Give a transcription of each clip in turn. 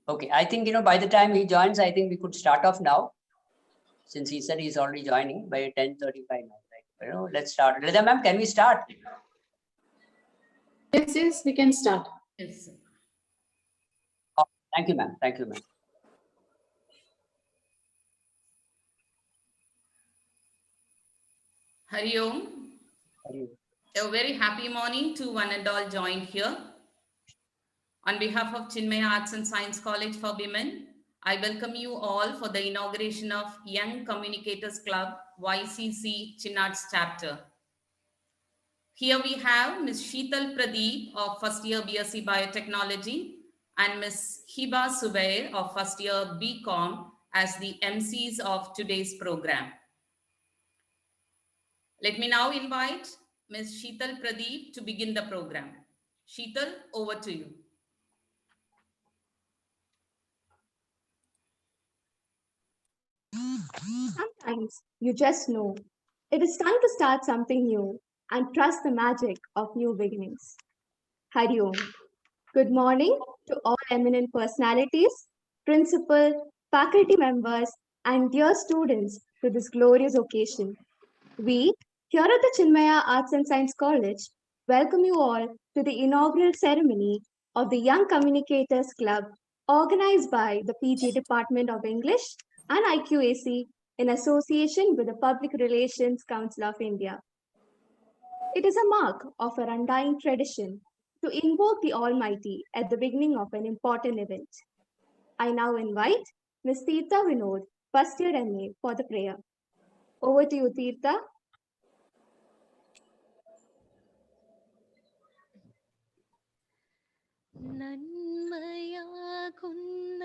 Okay, I think, by the time he joins, I think we could start off now, since he said he's already joining by 10:35 now. Right? Let's start. Lida ma'am, can we start? Yes, we can start. Yes. Oh, thank you, ma'am. Thank you, ma'am. Hari Om. A very happy morning to one and all joined here. On behalf of Chinmaya Arts and Science College for Women, I welcome you all for the inauguration of Young Communicators Club YCC Chinarts chapter. Here we have Ms. Sheetal Pradeep of first year BSc Biotechnology and Ms. Hiba Subair of first year BCom as the MCs of today's program. Let me now invite Ms. Sheetal Pradeep to begin the program. Sheetal, over to you. Sometimes you just know it is time to start something new and trust the magic of new beginnings. Hari Om. Good morning to all eminent personalities, principal, faculty members, and dear students to this glorious occasion. We, here at the Chinmaya Arts and Science College, welcome you all to the inaugural ceremony of the Young Communicators Club organized by the PG Department of English and IQAC in association with the Public Relations Council of India. It is a mark of our undying tradition to invoke the Almighty at the beginning of an important event. I now invite Ms. Tirtha Vinod, first year MA, for the prayer. Over to you, Tirtha. നന്മയാകുന്ന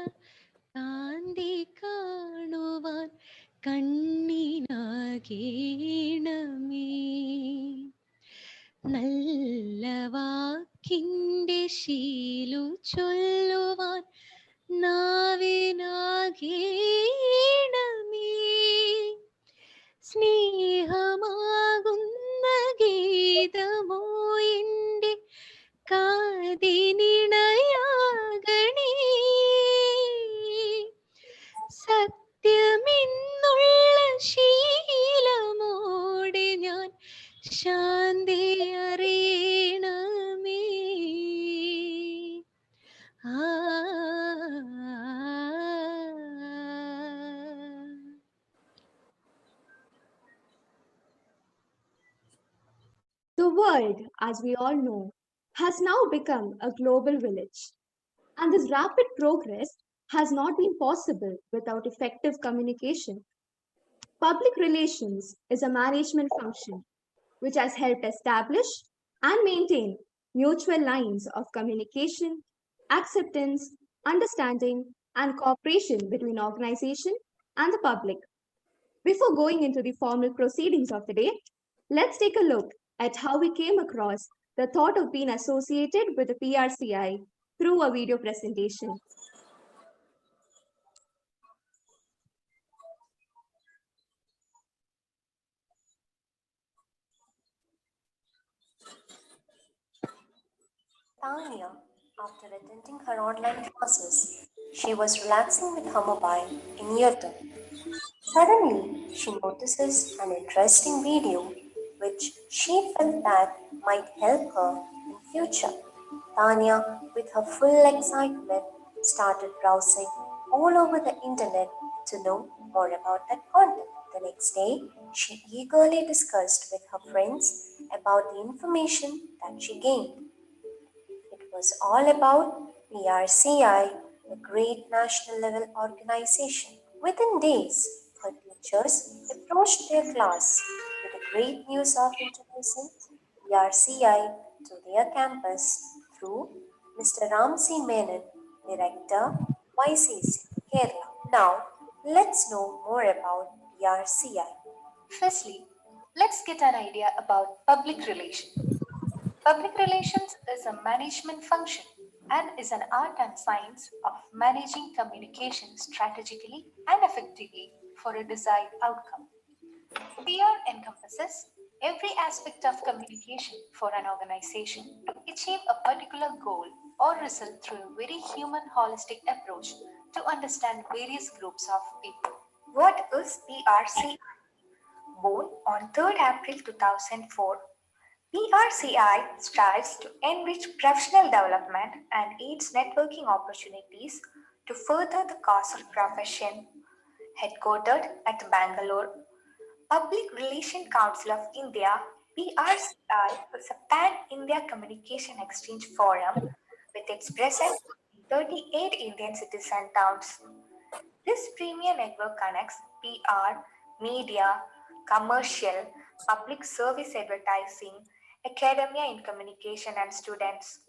കാന്തി കാണുവാൻ കണ്ണിനാകേണമേ നല്ല വാക്കിൻ്റെ ശീലു ചൊല്ലുവാൻ നാവിനാകേണമേ സ്നേഹമാകുന്ന ഗീതമോ എൻ്റെ കാതിനിണയാകണേ സത്യമെന്നുള്ള ശീലമോടെ ഞാൻ ശാന്തി അറിയണമേ The world, as we all know, has now become a global village. And this rapid progress has not been possible without effective communication. Public relations is a management function which has helped establish and maintain mutual lines of communication, acceptance, understanding, and cooperation between organization and the public. Before going into the formal proceedings of the day, let's take a look at how we came across the thought of being associated with the PRCI through a video presentation. Tanya, after attending her online classes, she was relaxing with her mobile in eartone. Suddenly, she notices an interesting video which she felt that might help her in future. Tanya, with her full excitement, started browsing all over the internet to know more about that content. The next day, she eagerly discussed with her friends about the information that she gained. It was all about PRCI, the great national level organization. Within days, her teachers approached their class with the great news of introducing PRCI to their campus through Mr. Ramsi Menon, Director, YCC, Kerala. Now, let's know more about PRCI. Firstly, let's get an idea about public relations. Public relations is a management function and is an art and science of managing communication strategically and effectively for a desired outcome. PR encompasses every aspect of communication for an organization to achieve a particular goal or result through a very human holistic approach to understand various groups of people. What is PRCI? Born on 3rd April 2004, PRCI strives to enrich professional development and aids networking opportunities to further the cause of profession. Headquartered at Bangalore, Public Relations Council of India (PRCI) is a pan-India communication exchange forum with its presence in 38 Indian cities and towns. This premier network connects PR, media, commercial, public service advertising, academia in communication, and students.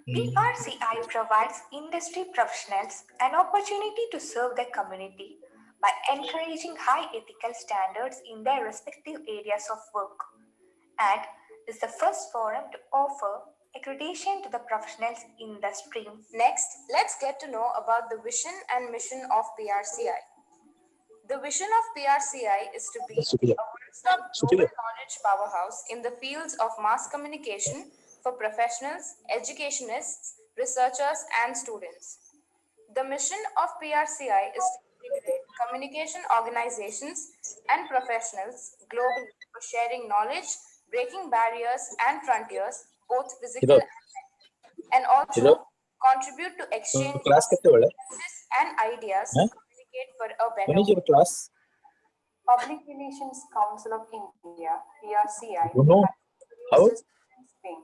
PRCI provides industry professionals an opportunity to serve their community by encouraging high ethical standards in their respective areas of work, and is the first forum to offer accreditation to the professionals in the stream. Next, let's get to know about the vision and mission of PRCI. The vision of PRCI is to be a one-stop global knowledge powerhouse in the fields of mass communication for professionals, educationists, researchers, and students. The mission of PRCI is to integrate communication organizations and professionals globally for sharing knowledge, breaking barriers and frontiers, both physical and mental, and also contribute to exchange messages and ideas to communicate for a better world. Public Relations Council of India (PRCI) How? Spain,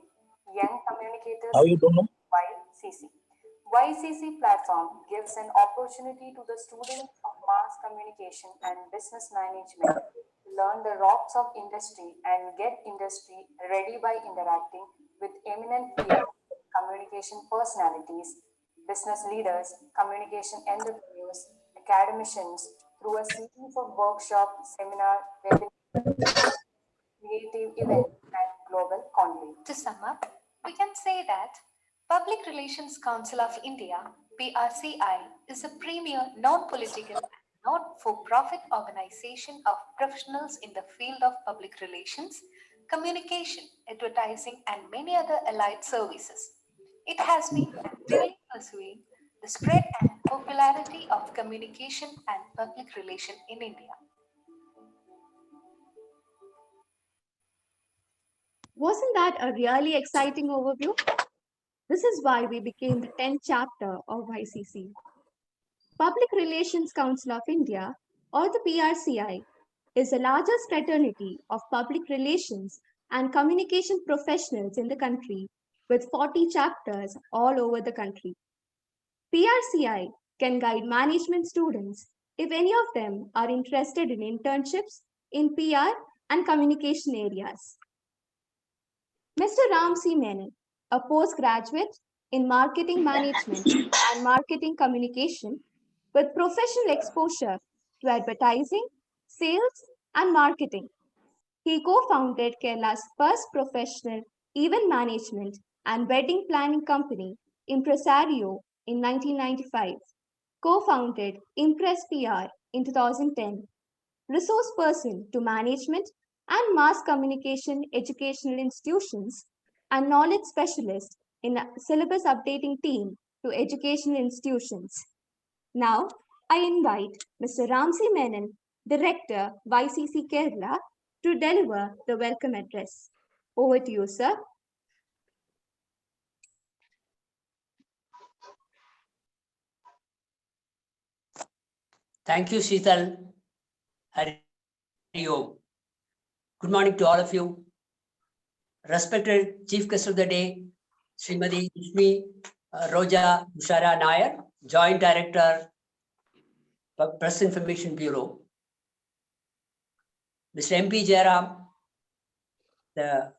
Young Communicators How you don't know? YCC. YCC platform gives an opportunity to the students of mass communication and business management to learn the ropes of industry and get industry ready by interacting with eminent peers, communication personalities, business leaders, communication entrepreneurs, academicians through a series of workshop, seminar, webinar, creative events, and global congress. To sum up, we can say that Public Relations Council of India (PRCI) is a premier non-political and not-for-profit organization of professionals in the field of public relations, communication, advertising, and many other allied services. It has been actively pursuing the spread and popularity of communication and public relation in India. Wasn't that a really exciting overview? This is why we became the 10th chapter of YCC. Public Relations Council of India, or the PRCI, is the largest fraternity of public relations and communication professionals in the country, with 40 chapters all over the country. PRCI can guide management students if any of them are interested in internships in PR and communication areas. Mr. Ram C. Menon, a postgraduate in marketing management and marketing communication with professional exposure to advertising, sales, and marketing. He co-founded Kerala's first professional event management and wedding planning company, Impresario, in 1995, co-founded Impress PR in 2010, resource person to management and mass communication educational institutions, and knowledge specialist in a syllabus updating team to educational institutions. Now, I invite Mr. Ramsey Menon, Director, YCC Kerala, to deliver the welcome address. Over to you, sir. Thank you, Sheetal. Hari Om. Good morning to all of you. Respected Chief Guest of the Day, Srimati Ishmi Roja Ushara Nair, Joint Director, Press Information Bureau. Mr. MP Jairam, the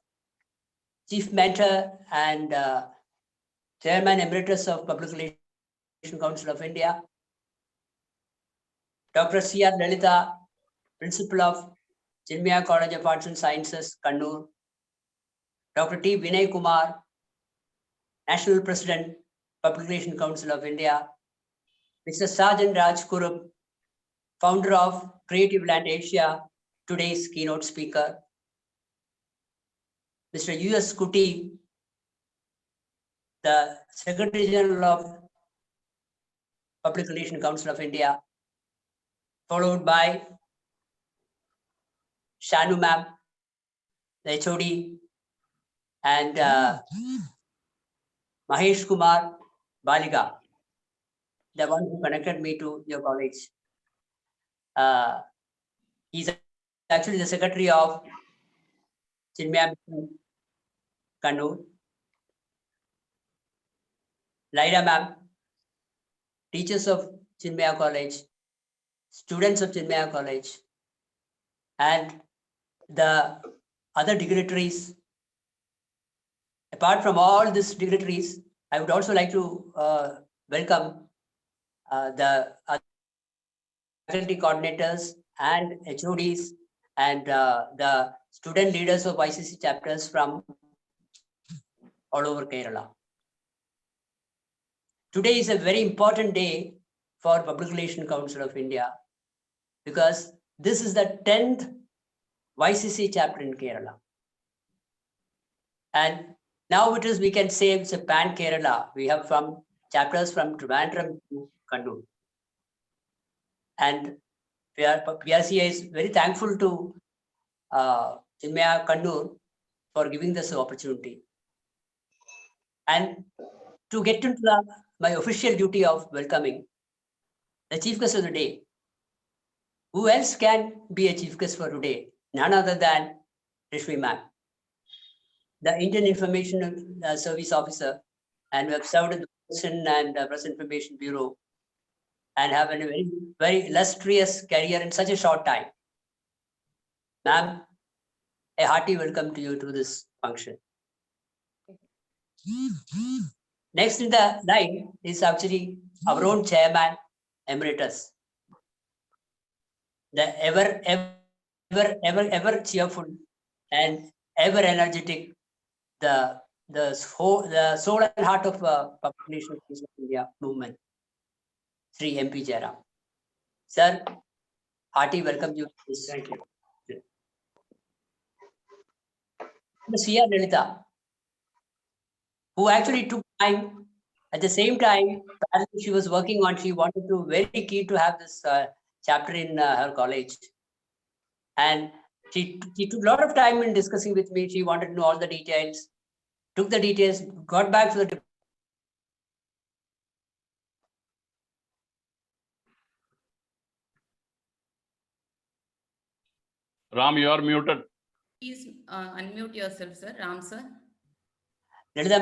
Chief Mentor and Chairman Emeritus of Public Relations Council of India. Dr. C.R. Lalita, Principal of Chinmaya College of Arts and Sciences, Kannur. Dr. T. Vinay Kumar, National President, Public Relations Council of India. Mr. Sajan Raj Kurup, founder of Creative Land Asia, today's keynote speaker. Mr. U.S. Kuti, the Secretary General of Public Relations Council of India, followed by Shanu ma'am, the HOD, and Mahesh Kumar Baliga, the one who connected me to your college. He's actually the secretary of Chinmaya Kannur. Lyra ma'am, teachers of Chinmaya College, students of Chinmaya College, and the other dignitaries. Apart from all these dignitaries, I would also like to welcome the faculty coordinators and HODs and the student leaders of YCC chapters from all over Kerala. Today is a very important day for Public Relations Council of India because this is the 10th YCC chapter in Kerala. And now it is, we can say it's a pan Kerala. We have from chapters from Trivandrum to Kannur. And PRCI is very thankful to Chinmaya Kannur for giving this opportunity. And to get into my official duty of welcoming the chief guest of the day. Who else can be a chief guest for today? None other than Rishmi ma'am, the Indian Information Service Officer, and we have served in the Press and Press Information Bureau and have a very, very illustrious career in such a short time. Ma'am, a hearty welcome to you to this function. Next in the line is actually our own chairman, Emeritus, the ever cheerful and ever energetic, the soul and heart of Public Relations of India movement, Sri MP Jairam. Sir, hearty welcome you. Thank you. C.R. Lalitha, who actually took time. At the same time, she was working on, she wanted to, very keen to have this chapter in her college. And she took a lot of time in discussing with me. She wanted to know all the details, took the details, got back to the Ram, you are muted. Please unmute yourself, sir. Ram, sir. Lalitha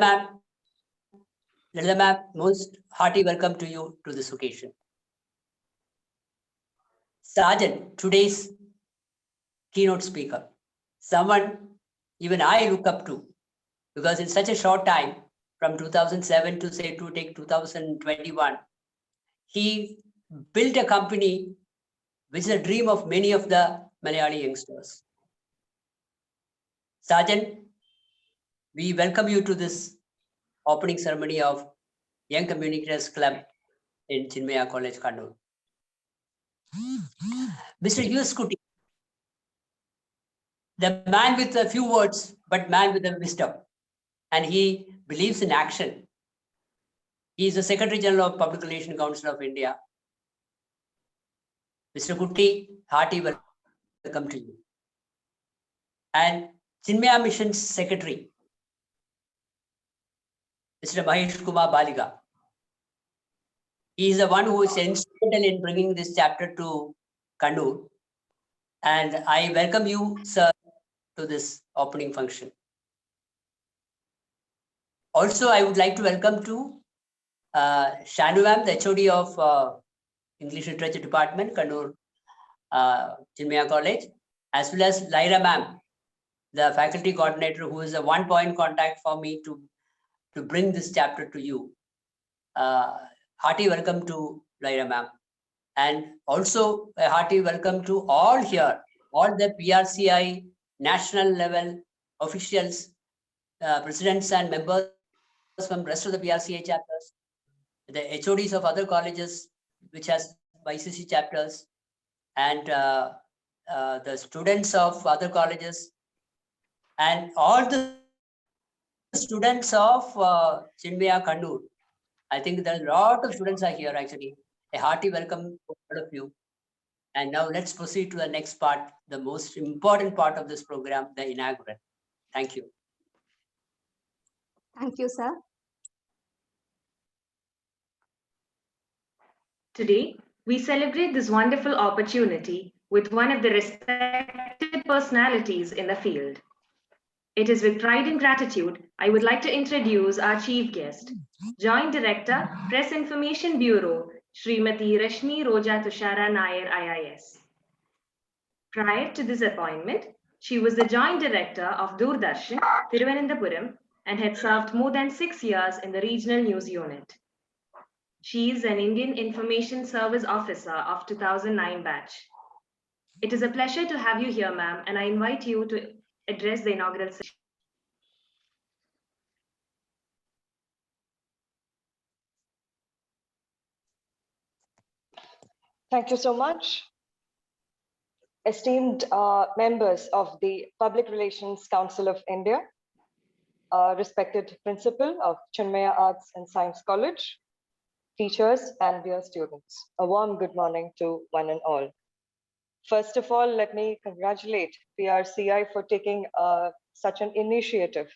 ma'am, most hearty welcome to you to this occasion. Sergeant, today's keynote speaker, someone even I look up to, because in such a short time, from 2007 to say to take 2021, he built a company which is a dream of many of the Malayali youngsters. Sergeant, we welcome you to this opening ceremony of Young Communicators Club in Chinmaya College, Kannur. Mr. U.S. Kuti, the man with a few words, but man with a wisdom, and he believes in action. He is the Secretary General of Public Relations Council of India. Mr. Kuti, hearty welcome to you. And Chinmaya Mission's Secretary, Mr. Mahesh Kumar Baliga. He is the one who is instrumental in bringing this chapter to Kannur. And I welcome you, sir, to this opening function. Also, I would like to welcome to Shanu ma'am, the HOD of English Literature Department, Kannur, Chinmaya College, as well as Lyra ma'am, the faculty coordinator, who is a one-point contact for me to bring this chapter to you. Hearty welcome to Lyra ma'am. And also a hearty welcome to all here, all the PRCI national level officials, presidents and members from rest of the PRCI chapters, the HODs of other colleges which has YCC chapters, and the students of other colleges, and all the students of Chinmaya Kannur. I think there are a lot of students are here actually. A hearty welcome to all of you. And now let's proceed to the next part, the most important part of this program, the inaugural. Thank you. Thank you, sir. Today, we celebrate this wonderful opportunity with one of the respected personalities in the field. It is with pride and gratitude I would like to introduce our chief guest, Joint Director, Press Information Bureau, Srimati Rashmi Roja Tushara Nair IIS. Prior to this appointment, she was the Joint Director of Doordarshan, Thiruvananthapuram, and had served more than 6 years in the Regional News Unit. She is an Indian Information Service Officer of 2009 batch. It is a pleasure to have you here, ma'am, and I invite you to address the inaugural session. Thank you so much. Esteemed members of the Public Relations Council of India, respected principal of Chinmaya Arts and Science College, teachers and dear students, a warm good morning to one and all. First of all, let me congratulate PRCI for taking such an initiative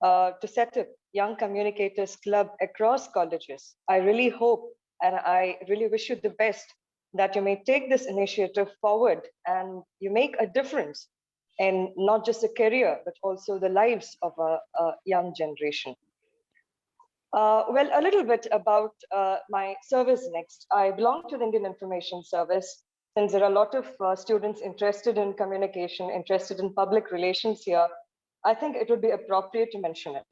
to set up Young Communicators Club across colleges. I really hope and I really wish you the best that you may take this initiative forward and you make a difference in not just a career, but also the lives of a young generation. Well, a little bit about my service next. I belong to the Indian Information Service. Since there are a lot of students interested in communication, interested in public relations here, I think it would be appropriate to mention it.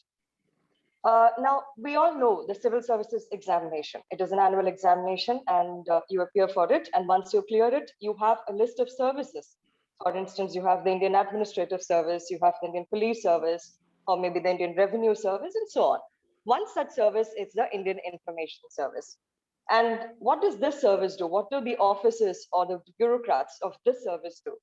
Now, we all know the Civil Services Examination. It is an annual examination and you appear for it. And once you clear it, you have a list of services. For instance, you have the Indian Administrative Service, you have the Indian Police Service, or maybe the Indian Revenue Service, and so on. One such service is the Indian Information Service. And what does this service do? What do the officers or the bureaucrats of this service do?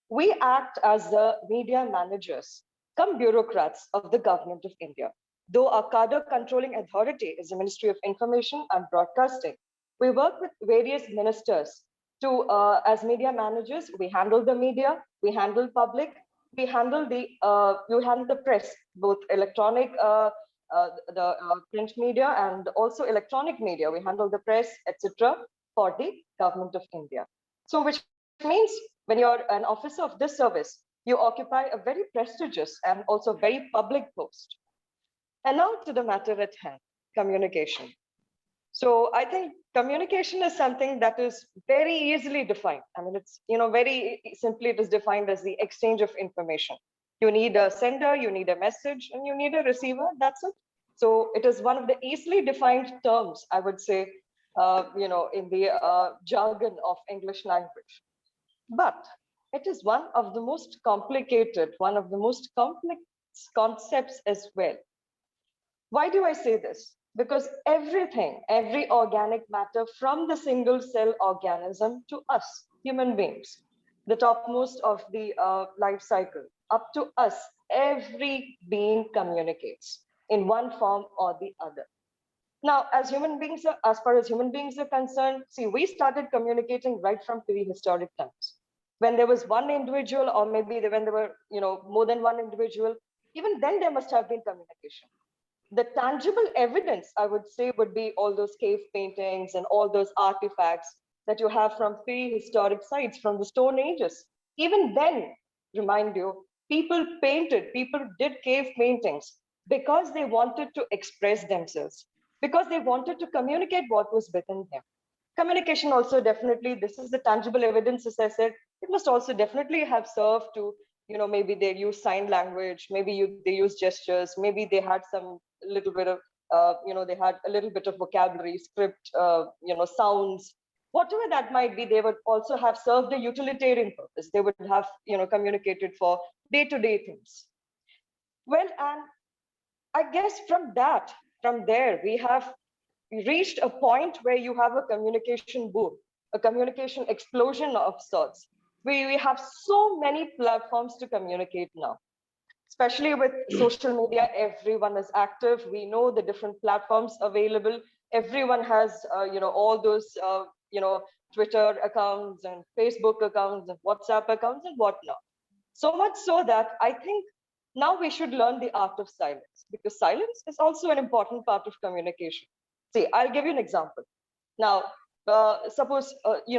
We act as the media managers, come bureaucrats of the government of India. Though our cadre controlling authority is the Ministry of Information and Broadcasting, we work with various ministers to, as media managers, we handle the media, we handle public, we handle the press, both electronic, the print media and also electronic media. We handle the press, etc., for the government of India. So, which means when you're an officer of this service, you occupy a very prestigious and also very public post. And now to the matter at hand, communication. So I think communication is something that is very easily defined. I mean, it's, very simply it is defined as the exchange of information. You need a sender, you need a message, and you need a receiver, that's it. So it is one of the easily defined terms, I would say, in the jargon of English language. But it is one of the most complicated, one of the most complex concepts as well. Why do I say this? Because everything, every organic matter from the single cell organism to us, human beings, the topmost of the life cycle, up to us, every being communicates in one form or the other. Now, as far as human beings are concerned, see, we started communicating right from prehistoric times. When there was one individual, or maybe when there were, more than one individual, even then there must have been communication. The tangible evidence, I would say, would be all those cave paintings and all those artifacts that you have from prehistoric sites, from the Stone Ages. Even then, remind you, people did cave paintings because they wanted to express themselves, because they wanted to communicate what was within them. Communication also definitely, this is the tangible evidence, as I said, it must also definitely have served to, maybe they use sign language, maybe they use gestures, maybe they had some little bit of, they had a little bit of vocabulary, script, sounds, whatever that might be, they would also have served a utilitarian purpose. They would have, communicated for day-to-day things. Well, and I guess from there, we have reached a point where you have a communication boom, a communication explosion of sorts. We have so many platforms to communicate now. especially with social media, everyone is active. We know the different platforms available. Everyone has, all those, Twitter accounts and Facebook accounts and WhatsApp accounts and whatnot. So much so that I think now we should learn the art of silence, because silence is also an important part of communication. See, I'll give you an example. Now, suppose,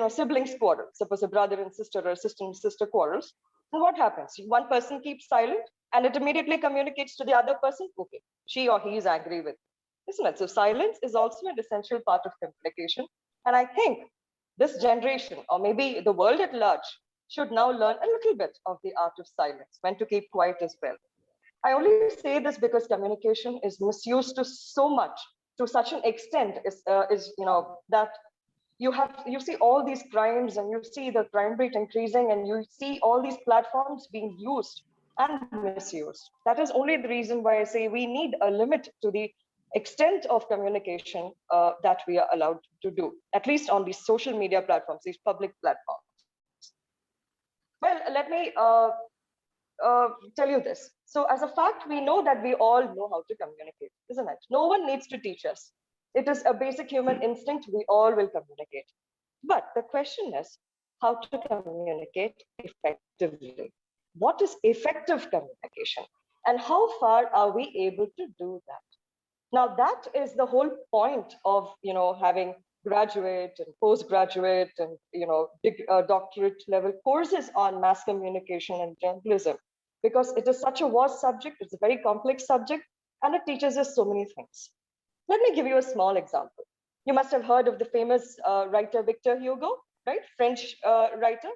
siblings quarrel. Suppose a brother and sister or a sister and sister quarrels. And what happens? One person keeps silent and it immediately communicates to the other person, okay, she or he is angry with, isn't it? So silence is also an essential part of communication. And I think this generation, or maybe the world at large, should now learn a little bit of the art of silence, when to keep quiet as well. I only say this because communication is misused to so much, to such an extent, that you see all these crimes and you see the crime rate increasing and you see all these platforms being used and misused. That is only the reason why I say we need a limit to the extent of communication that we are allowed to do, at least on these social media platforms, these public platforms. Well, let me tell you this. So as a fact, we know that we all know how to communicate, isn't it? No one needs to teach us. It is a basic human instinct. We all will communicate. But the question is how to communicate effectively. What is effective communication? And how far are we able to do that? Now, that is the whole point of having graduate and postgraduate and doctorate level courses on mass communication and journalism, because it is such a vast subject. It's a very complex subject, and it teaches us so many things. Let me give you a small example. You must have heard of the famous writer Victor Hugo, right? French writer.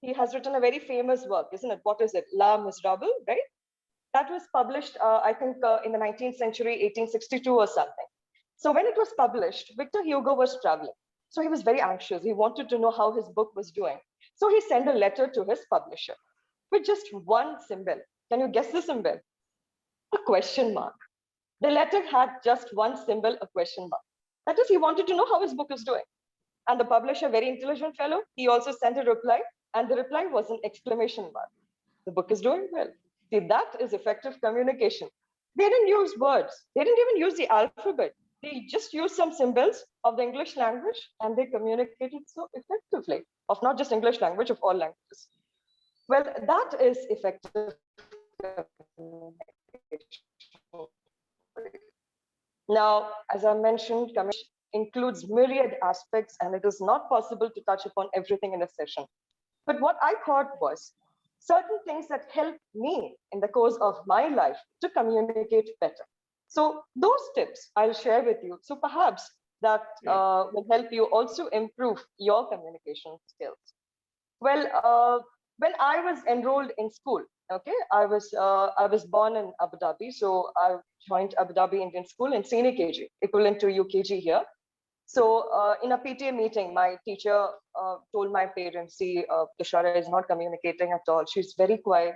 He has written a very famous work, isn't it? What is it? La Miserable, right? That was published, I think, in the 19th century, 1862 or something. So when it was published, Victor Hugo was traveling. So he was very anxious. He wanted to know how his book was doing. So he sent a letter to his publisher with just one symbol. Can you guess the symbol? A question mark. The letter had just one symbol, a question mark. That is, he wanted to know how his book is doing. And the publisher, very intelligent fellow, he also sent a reply, and the reply was an exclamation mark. The book is doing well. See, that is effective communication. They didn't use words. They didn't even use the alphabet. They just used some symbols of the English language, and they communicated so effectively, of not just English language, of all languages. Well, that is effective communication. Now, as I mentioned, communication includes myriad aspects, and it is not possible to touch upon everything in a session. But what I thought was certain things that helped me in the course of my life to communicate better. So those tips I'll share with you. So perhaps that will help you also improve your communication skills. Well, when I was enrolled in school, okay, I was born in Abu Dhabi, so I joined Abu Dhabi Indian School in senior KG, equivalent to UKG here. So in a PTA meeting, my teacher told my parents, see, Tushara is not communicating at all. She's very quiet.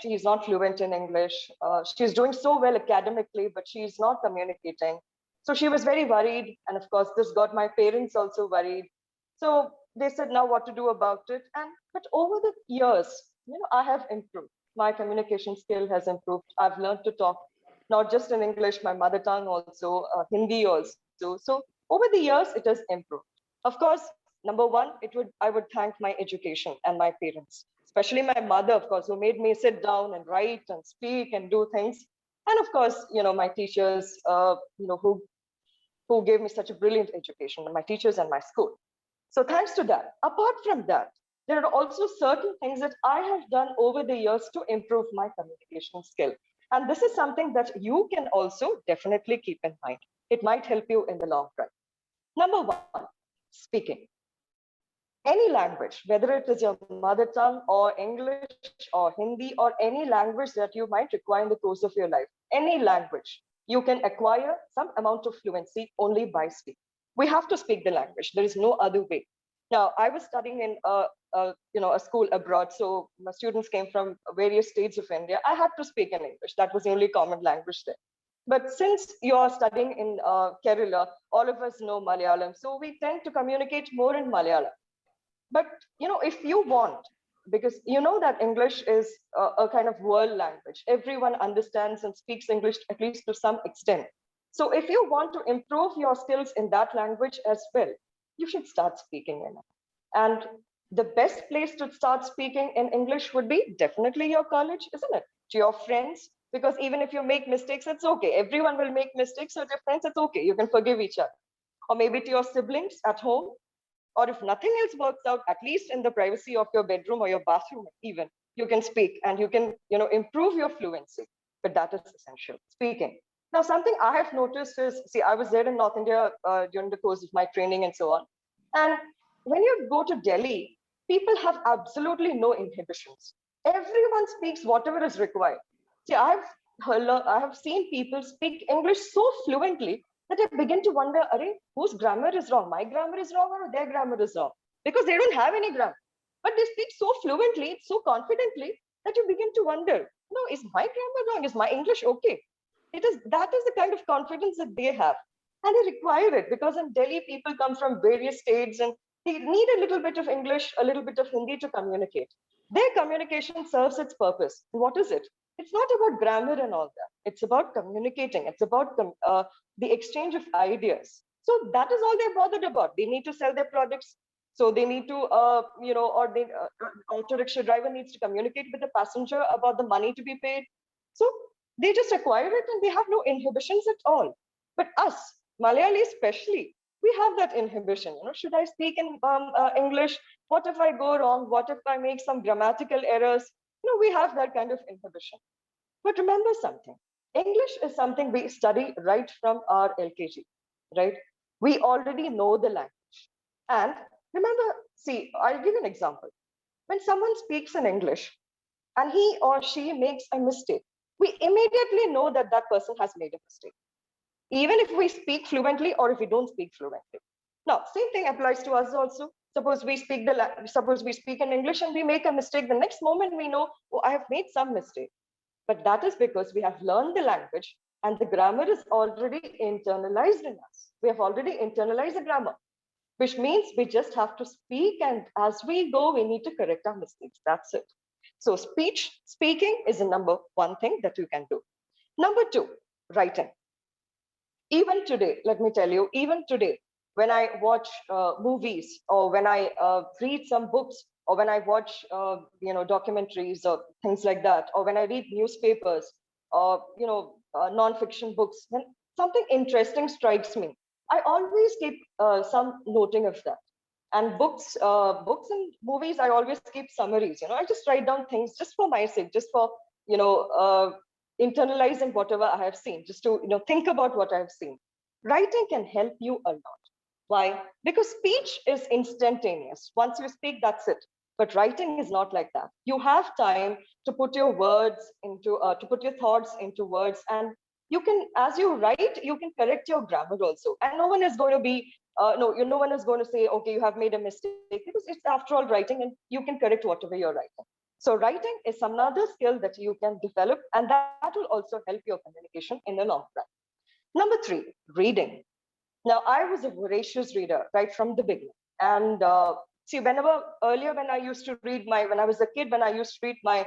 She's not fluent in English. She's doing so well academically, but she's not communicating. So she was very worried. And of course, this got my parents also worried. So they said, now what to do about it? But over the years, I have improved. My communication skill has improved. I've learned to talk not just in English, my mother tongue also, Hindi also. So over the years, it has improved. Of course, number one, I would thank my education and my parents, especially my mother, of course, who made me sit down and write and speak and do things. And of course, my teachers, who gave me such a brilliant education, my teachers and my school. So thanks to that. Apart from that, there are also certain things that I have done over the years to improve my communication skill. And this is something that you can also definitely keep in mind. It might help you in the long run. Number one, speaking. Any language, whether it is your mother tongue or English or Hindi or any language that you might require in the course of your life, any language, you can acquire some amount of fluency only by speaking. We have to speak the language. There is no other way. Now, I was studying in a school abroad, so my students came from various states of India. I had to speak in English. That was the only common language there. But since you are studying in Kerala, all of us know Malayalam, so we tend to communicate more in Malayalam. But if you want because you know that English is a kind of world language. Everyone understands and speaks English at least to some extent. So if you want to improve your skills in that language as well, you should start speaking in it. And the best place to start speaking in English would be definitely your college, isn't it? To your friends, because even if you make mistakes, it's okay. Everyone will make mistakes. So to your friends, it's okay. You can forgive each other. Or maybe to your siblings at home. Or if nothing else works out, at least in the privacy of your bedroom or your bathroom, even, you can speak and you can, improve your fluency. But that is essential, speaking. Now, something I have noticed is, see, I was there in North India during the course of my training and so on. And when you go to Delhi, people have absolutely no inhibitions. Everyone speaks whatever is required. See, I have seen people speak English so fluently that I begin to wonder, whose grammar is wrong? My grammar is wrong or their grammar is wrong? Because they don't have any grammar. But they speak so fluently, so confidently, that you begin to wonder, no, is my grammar wrong? Is my English okay? That is the kind of confidence that they have. And they require it because in Delhi, people come from various states and they need a little bit of English, a little bit of Hindi to communicate. Their communication serves its purpose. What is it? It's not about grammar and all that. It's about communicating. It's about the exchange of ideas. So that is all they're bothered about. They need to sell their products. So they need to, or the auto rickshaw driver needs to communicate with the passenger about the money to be paid. So they just acquire it and they have no inhibitions at all. But us, Malayali especially, we have that inhibition. Should I speak in English? What if I go wrong? What if I make some grammatical errors? We have that kind of inhibition. But remember something. English is something we study right from our LKG, right? We already know the language. And remember, see, I'll give an example. When someone speaks in English and he or she makes a mistake, we immediately know that that person has made a mistake, even if we speak fluently or if we don't speak fluently. Now, same thing applies to us also. Suppose we speak in English and we make a mistake. The next moment we know, oh, I have made some mistake. But that is because we have learned the language and the grammar is already internalized in us. We have already internalized the grammar, which means we just have to speak, and as we go, we need to correct our mistakes. That's it. So speaking is the number one thing that you can do. Number two, writing. Even today, let me tell you, even today, when I watch movies or when I read some books or when I watch documentaries or things like that, or when I read newspapers or non-fiction books, when something interesting strikes me, I always keep some noting of that. And books and movies, I always keep summaries. I just write down things just for my sake, just for internalizing whatever I have seen, just to think about what I have seen. Writing can help you a lot. Why? Because speech is instantaneous. Once you speak, that's it. But writing is not like that. You have time to put your words into, to put your thoughts into words, and you can, as you write, you can correct your grammar also. And no one is going to be, no one is going to say, okay, you have made a mistake, because it's after all writing, and you can correct whatever you're writing. So writing is some other skill that you can develop, and that will also help your communication in the long run. Number three, reading. Now, I was a voracious reader right from the beginning. And see, earlier when I used to read when I was a kid, when I used to read my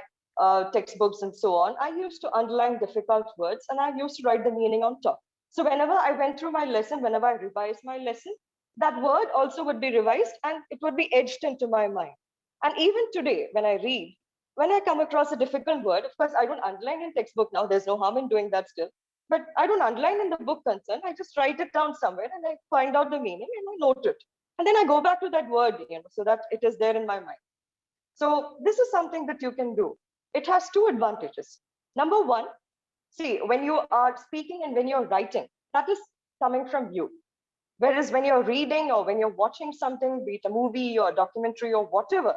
textbooks and so on, I used to underline difficult words and I used to write the meaning on top. So whenever I went through my lesson, whenever I revised my lesson, that word also would be revised and it would be etched into my mind. And even today, when I read, when I come across a difficult word, of course, I don't underline in textbook now. There's no harm in doing that still. But I don't underline in the book concern. I just write it down somewhere and I find out the meaning and I note it. And then I go back to that word, so that it is there in my mind. So this is something that you can do. It has two advantages. Number one, see, when you are speaking and when you're writing, that is coming from you. Whereas when you're reading or when you're watching something, be it a movie or a documentary or whatever,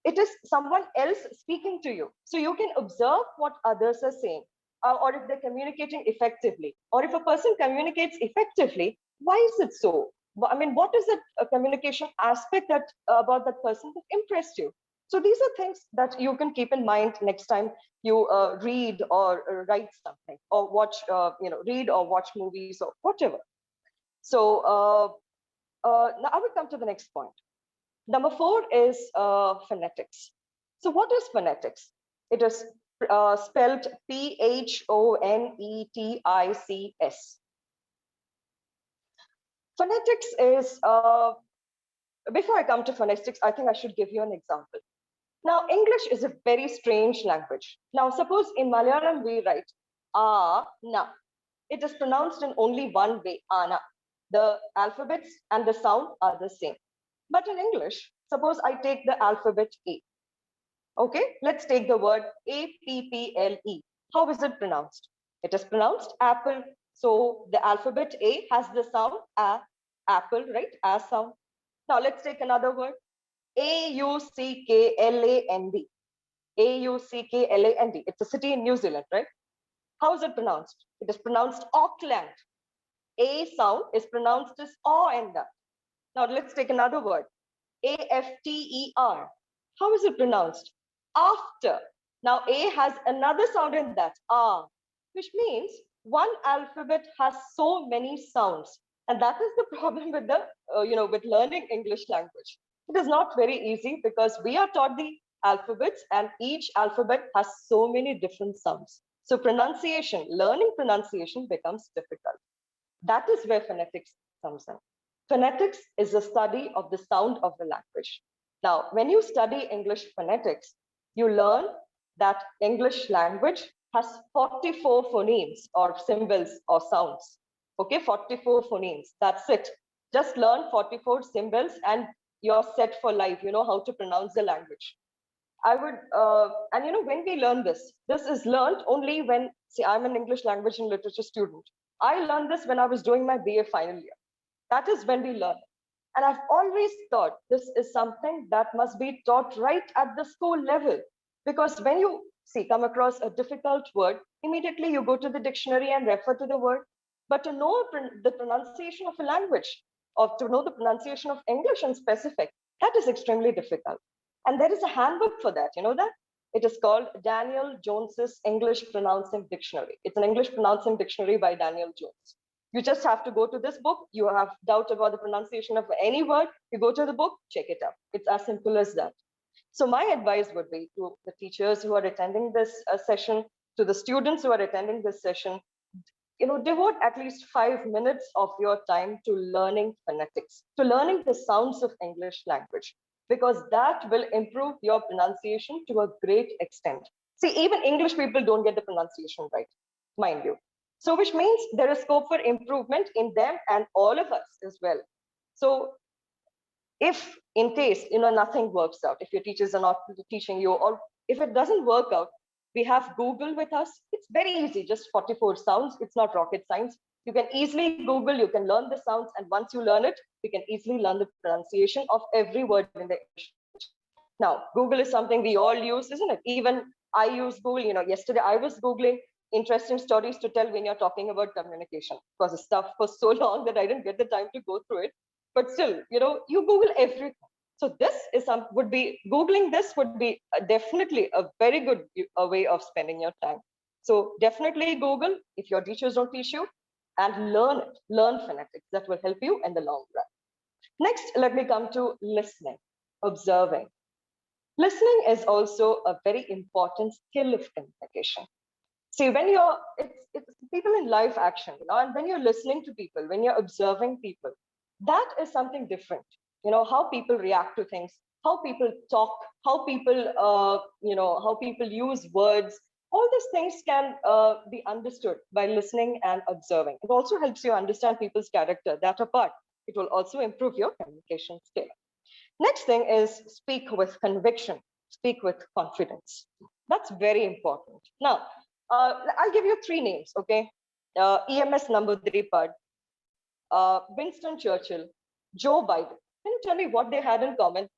it is someone else speaking to you. So you can observe what others are saying. Or if they're communicating effectively, or if a person communicates effectively, why is it so? I mean, what is the communication aspect that about that person that impressed you? So these are things that you can keep in mind next time you read or write something, or watch, read or watch movies or whatever. So now I will come to the next point. Number four is phonetics. So what is phonetics? It is spelled Phonetics. Phonetics is, before I come to phonetics, I think I should give you an example. Now, English is a very strange language. Now, suppose in Malayalam we write na. It is pronounced in only one way, ana. The alphabets and the sound are the same. But in English, suppose I take the alphabet A. Okay, let's take the word A-P-P-L-E. How is it pronounced? It is pronounced apple. So the alphabet A has the sound A, apple, right? A sound. Now let's take another word, A-U-C-K-L-A-N-D. A-U-C-K-L-A-N-D. It's a city in New Zealand, right? How is it pronounced? It is pronounced Auckland. A sound is pronounced as O in that. Now let's take another word, A-F-T-E-R. How is it pronounced? After. Now A has another sound in that, ah, which means one alphabet has so many sounds. And that is the problem with the, with learning English language. It is not very easy because we are taught the alphabets and each alphabet has so many different sounds. So pronunciation, learning pronunciation becomes difficult. That is where phonetics comes in. Phonetics is the study of the sound of the language. Now, when you study English phonetics, you learn that English language has 44 phonemes or symbols or sounds. Okay, 44 phonemes, that's it. Just learn 44 symbols and you're set for life. You know how to pronounce the language. I would, when we learn this is learned only when, see, I'm an English language and literature student. I learned this when I was doing my BA final year. That is when we learn. And I've always thought this is something that must be taught right at the school level. Because when you come across a difficult word, immediately you go to the dictionary and refer to the word. But to know the pronunciation of a language, or to know the pronunciation of English in specific, that is extremely difficult. And there is a handbook for that, you know that? It is called Daniel Jones's English Pronouncing Dictionary. It's an English pronouncing dictionary by Daniel Jones. You just have to go to this book. You have doubt about the pronunciation of any word, you go to the book, check it out. It's as simple as that. So my advice would be to the teachers who are attending this session, to the students who are attending this session, devote at least 5 minutes of your time to learning phonetics, to learning the sounds of English language, because that will improve your pronunciation to a great extent. See, even English people don't get the pronunciation right, mind you. So which means there is scope for improvement in them and all of us as well. So if in case, nothing works out, if your teachers are not teaching you, or if it doesn't work out, we have Google with us. It's very easy, just 44 sounds. It's not rocket science. You can easily Google, you can learn the sounds. And once you learn it, you can easily learn the pronunciation of every word in the English. Now, Google is something we all use, isn't it? Even I use Google. Yesterday I was Googling interesting stories to tell when you're talking about communication, because the stuff was so long that I didn't get the time to go through it. But still, you Google everything. So this is Googling this would be definitely a very good way of spending your time. So definitely Google if your teachers don't teach you, and learn phonetics. That will help you in the long run. Next, let me come to listening, observing. Listening is also a very important skill of communication. See, when it's people in live action, and when you're listening to people, when you're observing people, that is something different. How people react to things, how people talk, how people, how people use words. All these things can be understood by listening and observing. It also helps you understand people's character. That apart, it will also improve your communication skill. Next thing is speak with conviction, speak with confidence. That's very important. Now, I'll give you 3 names, okay? EMS Namboodiripad, Winston Churchill, Joe Biden. Can you tell me what they had in common?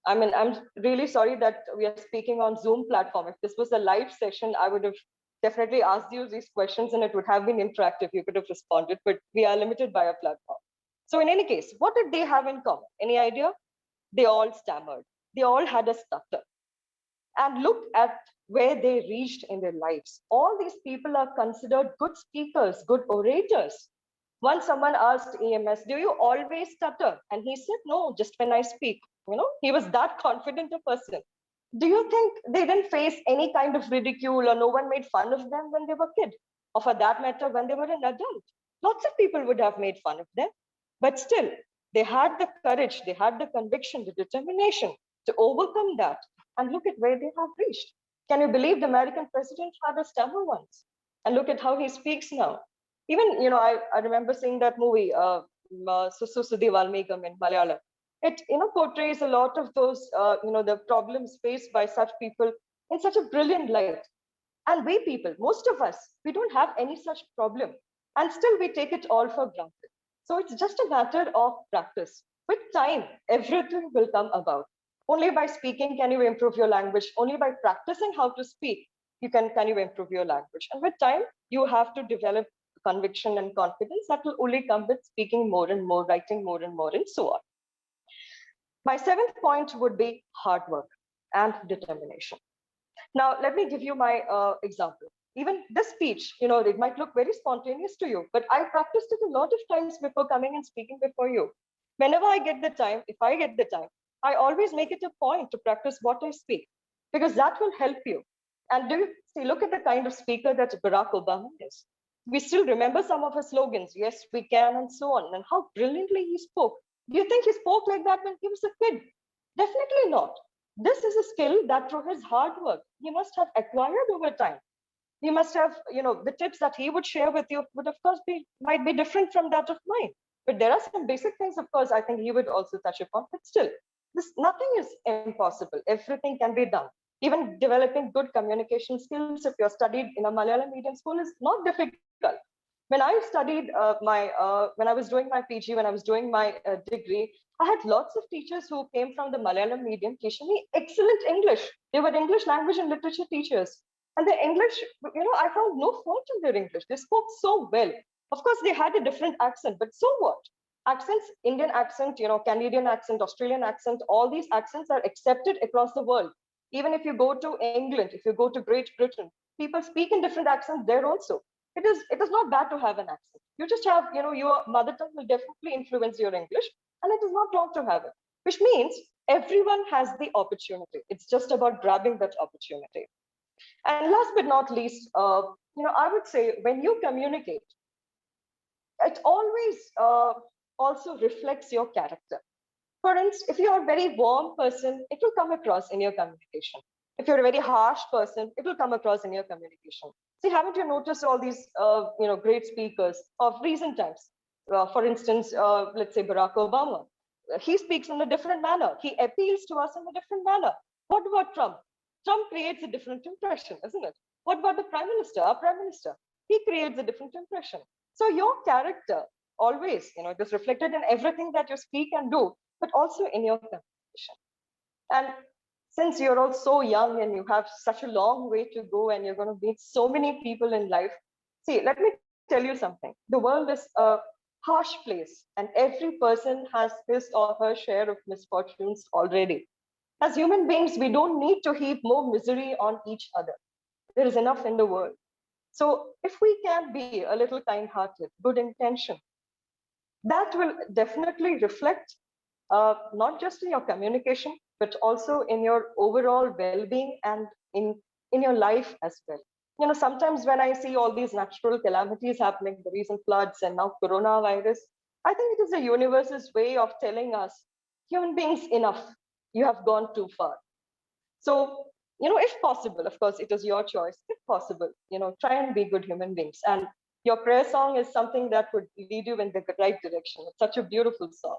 I mean, I'm really sorry that we are speaking on Zoom platform. If this was a live session, I would have definitely asked you these questions and it would have been interactive. You could have responded, but we are limited by a platform. So in any case, what did they have in common? Any idea? They all stammered. They all had a stutter. And look at where they reached in their lives. All these people are considered good speakers, good orators. Once someone asked EMS, do you always stutter? And he said, no, just when I speak. He was that confident a person. Do you think they didn't face any kind of ridicule or no one made fun of them when they were a kid? Or for that matter, when they were an adult? Lots of people would have made fun of them. But still, they had the courage, they had the conviction, the determination to overcome that. And look at where they have reached. Can you believe the American president had a stammer once? And look at how he speaks now. Even, I remember seeing that movie, Susudi Valmikam in Malayalam. It, portrays a lot of those, the problems faced by such people in such a brilliant light. And we people, most of us, we don't have any such problem. And still we take it all for granted. So it's just a matter of practice. With time, everything will come about. Only by speaking can you improve your language. Only by practicing how to speak, can you improve your language. And with time, you have to develop conviction and confidence that will only come with speaking more and more, writing more and more, and so on. My seventh point would be hard work and determination. Now, let me give you my example. Even this speech, it might look very spontaneous to you, but I practiced it a lot of times before coming and speaking before you. Whenever I get the time, if I get the time, I always make it a point to practice what I speak, because that will help you. And do you see, look at the kind of speaker that Barack Obama is. We still remember some of his slogans, yes, we can, and so on, and how brilliantly he spoke. Do you think he spoke like that when he was a kid? Definitely not. This is a skill that through his hard work, he must have acquired over time. He must have, the tips that he would share with you would of course might be different from that of mine. But there are some basic things, of course, I think he would also touch upon, but still, nothing is impossible. Everything can be done. Even developing good communication skills, if you're studied in a Malayalam medium school, is not difficult. When I studied when I was doing my PG, when I was doing my degree, I had lots of teachers who came from the Malayalam medium teaching me excellent English. They were English language and literature teachers. And the English, I found no fault in their English. They spoke so well. Of course, they had a different accent, but so what? Accents, Indian accent, Canadian accent, Australian accent, all these accents are accepted across the world. Even if you go to England, if you go to Great Britain, people speak in different accents there also. It is not bad to have an accent. You just have, your mother tongue will definitely influence your English, and it is not wrong to have it, which means everyone has the opportunity. It's just about grabbing that opportunity. And last but not least, I would say when you communicate, it always also reflects your character. For instance, if you're a very warm person, it will come across in your communication. If you're a very harsh person, it will come across in your communication. See, haven't you noticed all these, great speakers of recent times? For instance, let's say Barack Obama. He speaks in a different manner. He appeals to us in a different manner. What about Trump? Trump creates a different impression, isn't it? What about the Prime Minister, our Prime Minister? He creates a different impression. So your character always, it is reflected in everything that you speak and do, but also in your communication. And since you're all so young and you have such a long way to go and you're going to meet so many people in life, see, let me tell you something. The world is a harsh place and every person has his or her share of misfortunes already. As human beings, we don't need to heap more misery on each other. There is enough in the world. So if we can be a little kind-hearted, good intention, that will definitely reflect not just in your communication, but also in your overall well-being and in your life as well. Sometimes when I see all these natural calamities happening, the recent floods and now coronavirus, I think it is the universe's way of telling us, human beings, enough. You have gone too far. So, if possible, of course, it is your choice. If possible, try and be good human beings. And your prayer song is something that would lead you in the right direction. It's such a beautiful song.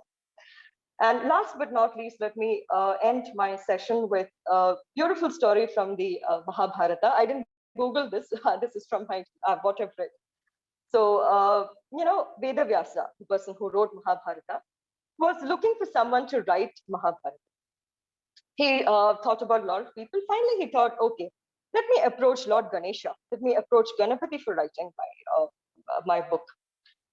And last but not least, let me end my session with a beautiful story from the Mahabharata. I didn't Google this. This is from what I've read. So, Vedavyasa, the person who wrote Mahabharata, was looking for someone to write Mahabharata. He thought about a lot of people. Finally, he thought, okay, let me approach Lord Ganesha. Let me approach Ganapati for writing my book.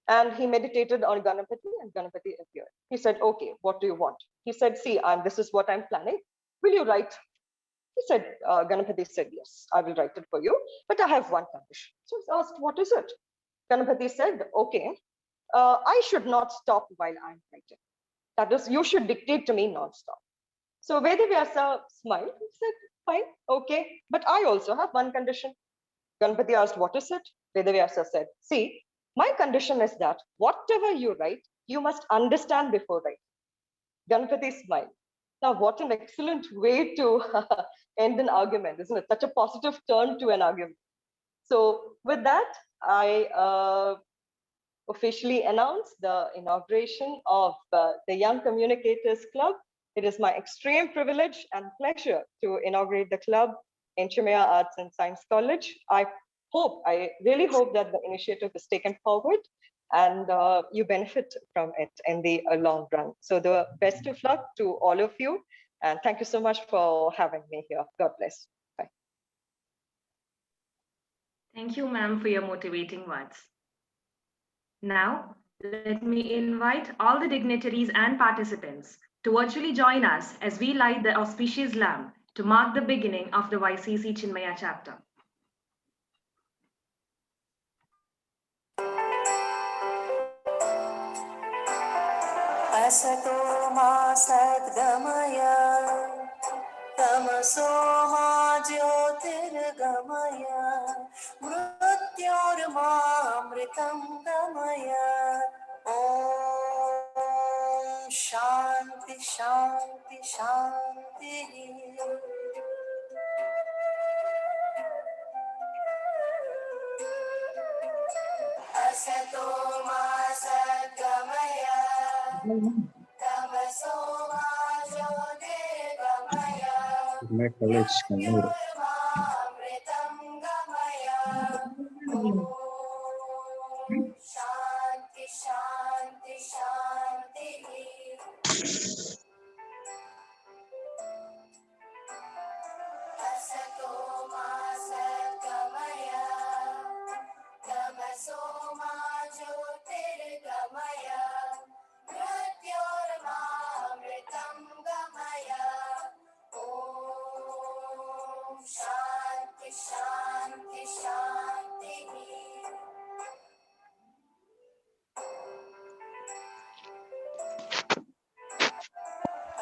And he meditated on Ganapati and Ganapati appeared. He said, okay, what do you want? He said, see, this is what I'm planning. Will you write? He said, Ganapati said, yes, I will write it for you, but I have one condition. So he asked, what is it? Ganapati said, okay, I should not stop while I'm writing. That is, you should dictate to me non-stop. So Vedavyasa smiled and said, Fine, okay. But I also have one condition. Ganpati asked, what is it? Vedavyasa said, see, my condition is that whatever you write, you must understand before writing. Ganpati smiled. Now, what an excellent way to end an argument, isn't it? Such a positive turn to an argument. So with that, I officially announce the inauguration of the Young Communicators Club. It is my extreme privilege and pleasure to inaugurate the club in Chinmaya Arts and Science College. I really hope that the initiative is taken forward and you benefit from it in the long run. So the best of luck to all of you. And thank you so much for having me here. God bless. Bye. Thank you, ma'am, for your motivating words. Now, let me invite all the dignitaries and participants to virtually join us as we light the auspicious lamp to mark the beginning of the YCC Chinmaya chapter. Asato ma sadgamaya, tamaso ma jyotirgamaya, mrityorma amritam gamaya. Om Shanti Shanti Shanti. Asato ma sadgamaya, tamaso ma jyotirgamaya, mrityorma amritam gamaya. Om Shanti Shanti Shanti. Asato ma sadgamaya, tamaso ma jyotirgamaya, mrityorma amritam gamaya. Om Shanti Shanti Shanti.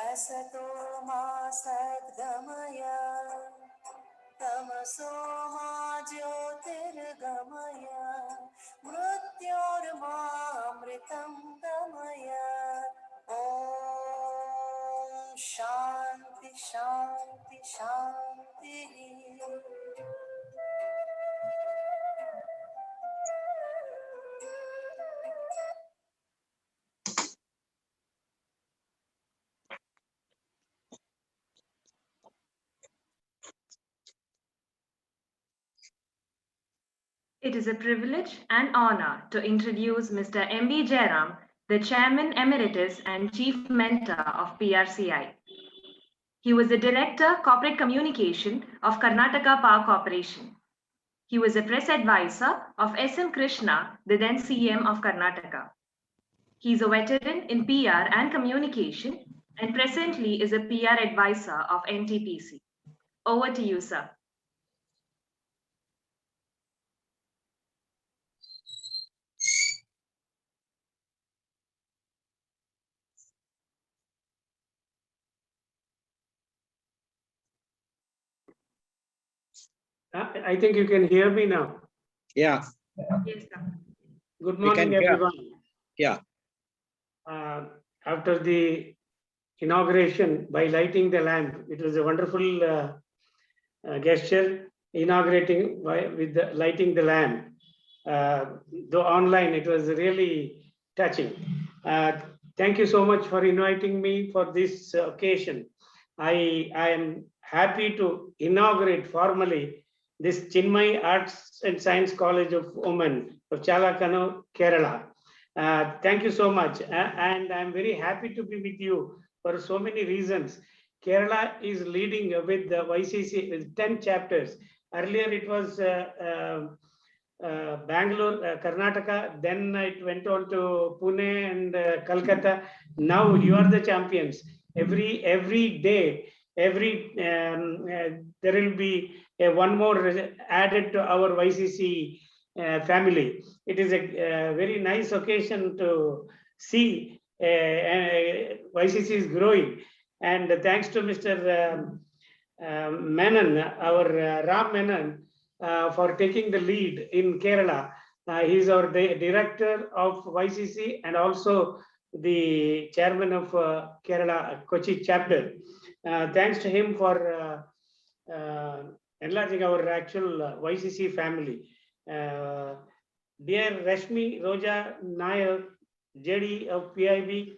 Asato ma sadgamaya, tamaso ma jyotirgamaya, mrityorma amritam gamaya. Om Shanti Shanti Shanti. It is a privilege and honor to introduce Mr. M.B. Jairam, the Chairman Emeritus and Chief Mentor of PRCI. He was the Director, Corporate Communication of Karnataka Power Corporation. He was a press advisor of S.M. Krishna, the then CM of Karnataka. He is a veteran in PR and communication and presently is a PR advisor of NTPC. Over to you, sir. I think you can hear me now. Yeah. Yes, sir. Good morning, everyone. Yeah. After the inauguration by lighting the lamp, it was a wonderful gesture, inaugurating with lighting the lamp. Though online, it was really touching. Thank you so much for inviting me for this occasion. I am happy to inaugurate formally this Chinmaya Arts and Science College of Women of Chalakano, Kerala. Thank you so much. And I'm very happy to be with you for so many reasons. Kerala is leading with the YCC with 10 chapters. Earlier it was Bangalore, Karnataka, then it went on to Pune and Calcutta. Now you are the champions. Every day, there will be one more added to our YCC family. It is a very nice occasion to see YCC is growing. And thanks to Mr. Menon, our Ram Menon, for taking the lead in Kerala. He is our director of YCC and also the chairman of Kerala Kochi chapter. Thanks to him for enlarging our actual YCC family. Dear Rashmi Roja Nair, JD of PIB,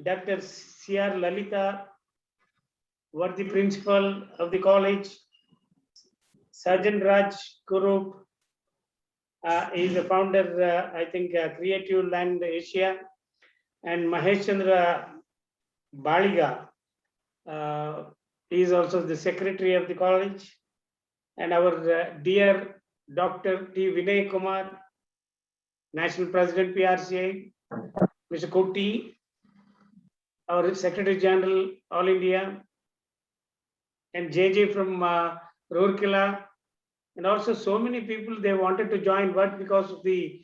Dr. C.R. Lalita, worthy principal of the college, Sarjan Raj Kurup, is the founder, I think, Creative Land Asia, and Mahesh Chandra Baliga is also the secretary of the college, and our dear Dr. T. Vinay Kumar, National President PRCI, Mr. Koti, our Secretary General, All India, and JJ from Rourkela, and also so many people, they wanted to join, but because of the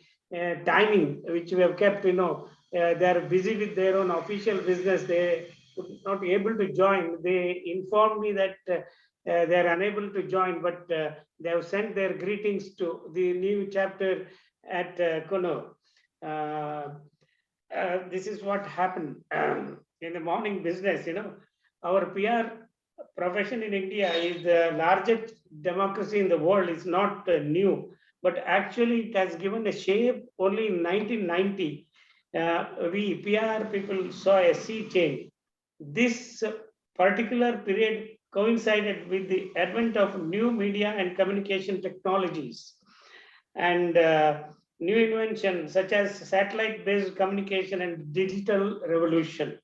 timing which we have kept, they are busy with their own official business, they could not be able to join. They informed me that they are unable to join, but they have sent their greetings to the new chapter at Kuno. This is what happened in the morning business. Our PR profession in India is the largest democracy in the world. It's not new, but actually it has given a shape only in 1990. We PR people saw a sea change. This particular period coincided with the advent of new media and communication technologies and new inventions such as satellite-based communication and digital revolution,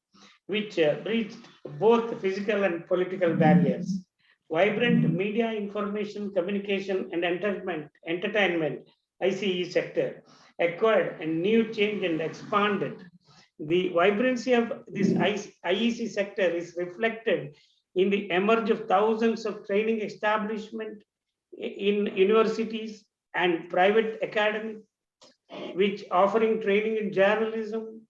which breached both physical and political barriers. Vibrant media, information, communication, and entertainment ICE sector acquired a new change and expanded. The vibrancy of this IEC sector is reflected in the emerge of thousands of training establishments in universities and private academies, which offering training in journalism,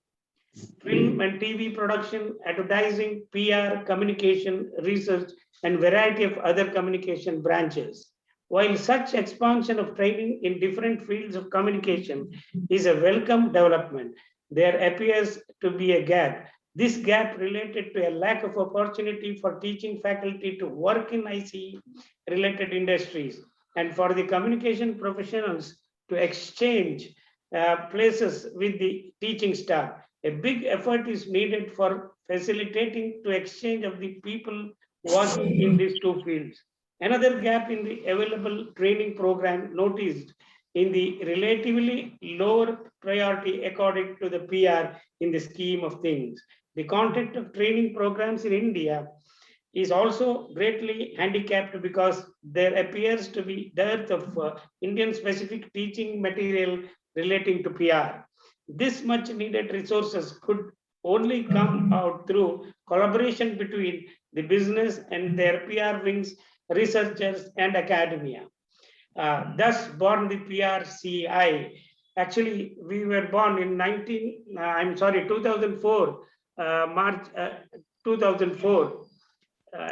film and TV production, advertising, PR, communication, research, and variety of other communication branches. While such expansion of training in different fields of communication is a welcome development, there appears to be a gap. This gap related to a lack of opportunity for teaching faculty to work in ICE related industries and for the communication professionals to exchange places with the teaching staff. A big effort is needed for facilitating to exchange of the people working in these two fields. Another gap in the available training program noticed in the relatively lower priority according to the PR in the scheme of things. The content of training programs in India is also greatly handicapped because there appears to be dearth of Indian specific teaching material relating to PR. This much needed resources could only come out through collaboration between the business and their PR wings, researchers, and academia. Thus born the PRCI. Actually, we were born in 2004, March 2004,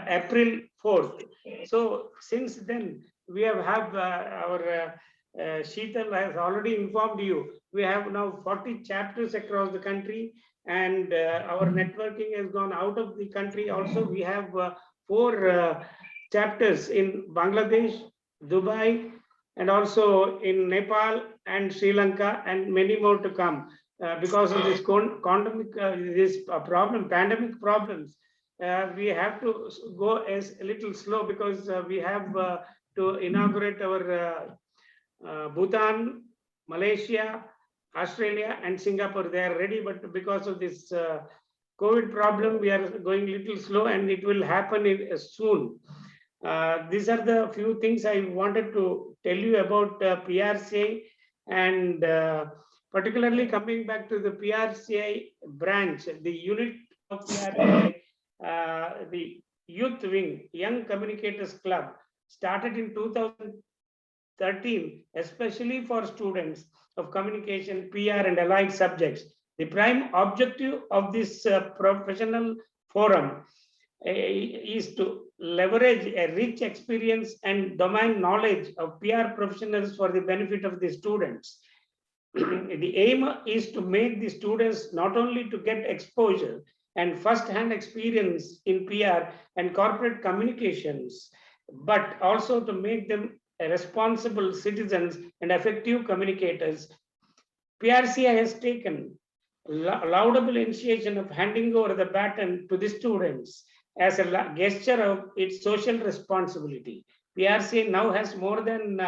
April 4th. So since then, we have our Sheetal has already informed you. We have now 40 chapters across the country, and our networking has gone out of the country. Also, we have 4 chapters in Bangladesh, Dubai, and also in Nepal and Sri Lanka, and many more to come. Because of this pandemic problems, we have to go as a little slow because we have to inaugurate our Bhutan, Malaysia, Australia, and Singapore. They are ready, but because of this COVID problem, we are going a little slow, and it will happen soon. These are the few things I wanted to tell you about PRCI, and particularly coming back to the PRCI branch, the unit of PRCI, the Youth Wing, Young Communicators Club, started in 2013, especially for students of communication, PR, and allied subjects. The prime objective of this professional forum is to leverage a rich experience and domain knowledge of PR professionals for the benefit of the students. The aim is to make the students not only to get exposure and first-hand experience in PR and corporate communications, but also to make them responsible citizens and effective communicators. PRCI has taken laudable initiation of handing over the baton to the students as a gesture of its social responsibility. PRCI now has more than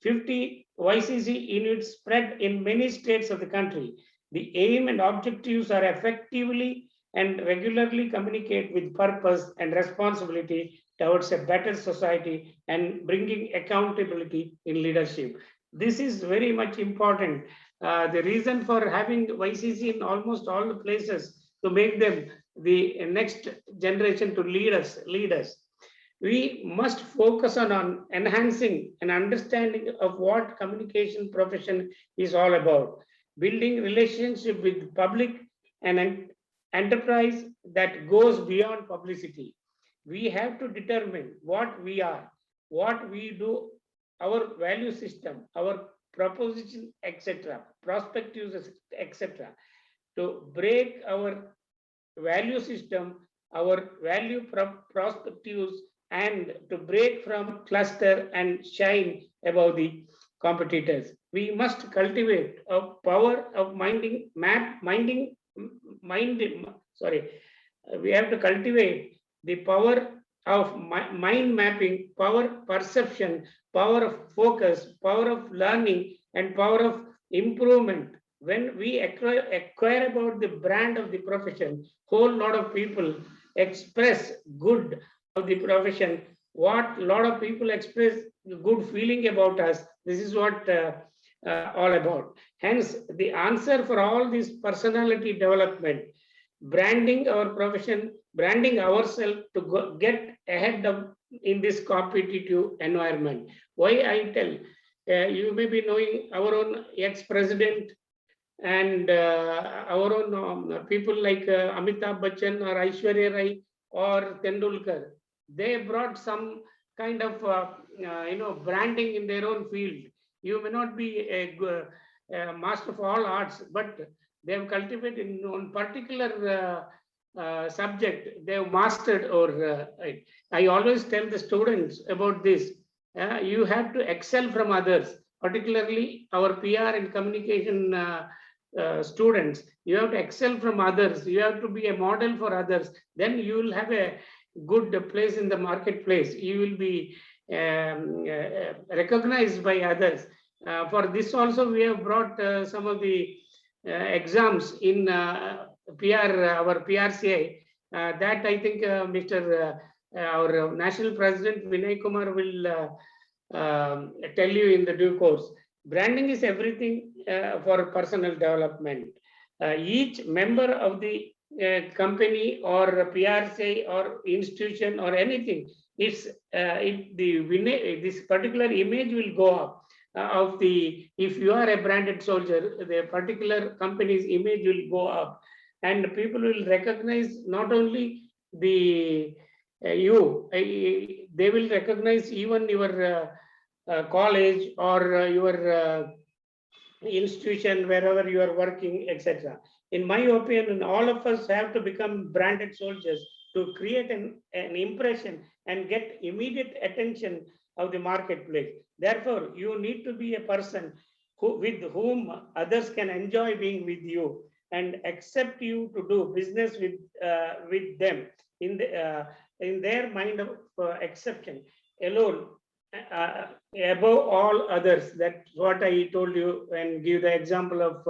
50 YCC units spread in many states of the country. The aim and objectives are effectively and regularly communicate with purpose and responsibility towards a better society and bringing accountability in leadership. This is very much important. The reason for having YCC in almost all the places to make them the next generation to lead us. We must focus on enhancing an understanding of what communication profession is all about, building relationship with public and an enterprise that goes beyond publicity. We have to determine what we are, what we do, our value system, our proposition, etc., perspectives, etc. To break our value system, our value perspectives, and to break from cluster and shine above the competitors. We must cultivate a power of we have to cultivate the power of mind mapping, power perception, power of focus, power of learning, and power of improvement. When we acquire about the brand of the profession, whole lot of people express good of the profession. What lot of people express good feeling about us. This is what all about. Hence, the answer for all this personality development, branding our profession, branding ourselves to get ahead of in this competitive environment. Why I tell, you may be knowing our own ex-president and our own people like Amitabh Bachchan or Aishwarya Rai or Tendulkar. They brought some kind of branding in their own field. You may not be a master of all arts, but they have cultivated in one particular subject. They have mastered. Or I always tell the students about this. You have to excel from others, particularly our PR and communication students. You have to excel from others. You have to be a model for others. Then you will have a good place in the marketplace. You will be recognized by others. For this also, we have brought some of the exams in PR, our PRCI. That I think our National President Vinay Kumar will tell you in the due course. Branding is everything for personal development. Each member of the company or PRCI or institution or anything, this particular image will go up of the, if you are a branded soldier, the particular company's image will go up, and people will recognize not only the they will recognize even your college or your institution, wherever you are working, etc. In my opinion, all of us have to become branded soldiers to create an impression and get immediate attention of the marketplace. Therefore, you need to be a person with whom others can enjoy being with you and accept you to do business with them in their mind of exception alone. Above all others. That's what I told you, and give the example of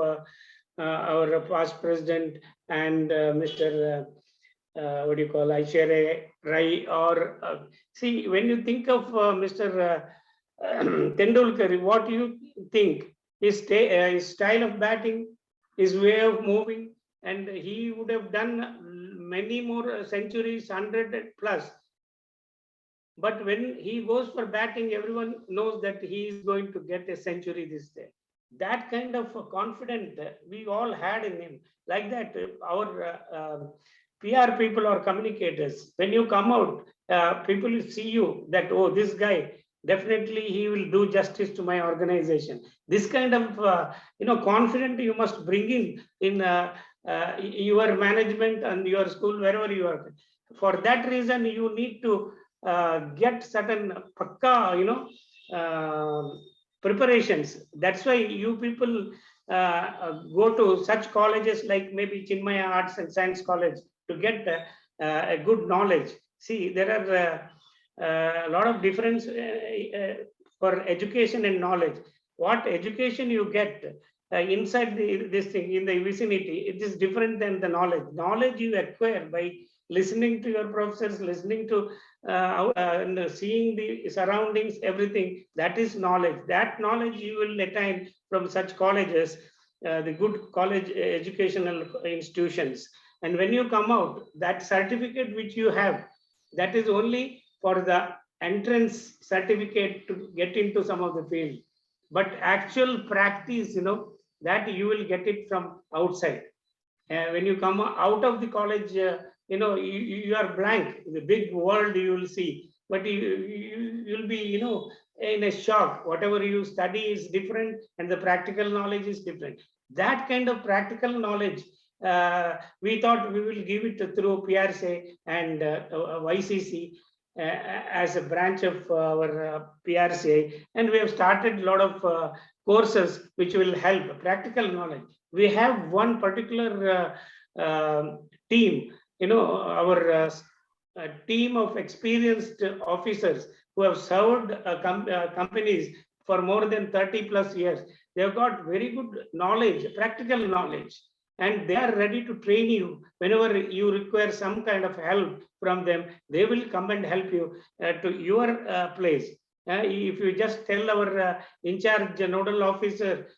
our past president and Mr. What do you call, Aishwarya Rai, or see, when you think of Mr. Tendulkar, what do you think? His style of batting, his way of moving, and he would have done many more centuries, 100 plus. But when he goes for batting, everyone knows that he is going to get a century this day. That kind of confidence we all had in him. Like that, our PR people are communicators. When you come out, people will see you that, oh, this guy, definitely he will do justice to my organization. This kind of, confident you must bring in your management and your school, wherever you are. For that reason, you need to get certain pakka, preparations. That's why you people go to such colleges like maybe Chinmaya Arts and Science College to get a good knowledge. See, there are a lot of difference for education and knowledge. What education you get inside this thing in the vicinity, it is different than the knowledge. Knowledge you acquire by listening to your professors, listening to and seeing the surroundings, everything. That is knowledge. That knowledge you will attain from such colleges, the good college educational institutions. And when you come out, that certificate which you have, that is only for the entrance certificate to get into some of the field. But actual practice, that you will get it from outside. When you come out of the college, you are blank. The big world you will see, but you'll be, in a shock. Whatever you study is different, and the practical knowledge is different. That kind of practical knowledge, we thought we will give it through PRCI and YCC as a branch of our PRCI, and we have started a lot of courses which will help practical knowledge. We have one particular team, our team of experienced officers who have served companies for more than 30 plus years. They have got very good knowledge, practical knowledge, and they are ready to train you whenever you require some kind of help from them. They will come and help you to your place. If you just tell our in charge nodal officer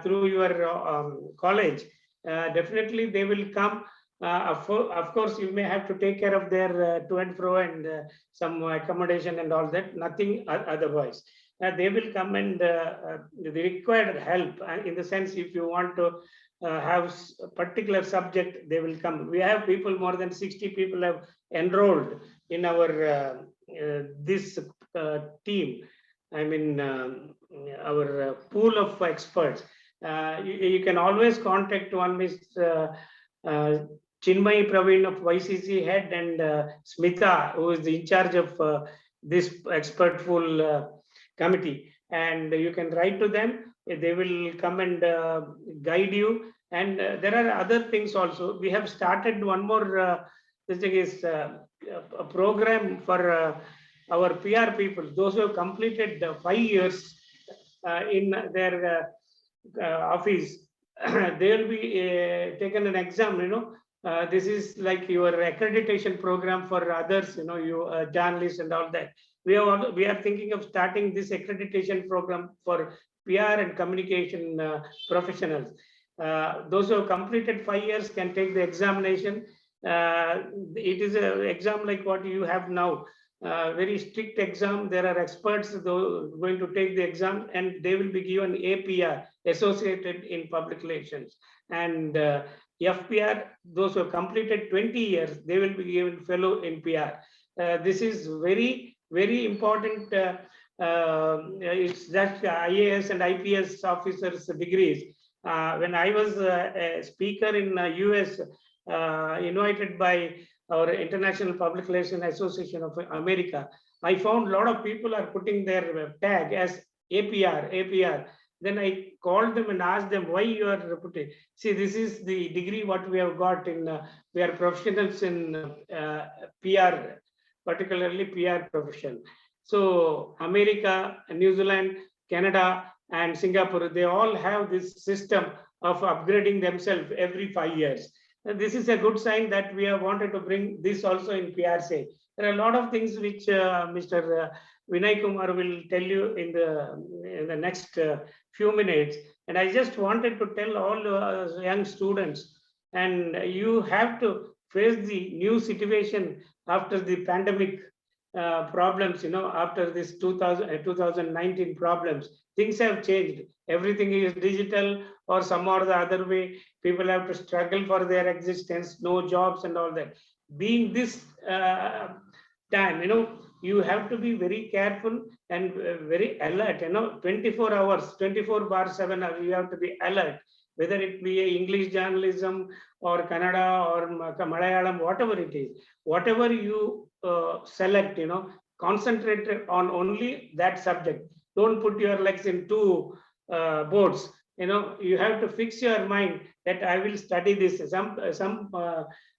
through your college, definitely they will come. Of course, you may have to take care of their to and fro and some accommodation and all that, nothing otherwise. They will come and the required help, in the sense, if you want to have a particular subject, they will come. We have people, more than 60 people have enrolled in our this team. I mean, our pool of experts. You can always contact one Mr. Chinmaya Praveen of YCC head, and Smita, who is the in charge of this expert pool committee. And you can write to them. They will come and guide you. And there are other things also. We have started one more, this thing is a program for our PR people, those who have completed 5 years in their office. They will be taken an exam, this is like your accreditation program for others, you journalists and all that. We are thinking of starting this accreditation program for PR and communication professionals. Those who have completed 5 years can take the examination. It is an exam like what you have now. Very strict exam. There are experts going to take the exam, and they will be given APR, Associated in Public Relations, and FPR. Those who have completed 20 years, they will be given fellow in PR. This is very, very important. It's that IAS and IPS officers degrees. When I was a speaker in US, invited by our International Public Relations Association of America, I found a lot of people are putting their tag as APR. Then I called them and asked them why you are putting. See, this is the degree what we have got in. We are professionals in PR, particularly PR profession. So America, New Zealand, Canada, and Singapore, they all have this system of upgrading themselves every 5 years. And this is a good sign that we have wanted to bring this also in PRCI. There are a lot of things which Mr. Vinay Kumar will tell you in the next few minutes. And I just wanted to tell all young students, and you have to face the new situation after the pandemic. problems, after this 2019 problems, things have changed. Everything is digital, or some or the other way. People have to struggle for their existence, no jobs and all that. Being this time, you have to be very careful and very alert, 24 hours, 24/7, you have to be alert, whether it be a English journalism or Kannada or Malayalam, whatever it is, whatever you select, concentrate on only that subject. Don't put your legs in two boats. You have to fix your mind that I will study this. Some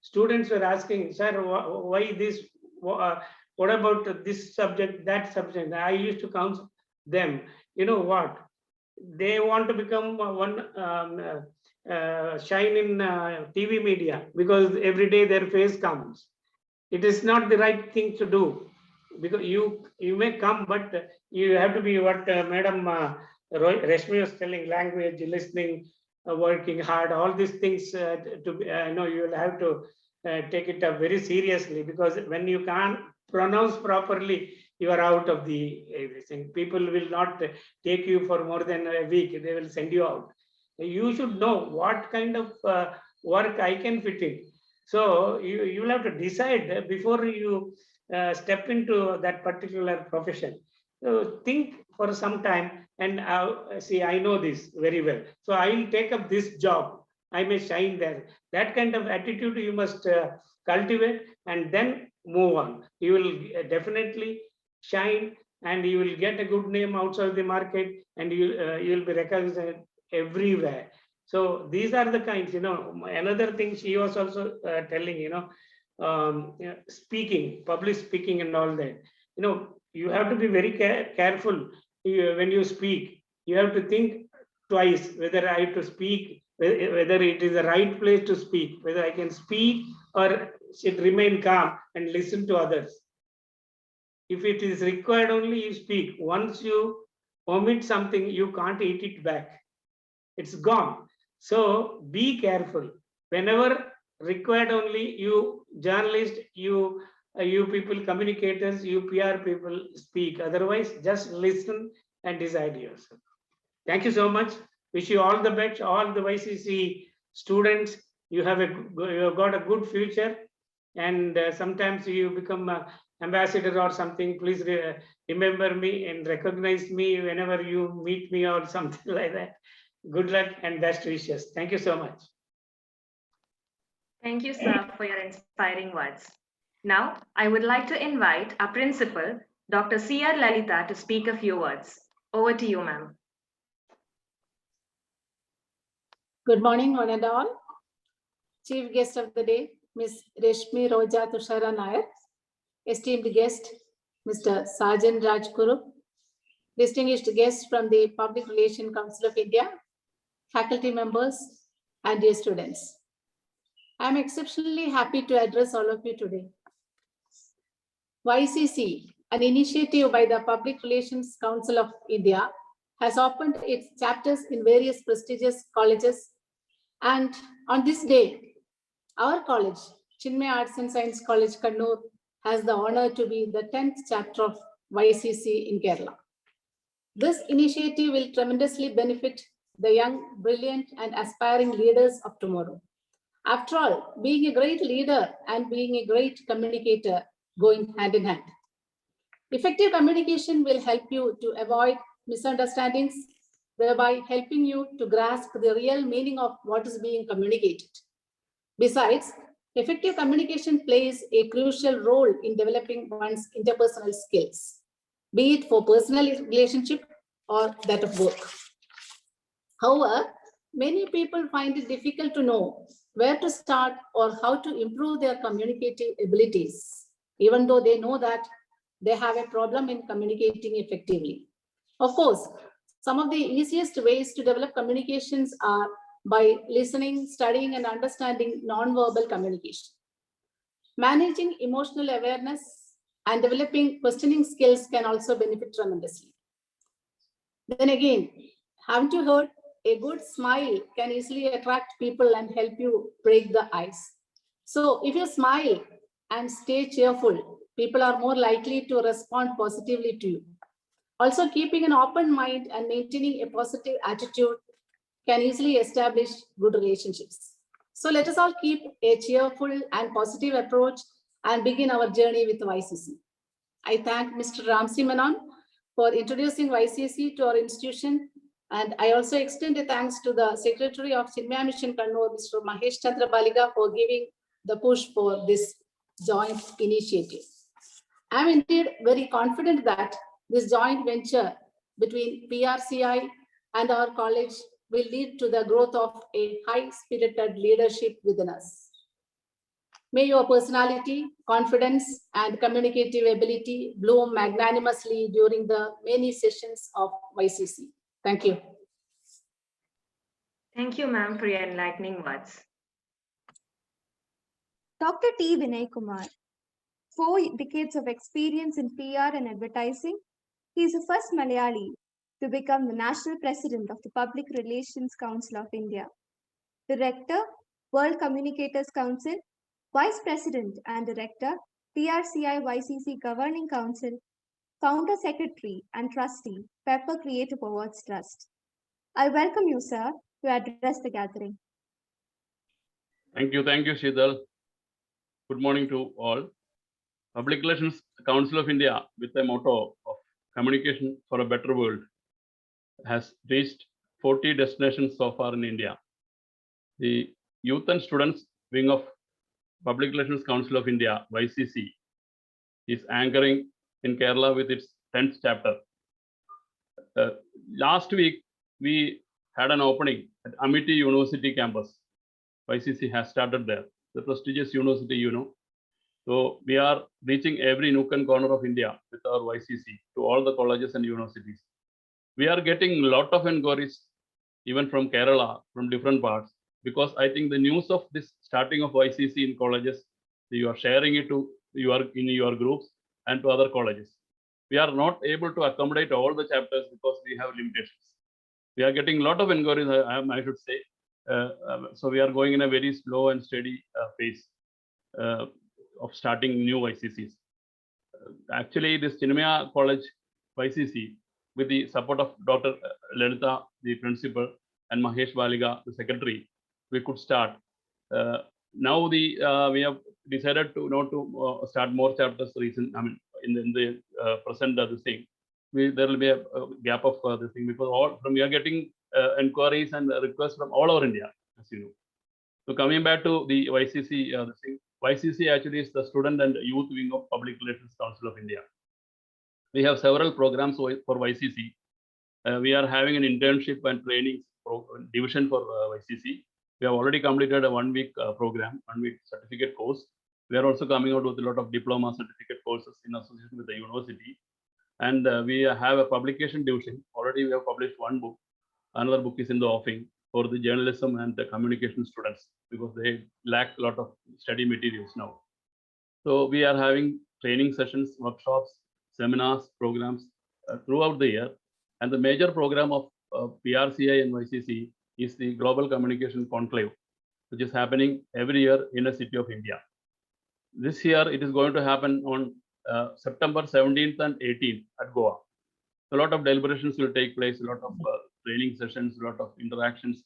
students were asking, sir, why this? What about this subject, that subject? I used to counsel them. You know what? They want to become shine in TV media because every day their face comes. It is not the right thing to do, because you may come, but you have to be what Madam Rashmi was telling: language, listening, working hard, all these things. You will have to take it up very seriously, because when you can't pronounce properly, you are out of the everything. People will not take you for more than a week. They will send you out. You should know what kind of work I can fit in. So you will have to decide before you step into that particular profession. So think for some time and see, I know this very well, so I will take up this job. I may shine there. That kind of attitude you must cultivate, and then move on. You will definitely shine, and you will get a good name outside the market, and you will be recognized everywhere. So these are the kinds, another thing she was also telling, speaking, public speaking and all that. You have to be very careful when you speak. You have to think twice whether I have to speak, whether it is the right place to speak, whether I can speak or should remain calm and listen to others. If it is required only, you speak. Once you omit something, you can't eat it back. It's gone. So be careful. Whenever required only, you journalists, you people, communicators, you PR people speak. Otherwise, just listen and decide yourself. Thank you so much. Wish you all the best, all the YCC students. You have got a good future, and sometimes you become an ambassador or something. Please remember me and recognize me whenever you meet me or something like that. Good luck and best wishes. Thank you so much. Thank you, sir, for your inspiring words. Now, I would like to invite our principal, Dr. C.R. Lalita, to speak a few words. Over to you, ma'am. Good morning, one and all. Chief guest of the day, Ms. Reshmi Roja Tushara Nair. Esteemed guest, Mr. Sajan Rajguru. Distinguished guests from the Public Relations Council of India, faculty members, and dear students. I am exceptionally happy to address all of you today. YCC, an initiative by the Public Relations Council of India, has opened its chapters in various prestigious colleges. And on this day, our college, Chinmaya Arts and Science College, Kannur, has the honor to be the 10th chapter of YCC in Kerala. This initiative will tremendously benefit the young, brilliant, and aspiring leaders of tomorrow. After all, being a great leader and being a great communicator going hand in hand. Effective communication will help you to avoid misunderstandings, thereby helping you to grasp the real meaning of what is being communicated. Besides, effective communication plays a crucial role in developing one's interpersonal skills, be it for personal relationship or that of work. However, many people find it difficult to know where to start or how to improve their communicative abilities, even though they know that they have a problem in communicating effectively. Of course, some of the easiest ways to develop communications are by listening, studying, and understanding non-verbal communication. Managing emotional awareness and developing questioning skills can also benefit tremendously. Then again, haven't you heard? A good smile can easily attract people and help you break the ice. So if you smile and stay cheerful, people are more likely to respond positively to you. Also, keeping an open mind and maintaining a positive attitude can easily establish good relationships. So let us all keep a cheerful and positive approach and begin our journey with YCC. I thank Mr. Ramsi Menon for introducing YCC to our institution. And I also extend a thanks to the Secretary of Chinmaya Mission Kannur, Mr. Mahesh Chandra Baliga, for giving the push for this joint initiative. I am indeed very confident that this joint venture between PRCI and our college will lead to the growth of a high-spirited leadership within us. May your personality, confidence, and communicative ability bloom magnanimously during the many sessions of YCC. Thank you. Thank you, ma'am, for your enlightening words. Dr. T. Vinay Kumar, 4 decades of experience in PR and advertising. He is the first Malayali to become the National President of the Public Relations Council of India, Director, World Communicators Council, Vice President and Director, PRCI YCC Governing Council, Founder Secretary and Trustee, Pepper Creative Awards Trust. I welcome you, sir, to address the gathering. Thank you, Shidal. Good morning to all. Public Relations Council of India, with the motto of communication for a better world, has reached 40 destinations so far in India. The Youth and Students Wing of Public Relations Council of India, YCC, is anchoring in Kerala with its 10th chapter. Last week, we had an opening at Amity University campus. YCC has started there, the prestigious university, you know. So we are reaching every nook and corner of India with our YCC to all the colleges and universities. We are getting a lot of inquiries, even from Kerala, from different parts, because I think the news of this starting of YCC in colleges, you are sharing it to in your groups and to other colleges. We are not able to accommodate all the chapters because we have limitations. We are getting a lot of inquiries, I should say. So we are going in a very slow and steady pace of starting new YCCs. Actually, this Chinmaya College YCC, with the support of Dr. Lalita, the principal, and Mahesh Baliga, the secretary, we could start. Now we have decided to not to start more chapters recent. I mean, in the present this thing, there will be a gap of this thing, because we are getting inquiries and requests from all over India, as you know. So coming back to the YCC, YCC actually is the Student and Youth Wing of Public Relations Council of India. We have several programs for YCC. We are having an internship and training division for YCC. We have already completed a 1-week program, 1-week certificate course. We are also coming out with a lot of diploma certificate courses in association with the university. And we have a publication division. Already we have published 1 book. Another book is in the offing for the journalism and the communication students, because they lack a lot of study materials now. So we are having training sessions, workshops, seminars, programs throughout the year. And the major program of PRCI and YCC is the Global Communication Conclave, which is happening every year in a city of India. This year, it is going to happen on September 17th and 18th at Goa. A lot of deliberations will take place, a lot of training sessions, a lot of interactions,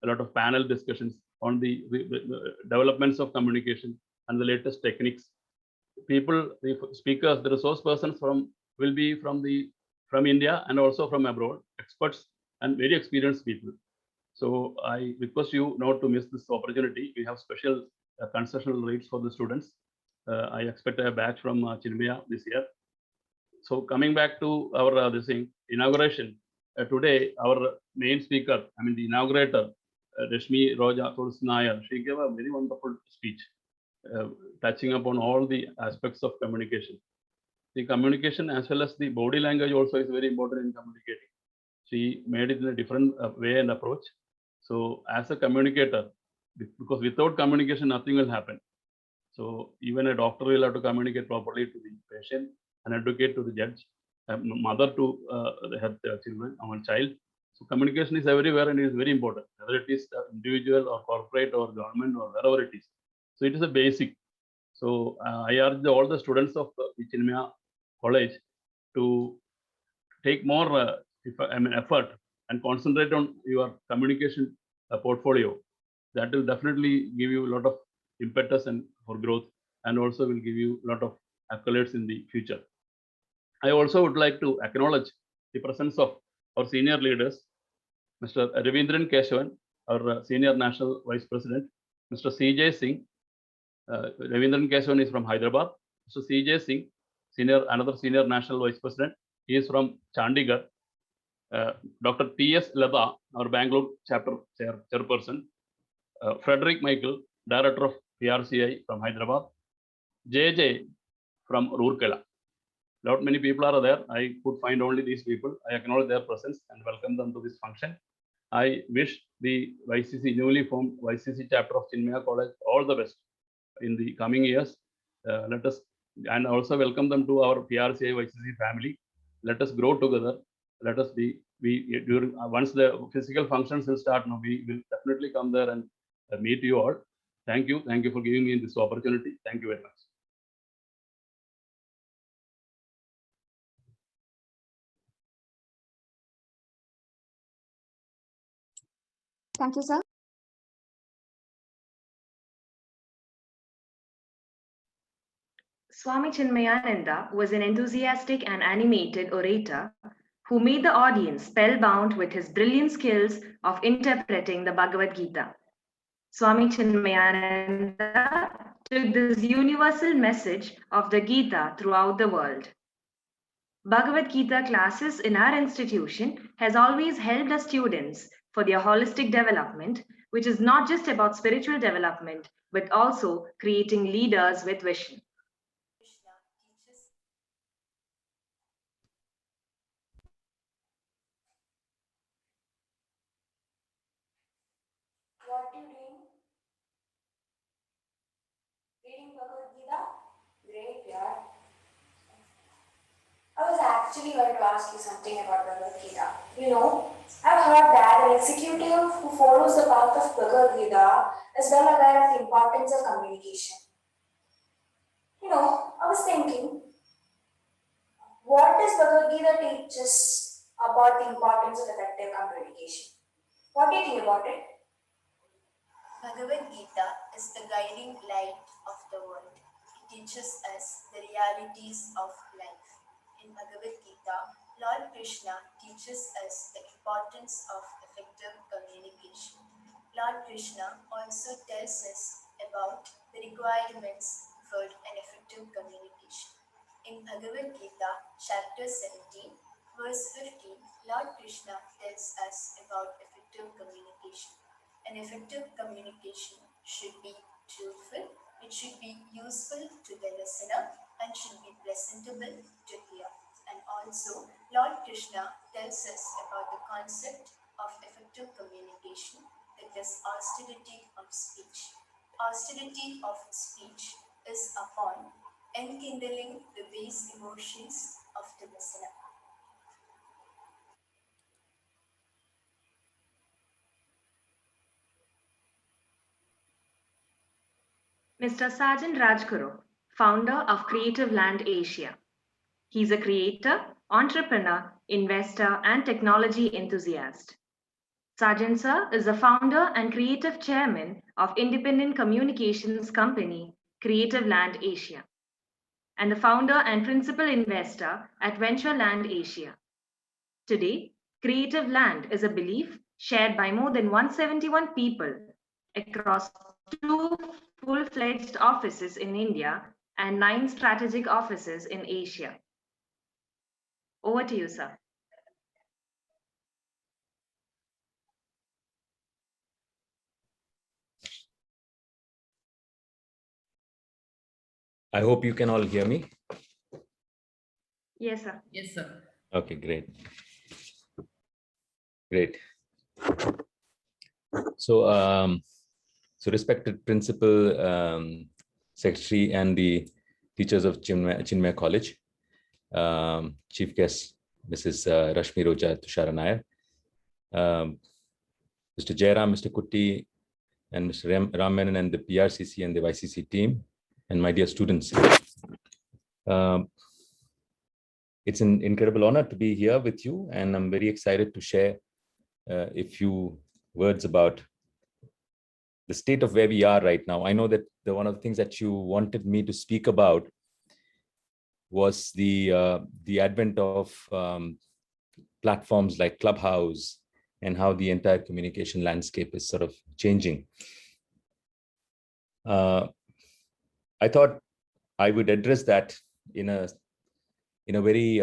a lot of panel discussions on the developments of communication and the latest techniques. People, the speakers, the resource persons will be from India and also from abroad, experts and very experienced people. So I request you not to miss this opportunity. We have special concessional rates for the students. I expect a batch from Chinmaya this year. So coming back to our inauguration, today our main speaker, I mean the inaugurator, Rashmi Roja Nair, she gave a very wonderful speech, touching upon all the aspects of communication. The communication as well as the body language also is very important in communicating. She made it in a different way and approach. So as a communicator, because without communication, nothing will happen. So even a doctor will have to communicate properly to the patient, an advocate to the judge, a mother to her children, our child. So communication is everywhere and it is very important, whether it is individual or corporate or government or wherever it is. So it is a basic. So I urge all the students of the Chinmaya College to take more effort and concentrate on your communication portfolio. That will definitely give you a lot of impetus and for growth, and also will give you a lot of accolades in the future. I also would like to acknowledge the presence of our senior leaders, Mr. Ravindran Keshavan, our Senior National Vice President, Mr. CJ Singh. Ravindran Keshavan is from Hyderabad. Mr. CJ Singh, another Senior National Vice President, he is from Chandigarh. Dr. T.S. Lada, our Bangalore chapter chairperson. Frederick Michael, Director of PRCI from Hyderabad. JJ from Roorkela. Not many people are there. I could find only these people. I acknowledge their presence and welcome them to this function. I wish the YCC, newly formed YCC chapter of Chinmaya College, all the best in the coming years. Let us, and also welcome them to our PRCI YCC family. Let us grow together. Let us during once the physical functions will start, we will definitely come there and meet you all. Thank you. Thank you for giving me this opportunity. Thank you very much. Thank you, sir. Swami Chinmayananda was an enthusiastic and animated orator who made the audience spellbound with his brilliant skills of interpreting the Bhagavad Gita. Swami Chinmayananda took this universal message of the Gita throughout the world. Bhagavad Gita classes in our institution has always helped our students for their holistic development, which is not just about spiritual development, but also creating leaders with vision. What are you doing? Reading Bhagavad Gita? Great, yeah. I was actually going to ask you something about Bhagavad Gita. You know, I've heard that an executive who follows the path of Bhagavad Gita is well aware of the importance of communication. You know, I was thinking, what does Bhagavad Gita teach us about the importance of effective communication? What do you think about it? Bhagavad Gita is the guiding light of the world. It teaches us the realities of life. In Bhagavad Gita, Lord Krishna teaches us the importance of effective communication. Lord Krishna also tells us about the requirements for an effective communication. In Bhagavad Gita, chapter 17, verse 15, Lord Krishna tells us about effective communication. An effective communication should be truthful, it should be useful to the listener, and should be presentable to hear. And also, Lord Krishna tells us about the concept of effective communication, that is austerity of speech. Austerity of speech is upon enkindling the base emotions of the listener. Mr. Sajan Rajguru, founder of Creative Land Asia. He's a creator, entrepreneur, investor, and technology enthusiast. Sajan Sir is the founder and creative chairman of independent communications company, Creative Land Asia, and the founder and principal investor at Venture Land Asia. Today, Creative Land is a belief shared by more than 171 people across 2 full-fledged offices in India and 9 strategic offices in Asia. Over to you, sir. I hope you can all hear me. Yes, sir. Yes, sir. Okay, great. Great. So, respected principal, secretary, and the teachers of Chinmaya College, chief guest, Mrs. Rashmi Roja Tushara Nair, Mr. Jairam, Mr. Kutti, and Mr. Ram Menon, and the PRCC and the YCC team, and my dear students. It's an incredible honor to be here with you, and I'm very excited to share a few words about the state of where we are right now. I know that one of the things that you wanted me to speak about was the advent of platforms like Clubhouse and how the entire communication landscape is sort of changing. I thought I would address that in a very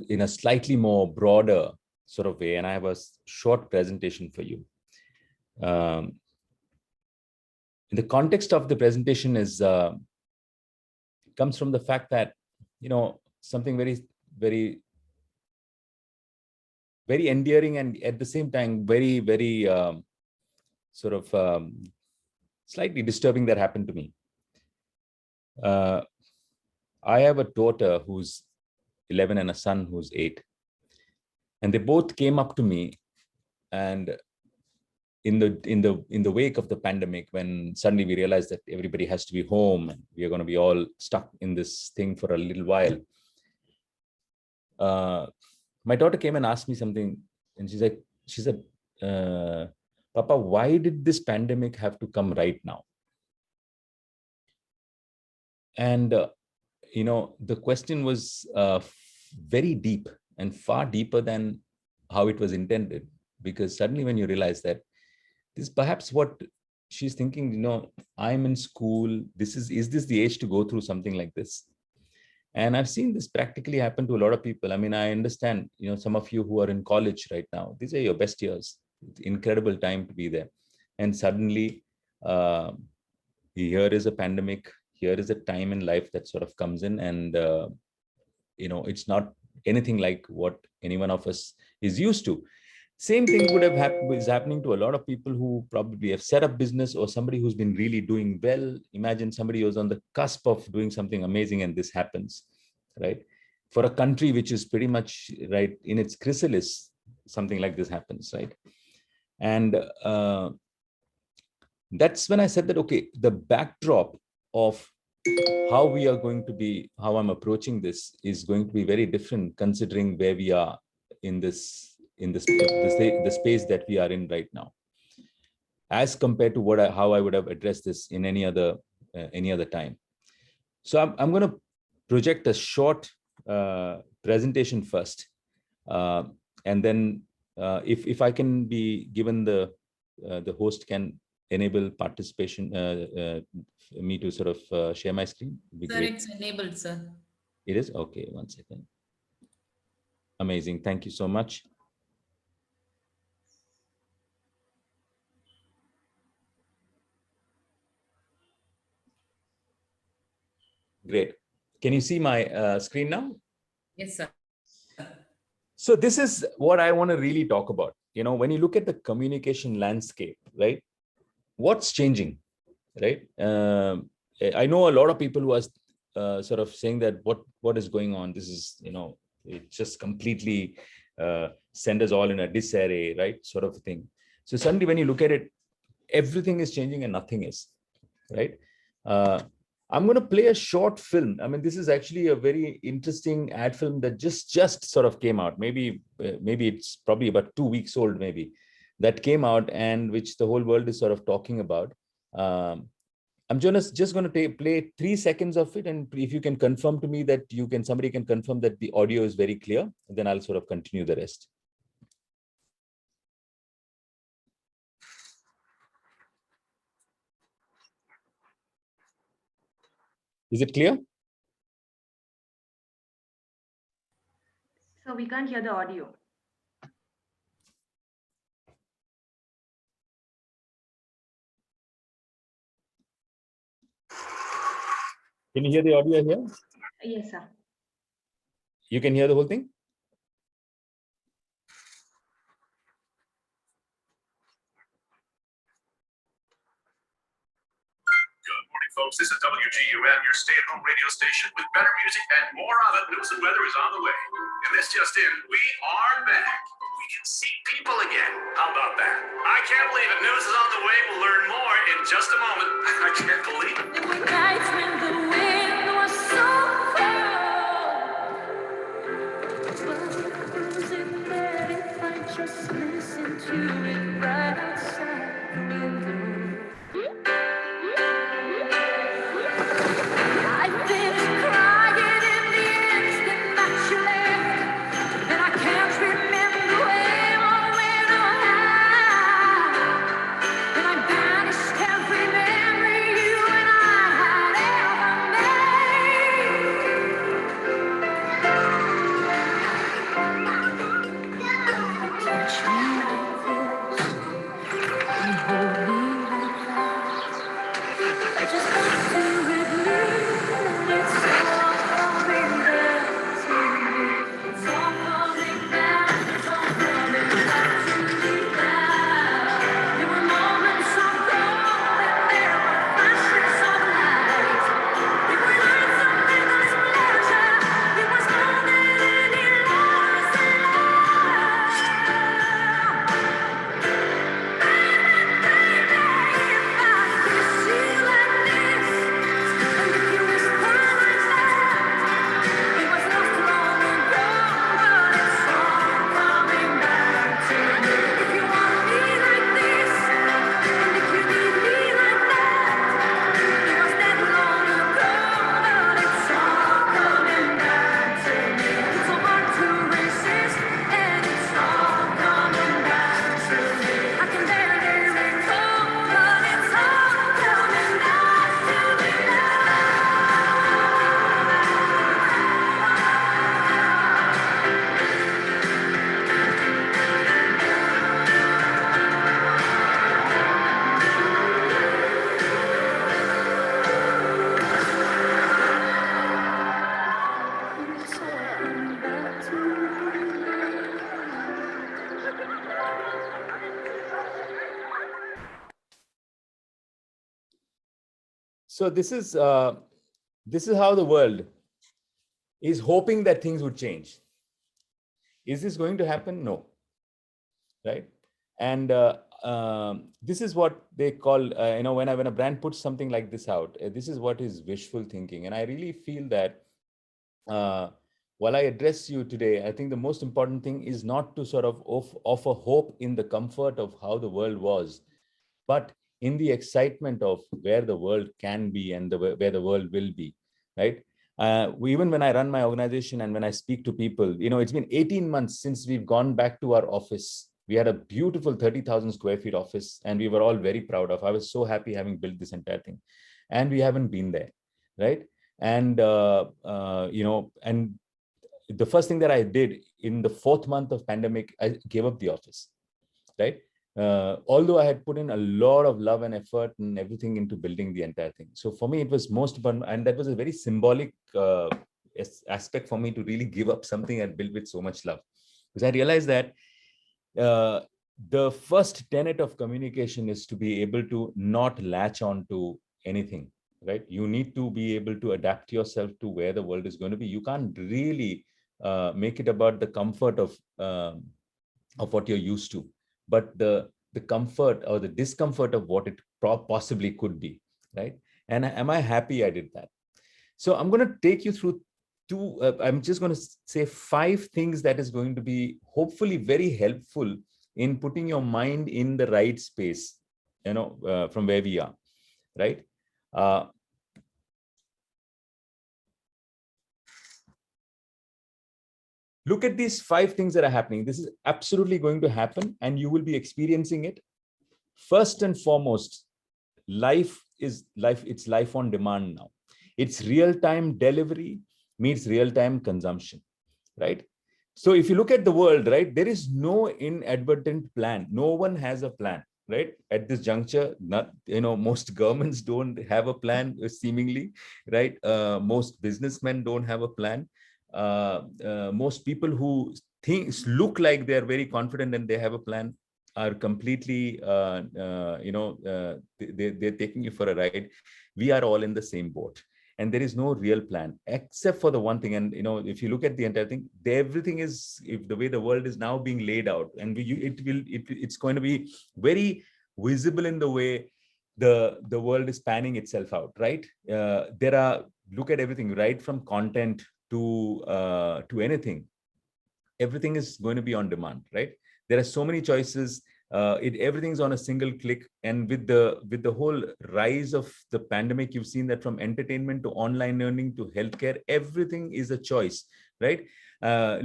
in a slightly more broader sort of way, and I have a short presentation for you. The context of the presentation is comes from the fact that, something very endearing and at the same time very sort of slightly disturbing that happened to me. I have a daughter who's 11 and a son who's 8, and they both came up to me, and in the wake of the pandemic, when suddenly we realized that everybody has to be home and we are going to be all stuck in this thing for a little while, my daughter came and asked me something, and she said, Papa, why did this pandemic have to come right now? And the question was very deep and far deeper than how it was intended, because suddenly when you realize that this is perhaps what she's thinking, I'm in school, is this the age to go through something like this? And I've seen this practically happen to a lot of people. I mean, I understand, some of you who are in college right now, these are your best years. It's incredible time to be there. And suddenly here is a pandemic, here is a time in life that sort of comes in, and it's not anything like what any one of us is used to. Same thing would have is happening to a lot of people who probably have set up business, or somebody who's been really doing well. Imagine somebody who's on the cusp of doing something amazing and this happens, right? For a country which is pretty much right in its chrysalis, something like this happens, right? And that's when I said that, okay, the backdrop of how we are going to be, how I'm approaching this is going to be very different, considering where we are in the space that we are in right now, as compared to how I would have addressed this in any other time. So I'm going to project a short presentation first, and then if I can be given the host can enable participation, me to sort of share my screen. Sir, great. It's enabled, sir. It is? Okay, one second. Amazing. Thank you so much. Great. Can you see my screen now? Yes, sir. So this is what I want to really talk about. When you look at the communication landscape, right? What's changing, right? I know a lot of people who are sort of saying that what is going on? This is, it just completely send us all in a disarray, right? Sort of thing. So suddenly when you look at it, everything is changing and nothing is, right? I'm going to play a short film. I mean, this is actually a very interesting ad film that just sort of came out. Maybe it's probably about 2 weeks old, maybe, that came out, and which the whole world is sort of talking about. I'm just going to play 3 seconds of it, and if you can confirm to me that somebody can confirm that the audio is very clear, then I'll sort of continue the rest. Is it clear? So we can't hear the audio. Can you hear the audio here? Yes, sir. You can hear the whole thing? Good morning, folks. This is WGUM, your stay-at-home radio station with better music and more of it. News and weather is on the way. And this just in, we are back. We can see people again. How about that? I can't believe it. News is on the way. We'll learn more in just a moment. I can't believe it. There were nights when the wind was so cold. But was it bad if I just listened to it right outside the window? I've been crying in the instant that you left, and I can't remember where or when or how. And I banished every memory you and I had ever made. Touch me like this and hold me like that. I just want to believe that it's all coming back to me. It's all coming back. It's all coming back to me now. There were moments of gold and there were flashes of light. There were nights of endless pleasure. It was more than any loss in life. So this is how the world is hoping that things would change. Is this going to happen? No. Right? And this is what they call, when a brand puts something like this out, this is what is wishful thinking. And I really feel that while I address you today, I think the most important thing is not to sort of offer hope in the comfort of how the world was, but in the excitement of where the world can be and where the world will be, right? Even when I run my organization and when I speak to people, it's been 18 months since we've gone back to our office. We had a beautiful 30,000 square feet office and we were all very proud of. I was so happy having built this entire thing. And we haven't been there, right? And, and the first thing that I did in the 4th month of pandemic, I gave up the office, right? Although I had put in a lot of love and effort and everything into building the entire thing. So for me, it was most important, and that was a very symbolic aspect for me to really give up something I built with so much love. Because I realized that the first tenet of communication is to be able to not latch on to anything, right? You need to be able to adapt yourself to where the world is going to be. You can't really make it about the comfort of what you're used to, but the comfort or the discomfort of what it possibly could be, right? And am I happy I did that? So I'm going to take you through I'm just going to say 5 things that is going to be hopefully very helpful in putting your mind in the right space, from where we are, right? Look at these 5 things that are happening. This is absolutely going to happen and you will be experiencing it. First and foremost, life is life. It's life on demand now. It's real-time delivery meets real-time consumption, right? So if you look at the world, right, there is no inadvertent plan. No one has a plan, right? At this juncture, most governments don't have a plan, seemingly, right? Most businessmen don't have a plan. Most people who look like they're very confident and they have a plan are completely, they're taking you for a ride. We are all in the same boat. And there is no real plan except for the one thing. And, if you look at the entire thing, everything is, if the way the world is now being laid out, and it's going to be very visible in the way the world is panning itself out, right? Look at everything, right from content to anything. Everything is going to be on demand, right? There are so many choices. Everything's on a single click. And with the whole rise of the pandemic, you've seen that from entertainment to online learning to healthcare, everything is a choice, right?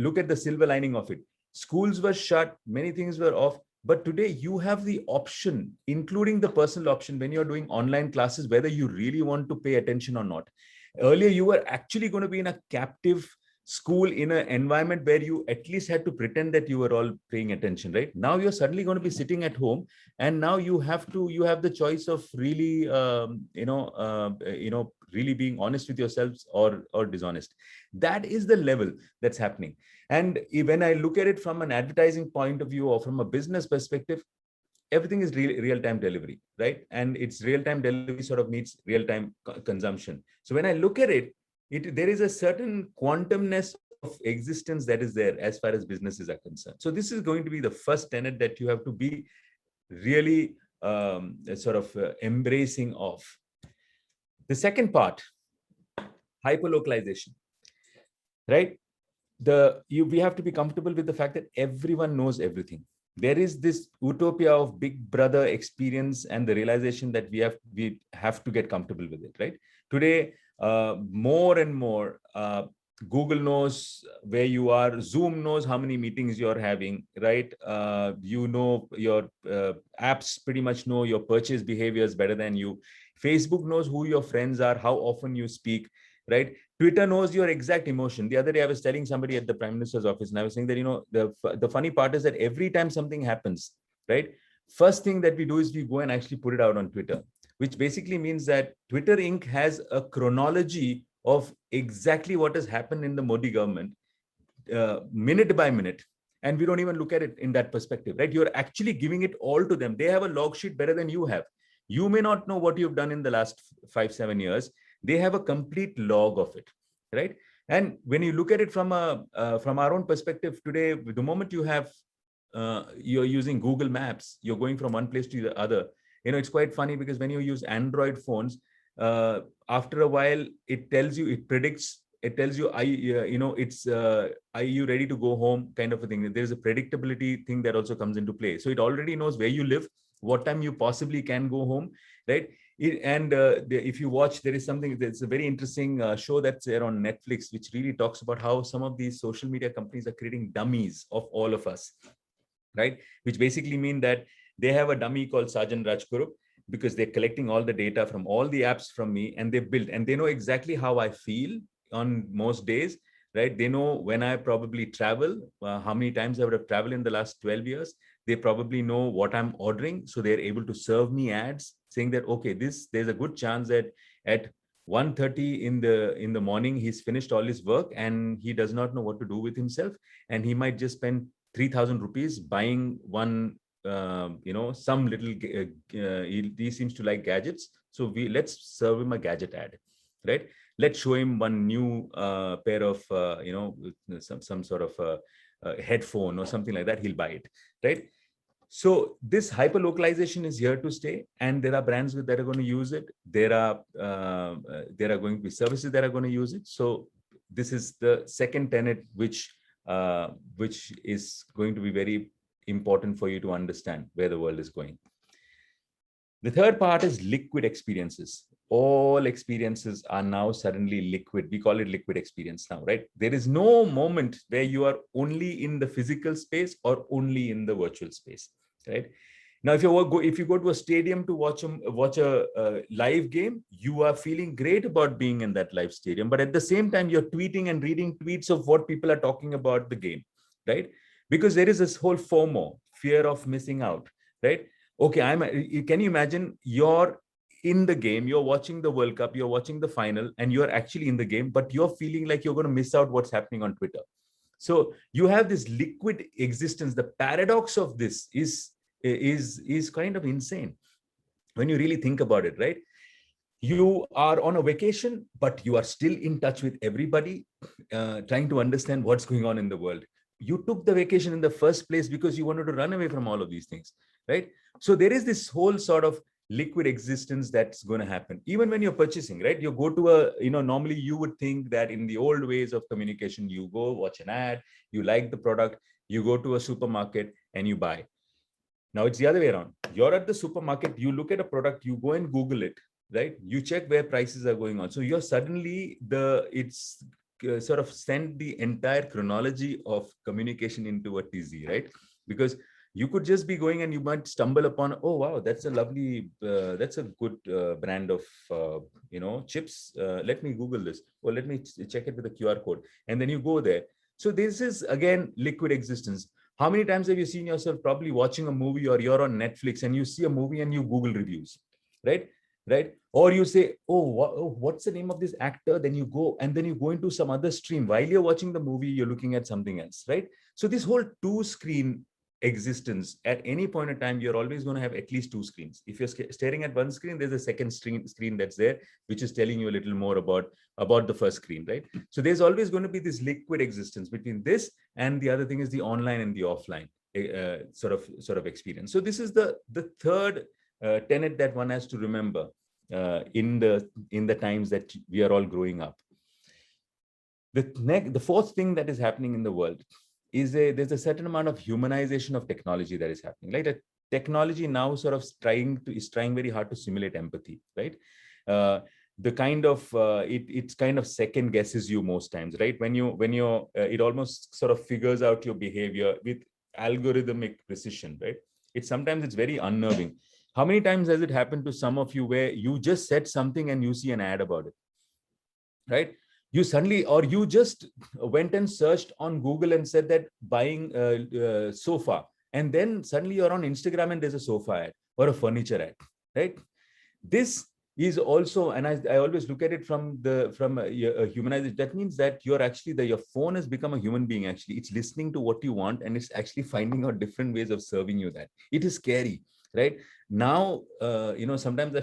Look at the silver lining of it. Schools were shut, many things were off, but today you have the option, including the personal option, when you're doing online classes, whether you really want to pay attention or not. Earlier, you were actually going to be in a captive school in an environment where you at least had to pretend that you were all paying attention, right? Now you're suddenly going to be sitting at home, and now you have the choice of really, really being honest with yourselves or dishonest. That is the level that's happening. And when I look at it from an advertising point of view or from a business perspective, everything is real-time delivery, right? And it's real-time delivery sort of needs real-time consumption. So when I look at it, there is a certain quantumness of existence that is there as far as businesses are concerned. So this is going to be the first tenet that you have to be really embracing of. The second part, hyperlocalization, right? We have to be comfortable with the fact that everyone knows everything. There is this utopia of big brother experience and the realization that we have to get comfortable with it, right? Today, more and more, Google knows where you are. Zoom knows how many meetings you're having, right? Your apps pretty much know your purchase behaviors better than you. Facebook knows who your friends are, how often you speak, right? Twitter knows your exact emotion. The other day, I was telling somebody at the Prime Minister's office, and I was saying that, the funny part is that every time something happens, right, first thing that we do is we go and actually put it out on Twitter, which basically means that Twitter Inc. has a chronology of exactly what has happened in the Modi government, minute by minute. And we don't even look at it in that perspective, right? You're actually giving it all to them. They have a log sheet better than you have. You may not know what you've done in the last 5-7 years. They have a complete log of it, right? And when you look at it from our own perspective today, the moment you're using Google Maps, you're going from one place to the other. It's quite funny because when you use Android phones, after a while, it tells you, are you ready to go home, kind of a thing. There's a predictability thing that also comes into play. So it already knows where you live, what time you possibly can go home, right? If you watch, there's a very interesting show that's there on Netflix, which really talks about how some of these social media companies are creating dummies of all of us, right? Which basically mean that they have a dummy called Sajan Rajguru, because they're collecting all the data from all the apps from me, and they know exactly how I feel on most days, right? They know when I probably travel, how many times I would have traveled in the last 12 years. They probably know what I'm ordering. So they're able to serve me ads saying that, okay, there's a good chance that at 1:30 in the morning, he's finished all his work and he does not know what to do with himself. And he might just spend 3,000 rupees buying one, some little, he seems to like gadgets. So let's serve him a gadget ad, right? Let's show him one new pair of, some sort of headphone or something like that. He'll buy it, right? So this hyper-localization is here to stay, and there are brands that are going to use it. There are going to be services that are going to use it. So this is the second tenet, which is going to be very important for you to understand where the world is going. The third part is liquid experiences. All experiences are now suddenly liquid. We call it liquid experience now, right? There is no moment where you are only in the physical space or only in the virtual space, right? Now, if you go to a stadium to watch a live game, you are feeling great about being in that live stadium. But at the same time, you're tweeting and reading tweets of what people are talking about the game, right? Because there is this whole FOMO, fear of missing out, right? Okay, can you imagine you're in the game, you're watching the World Cup, you're watching the final, and you're actually in the game, but you're feeling like you're going to miss out what's happening on Twitter. So you have this liquid existence. The paradox of this is is kind of insane when you really think about it, right? You are on a vacation, but you are still in touch with everybody, trying to understand what's going on in the world. You took the vacation in the first place because you wanted to run away from all of these things, right? So there is this whole sort of liquid existence that's going to happen even when you're purchasing, right? You go to a, normally you would think that in the old ways of communication, you go watch an ad, you like the product, you go to a supermarket and you buy. Now it's the other way around. You're at the supermarket, you look at a product, you go and Google it, right? You check where prices are going on. So you're suddenly it's sort of sent the entire chronology of communication into a tizzy, right? Because you could just be going and you might stumble upon, oh, wow, that's a lovely, that's a good brand of, chips. Let me Google this. Or let me check it with a QR code. And then you go there. So this is, again, liquid existence. How many times have you seen yourself probably watching a movie, or you're on Netflix and you see a movie and you Google reviews, right? Or you say, oh, what's the name of this actor? Then you go and then you go into some other stream. While you're watching the movie, you're looking at something else, right? So this whole two-screen existence, at any point in time, you're always going to have at least two screens. If you're staring at one screen, there's a second screen that's there, which is telling you a little more about the first screen, right? So there's always going to be this liquid existence between this, and the other thing is the online and the offline sort of experience. So this is the third tenet that one has to remember in the times that we are all growing up. The fourth thing that is happening in the world is there's a certain amount of humanization of technology that is happening. Like the technology now sort of is trying very hard to simulate empathy, right? The kind of it's kind of second guesses you most times, right? When you it almost sort of figures out your behavior with algorithmic precision, right? Sometimes it's very unnerving. How many times has it happened to some of you where you just said something and you see an ad about it, right? You suddenly, or you just went and searched on Google and said that buying sofa, and then suddenly you're on Instagram and there's a sofa ad or a furniture ad, right? This is also, and I always look at it from a humanization. That means that you're actually your phone has become a human being. Actually, it's listening to what you want and it's actually finding out different ways of serving you that. It is scary, right? Now, sometimes I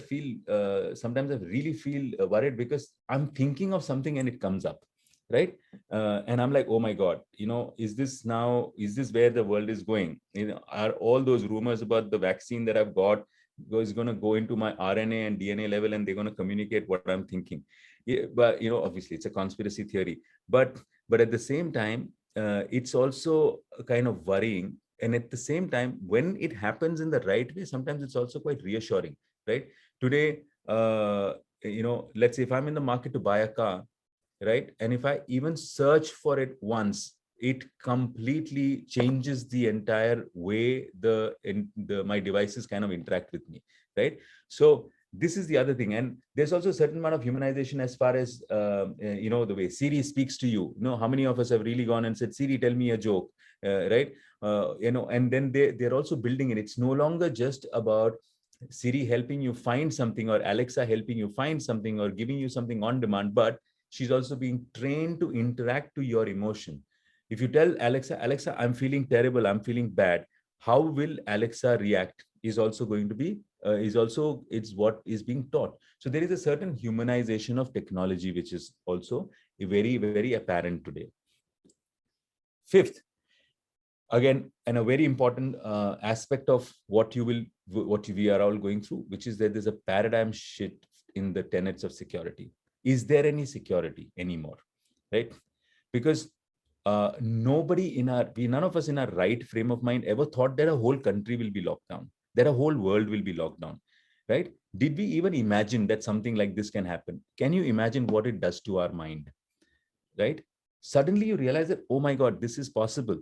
really feel worried because I'm thinking of something and it comes up, right? And I'm like, oh my God, is this where the world is going? Are all those rumors about the vaccine that I've got is going to go into my RNA and DNA level and they're going to communicate what I'm thinking? Yeah, but, obviously it's a conspiracy theory, but at the same time, it's also kind of worrying. And at the same time, when it happens in the right way, sometimes it's also quite reassuring, right? Today, let's say if I'm in the market to buy a car, right? And if I even search for it once, it completely changes the entire way my devices kind of interact with me, right? So this is the other thing. And there's also a certain amount of humanization as far as, the way Siri speaks to you. How many of us have really gone and said, Siri, tell me a joke, right? And then they're also building it. It's no longer just about Siri helping you find something or Alexa helping you find something or giving you something on demand, but she's also being trained to interact to your emotion. If you tell Alexa, I'm feeling terrible, I'm feeling bad, how will Alexa react is also going to be, it's what is being taught. So there is a certain humanization of technology, which is also very, very apparent today. Fifth, again, and a very important aspect of what we are all going through, which is that there's a paradigm shift in the tenets of security. Is there any security anymore, right? Because none of us in our right frame of mind ever thought that a whole country will be locked down, that a whole world will be locked down, right? Did we even imagine that something like this can happen? Can you imagine what it does to our mind, right? Suddenly you realize that, oh my God, this is possible.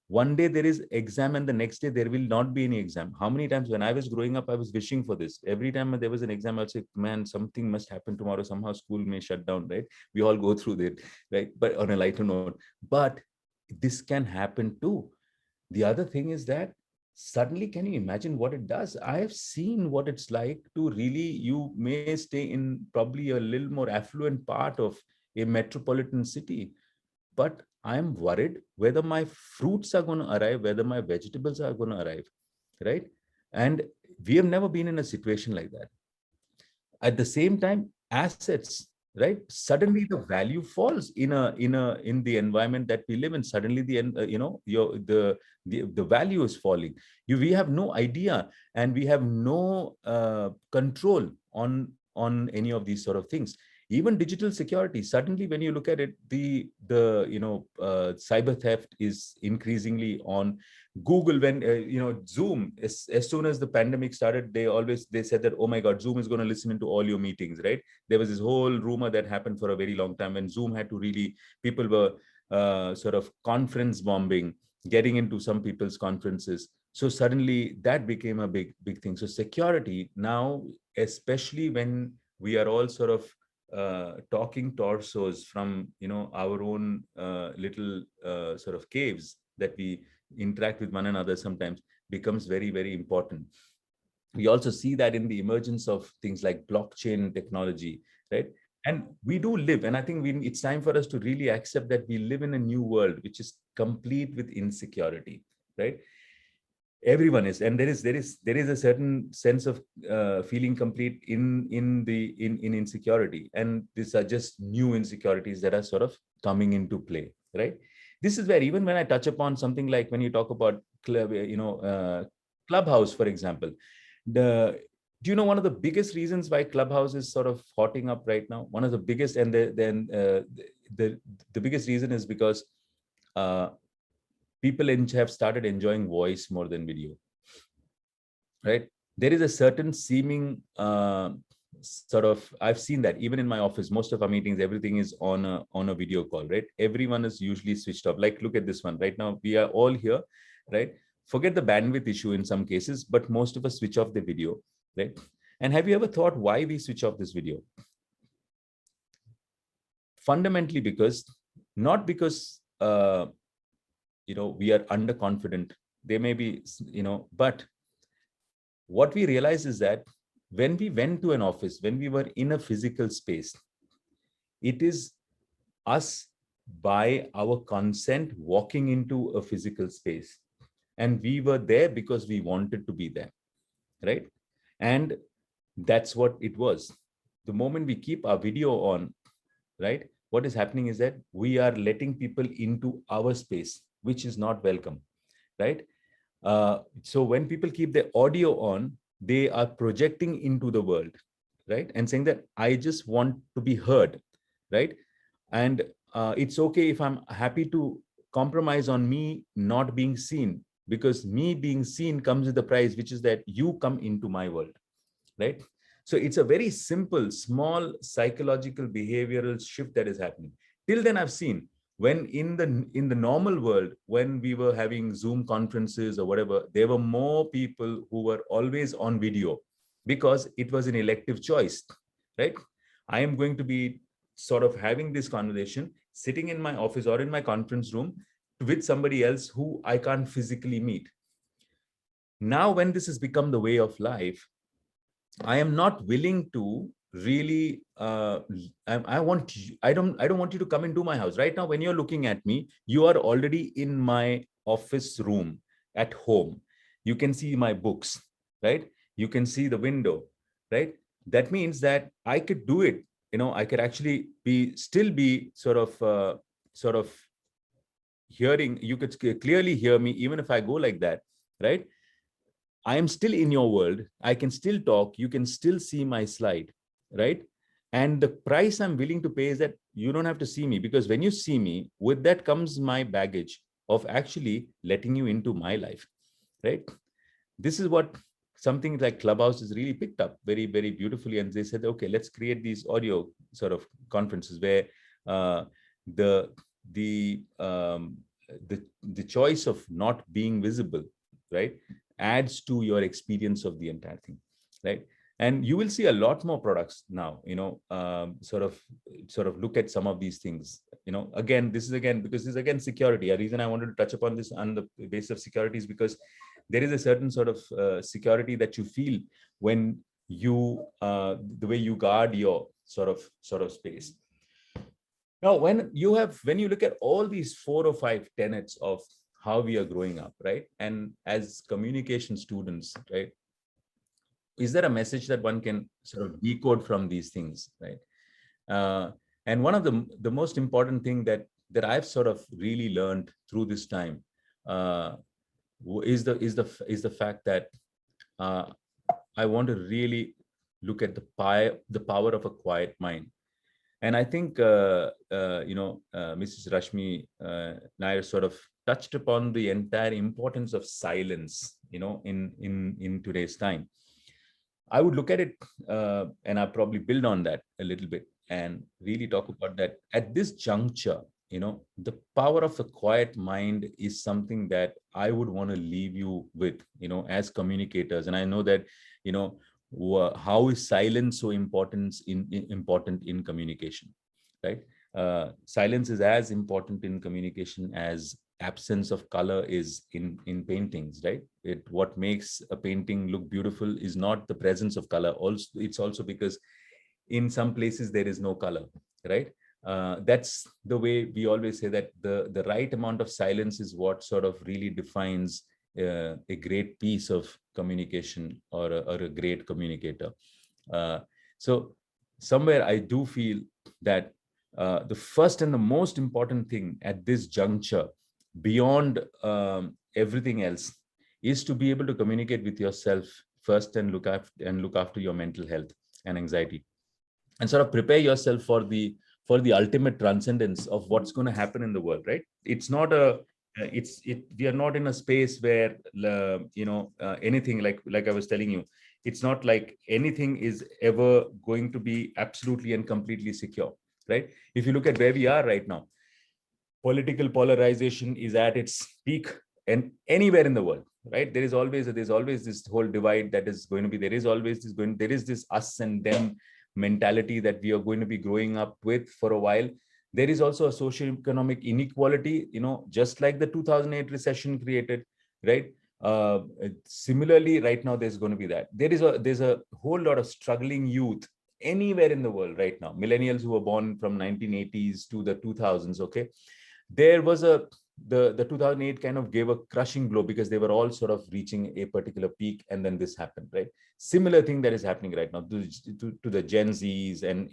One day there is exam and the next day there will not be any exam. How many times when I was growing up, I was wishing for this. Every time there was an exam, I'd say, man, something must happen tomorrow. Somehow school may shut down, right? We all go through that, right? But on a lighter note, but this can happen too. The other thing is that suddenly, can you imagine what it does? I have seen what it's like to really, you may stay in probably a little more affluent part of a metropolitan city, but I'm worried whether my fruits are going to arrive, whether my vegetables are going to arrive, right? And we have never been in a situation like that. At the same time, assets, right? Suddenly the value falls in the environment that we live in. Suddenly the value is falling. We have no idea, and we have no control on any of these sort of things. Even digital security, suddenly when you look at it, the cyber theft is increasingly on. Google, when Zoom, as soon as the pandemic started, they said that, oh my God, Zoom is going to listen into all your meetings, right? There was this whole rumor that happened for a very long time, and Zoom had to really, people were sort of conference bombing, getting into some people's conferences. So suddenly that became a big thing. So security now, especially when we are all sort of talking torsos from our own little sort of caves that we interact with one another, sometimes becomes very important. We also see that in the emergence of things like blockchain technology, right? And we do live, and I think it's time for us to really accept that we live in a new world which is complete with insecurity, right? Everyone is, and there is a certain sense of feeling complete in insecurity, and these are just new insecurities that are sort of coming into play, right? This is where, even when I touch upon something like when you talk about Clubhouse, for example, do you know one of the biggest reasons why Clubhouse is sort of hotting up right now? One of the biggest, and the biggest reason is because people have started enjoying voice more than video, right? There is a certain seeming sort of, I've seen that even in my office, most of our meetings, everything is on a video call, right? Everyone is usually switched off. Like, look at this one right now. We are all here, right? Forget the bandwidth issue in some cases, but most of us switch off the video, right? And have you ever thought why we switch off this video? Fundamentally, not because we are underconfident. They may be, but what we realize is that when we went to an office, when we were in a physical space, it is us by our consent walking into a physical space. And we were there because we wanted to be there, right? And that's what it was. The moment we keep our video on, right, what is happening is that we are letting people into our space, which is not welcome, right? So when people keep their audio on, they are projecting into the world, right? And saying that I just want to be heard, right? And it's okay if I'm happy to compromise on me not being seen, because me being seen comes with the price, which is that you come into my world, right? So it's a very simple, small psychological behavioral shift that is happening. Till then, I've seen when in the normal world, when we were having Zoom conferences or whatever, there were more people who were always on video because it was an elective choice, right? I am going to be sort of having this conversation sitting in my office or in my conference room with somebody else who I can't physically meet. Now, when this has become the way of life, I am not willing to really I don't want you to come into my house right now. When you're looking at me, you are already in my office room at home. You can see my books, right? You can see the window, right? That means that I could do it. I could actually still be sort of hearing. You could clearly hear me even if I go like that, right? I am still in your world. I can still talk. You can still see my slide, right? And the price I'm willing to pay is that you don't have to see me, because when you see me, with that comes my baggage of actually letting you into my life, right? This is what something like Clubhouse has really picked up very, very beautifully. And they said, okay, let's create these audio sort of conferences where the choice of not being visible, right, adds to your experience of the entire thing, right? And you will see a lot more products now, sort of look at some of these things. Again, because this is again security. A reason I wanted to touch upon this on the basis of security is because there is a certain sort of security that you feel when you the way you guard your sort of space. Now, when you look at all these 4 or 5 tenets of how we are growing up, right? And as communication students, right, is there a message that one can sort of decode from these things, right? And one of the most important thing that I've sort of really learned through this time is the fact that I want to really look at the power of a quiet mind. And I think Mrs. Rashmi Nair sort of touched upon the entire importance of silence, in today's time. I would look at it, and I'll probably build on that a little bit and really talk about that. At this juncture, the power of the quiet mind is something that I would want to leave you with, as communicators. And I know that, how is silence so important in communication, right? Silence is as important in communication as absence of color is in paintings, right? What makes a painting look beautiful is not the presence of color. Also, it's also because in some places there is no color, right? That's the way we always say that the right amount of silence is what sort of really defines a great piece of communication or a great communicator. So somewhere I do feel that the first and the most important thing at this juncture, beyond everything else, is to be able to communicate with yourself first and look after your mental health and anxiety, and sort of prepare yourself for the ultimate transcendence of what's going to happen in the world, right? It's not we are not in a space where anything, like I was telling you, it's not like anything is ever going to be absolutely and completely secure, right? If you look at where we are right now, political polarization is at its peak, and anywhere in the world, right? There's always this whole divide that is going to be there. There is this us and them mentality that we are going to be growing up with for a while. There is also a socio-economic inequality, just like the 2008 recession created, right? Similarly, right now there's going to be that. There's a whole lot of struggling youth anywhere in the world right now. Millennials who were born from 1980s to the 2000s, okay? There was the 2008 kind of gave a crushing blow because they were all sort of reaching a particular peak, and then this happened, right? Similar thing that is happening right now to the Gen Zs, and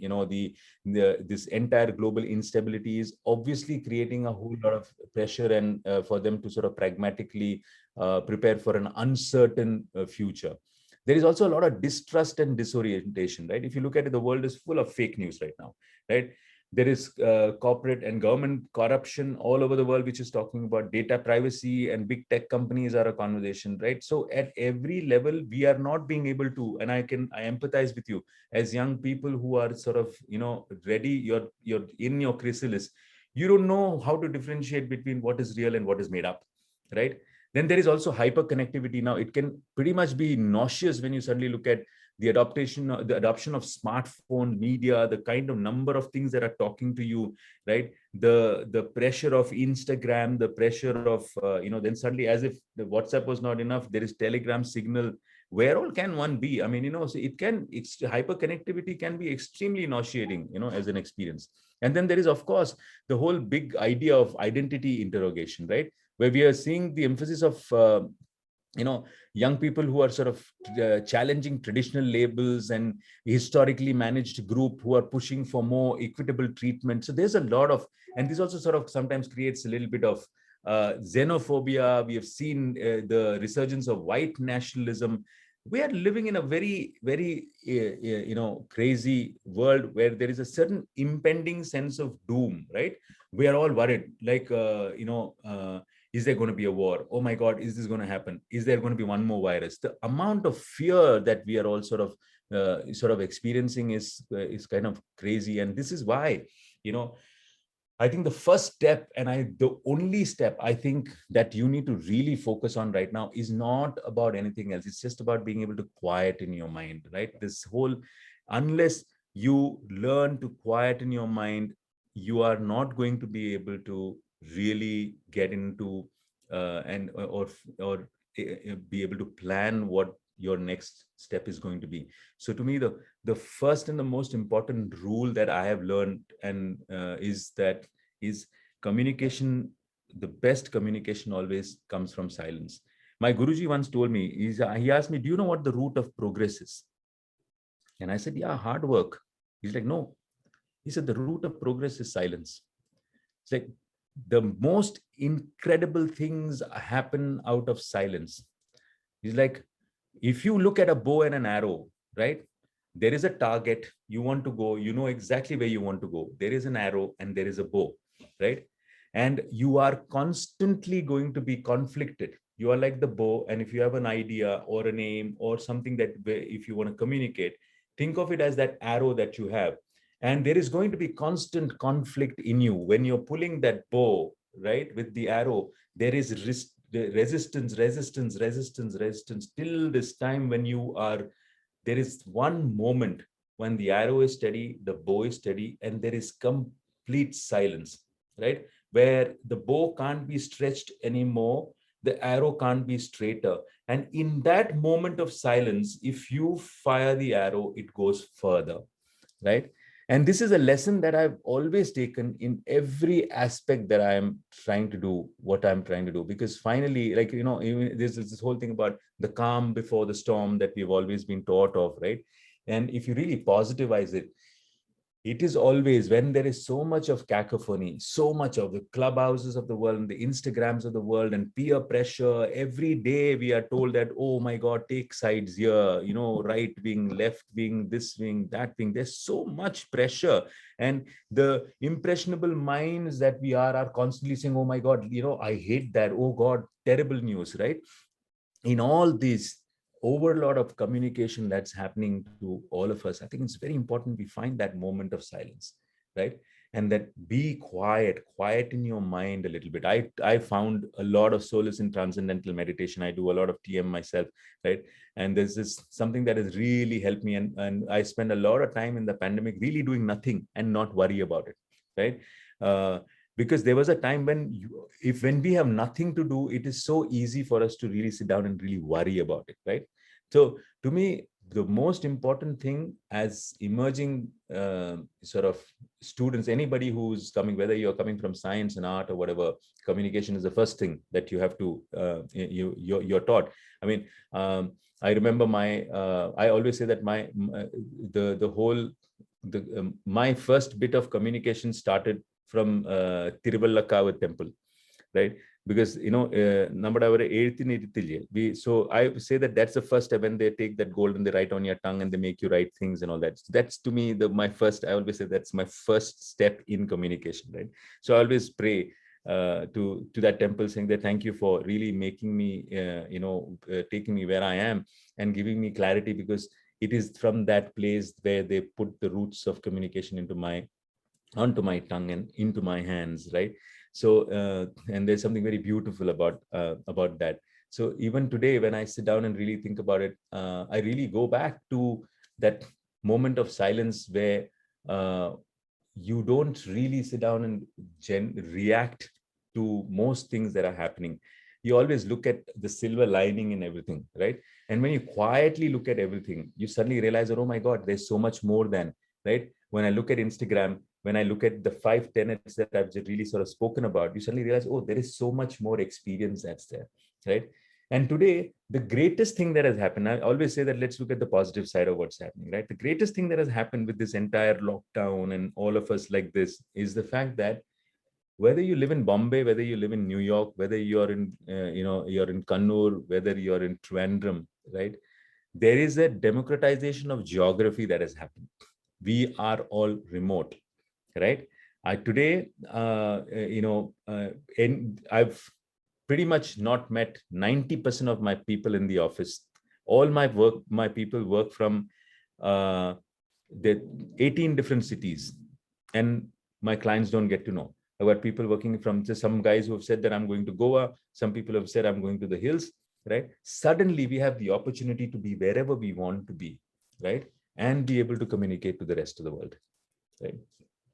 this entire global instability is obviously creating a whole lot of pressure, and for them to sort of pragmatically prepare for an uncertain future. There is also a lot of distrust and disorientation, right? If you look at it, the world is full of fake news right now, right? There is corporate and government corruption all over the world, which is talking about data privacy, and big tech companies are a conversation, right? So at every level, we are not being able to, and I empathize with you as young people who are sort of, ready, you're in your chrysalis. You don't know how to differentiate between what is real and what is made up, right? Then there is also hyper connectivity. Now it can pretty much be nauseous when you suddenly look at the adoption of smartphone media, the kind of number of things that are talking to you, right? The pressure of Instagram, the pressure of, then suddenly, as if the WhatsApp was not enough, there is Telegram, Signal. Where all can one be? I mean, so hyper connectivity can be extremely nauseating, as an experience. And then there is, of course, the whole big idea of identity interrogation, right? Where we are seeing the emphasis of, young people who are sort of challenging traditional labels, and historically managed group who are pushing for more equitable treatment. So there's a lot of, and this also sort of sometimes creates a little bit of xenophobia. We have seen the resurgence of white nationalism. We are living in a very, very, crazy world where there is a certain impending sense of doom, right? We are all worried, like, is there going to be a war? Oh my God, is this going to happen? Is there going to be one more virus? The amount of fear that we are all sort of experiencing is kind of crazy. And this is why, I think the first step, and the only step I think that you need to really focus on right now is not about anything else. It's just about being able to quieten your mind, right? This whole, unless you learn to quieten your mind, you are not going to be able to really get into or be able to plan what your next step is going to be. So to me, the first and the most important rule that I have learned and is communication. The best communication always comes from silence. My Guruji once told me, he asked me, do you know what the root of progress is? And I said, yeah, hard work. He's like, no. He said, the root of progress is silence. It's like the most incredible things happen out of silence. He's like, if you look at a bow and an arrow, right? There is a target, you want to go, you know exactly where you want to go. There is an arrow and there is a bow, right? And you are constantly going to be conflicted. You are like the bow, and if you have an idea or an aim or something that if you want to communicate, think of it as that arrow that you have. And there is going to be constant conflict in you. When you're pulling that bow, right, with the arrow, there is resistance, till this time when you are, there is one moment when the arrow is steady, the bow is steady, and there is complete silence, right? Where the bow can't be stretched anymore, the arrow can't be straighter. And in that moment of silence, if you fire the arrow, it goes further, right? And this is a lesson that I've always taken in every aspect that I am trying to do, what I'm trying to do. Because finally, like, you know, even there's this whole thing about the calm before the storm that we've always been taught of, right? And if you really positivize it, it is always when there is so much of cacophony, so much of the clubhouses of the world and the Instagrams of the world and peer pressure. Every day we are told that, oh my God, take sides here, you know, right wing, left wing, this wing, that wing. There's so much pressure. And the impressionable minds that we are constantly saying, oh my God, you know, I hate that. Oh God, terrible news, right? In all these overload of communication that's happening to all of us, I think it's very important we find that moment of silence, right? And that be quiet in your mind a little bit. I found a lot of solace in transcendental meditation. I do a lot of TM myself, right? And this is something that has really helped me. And I spend a lot of time in the pandemic really doing nothing and not worry about it, right? Because there was a time when when we have nothing to do, it is so easy for us to really sit down and really worry about it, right? So to me, the most important thing as emerging sort of students, anybody who's coming, whether you're coming from science and art or whatever, communication is the first thing that you have to, you're taught. I mean, I remember I always say that my first bit of communication started from Tiruvallakkavu temple, right? Because, you know, so I say that's the first step when they take that gold and they write on your tongue and they make you write things and all that. So that's to me I always say that's my first step in communication, right? So I always pray to that temple, saying that thank you for really making me, taking me where I am and giving me clarity, because it is from that place where they put the roots of communication onto my tongue and into my hands, right? So and there's something very beautiful about that. So even today, when I sit down and really think about it, I really go back to that moment of silence where you don't really sit down and react to most things that are happening. You always look at the silver lining in everything, right? And when you quietly look at everything, you suddenly realize, oh my God, there's so much more than, right? When I look at Instagram, when I look at the 5 tenets that I've just really sort of spoken about, you suddenly realize, oh, there is so much more experience that's there, right? And today, the greatest thing that has happened, I always say that let's look at the positive side of what's happening, right? The greatest thing that has happened with this entire lockdown and all of us like this is the fact that whether you live in Bombay, whether you live in New York, whether you're in, you're in Kannur, whether you're in Trivandrum, right? There is a democratization of geography that has happened. We are all remote, right? Today, I've pretty much not met 90% of my people in the office. All my people work from the 18 different cities, and my clients don't get to know. I've got people working from some guys who have said that I'm going to Goa. Some people have said I'm going to the hills, right? Suddenly we have the opportunity to be wherever we want to be, right? And be able to communicate to the rest of the world, right?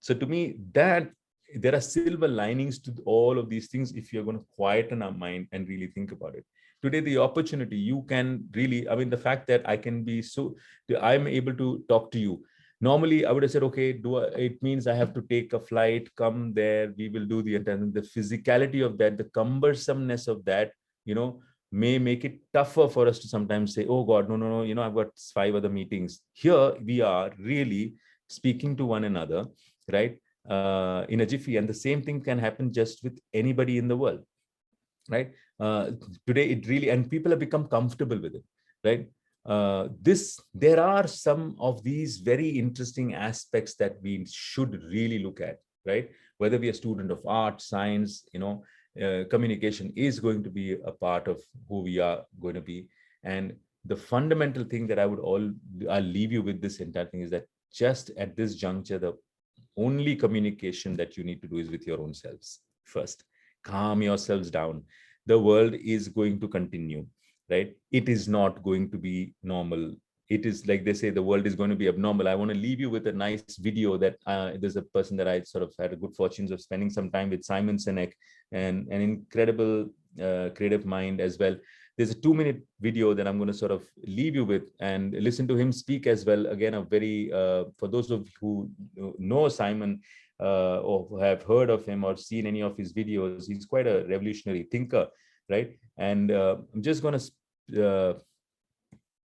So to me, that there are silver linings to all of these things if you're going to quieten our mind and really think about it. Today, the opportunity, you can really, I mean, the fact that I'm able to talk to you. Normally, I would have said, okay, it means I have to take a flight, come there, we will do the attendance. The physicality of that, the cumbersomeness of that, may make it tougher for us to sometimes say, oh God, no, you know, I've got 5 other meetings. Here we are really speaking to one another, right? In a jiffy, and the same thing can happen just with anybody in the world, right? Today it really, and people have become comfortable with it, right? There are some of these very interesting aspects that we should really look at, right? Whether we are a student of art, science, you know, communication is going to be a part of who we are going to be. And the fundamental thing that I'll leave you with this entire thing is that just at this juncture, the only communication that you need to do is with your own selves first. Calm yourselves down. The world is going to continue, right? It is not going to be normal. It is like they say, the world is going to be abnormal. I want to leave you with a nice video that there's a person that I sort of had a good fortunes of spending some time with, Simon Sinek, and an incredible creative mind as well. There's a 2-minute video that I'm going to sort of leave you with, and listen to him speak as well. Again, a very, for those of you who know Simon or have heard of him or seen any of his videos, he's quite a revolutionary thinker, right? And I'm just going to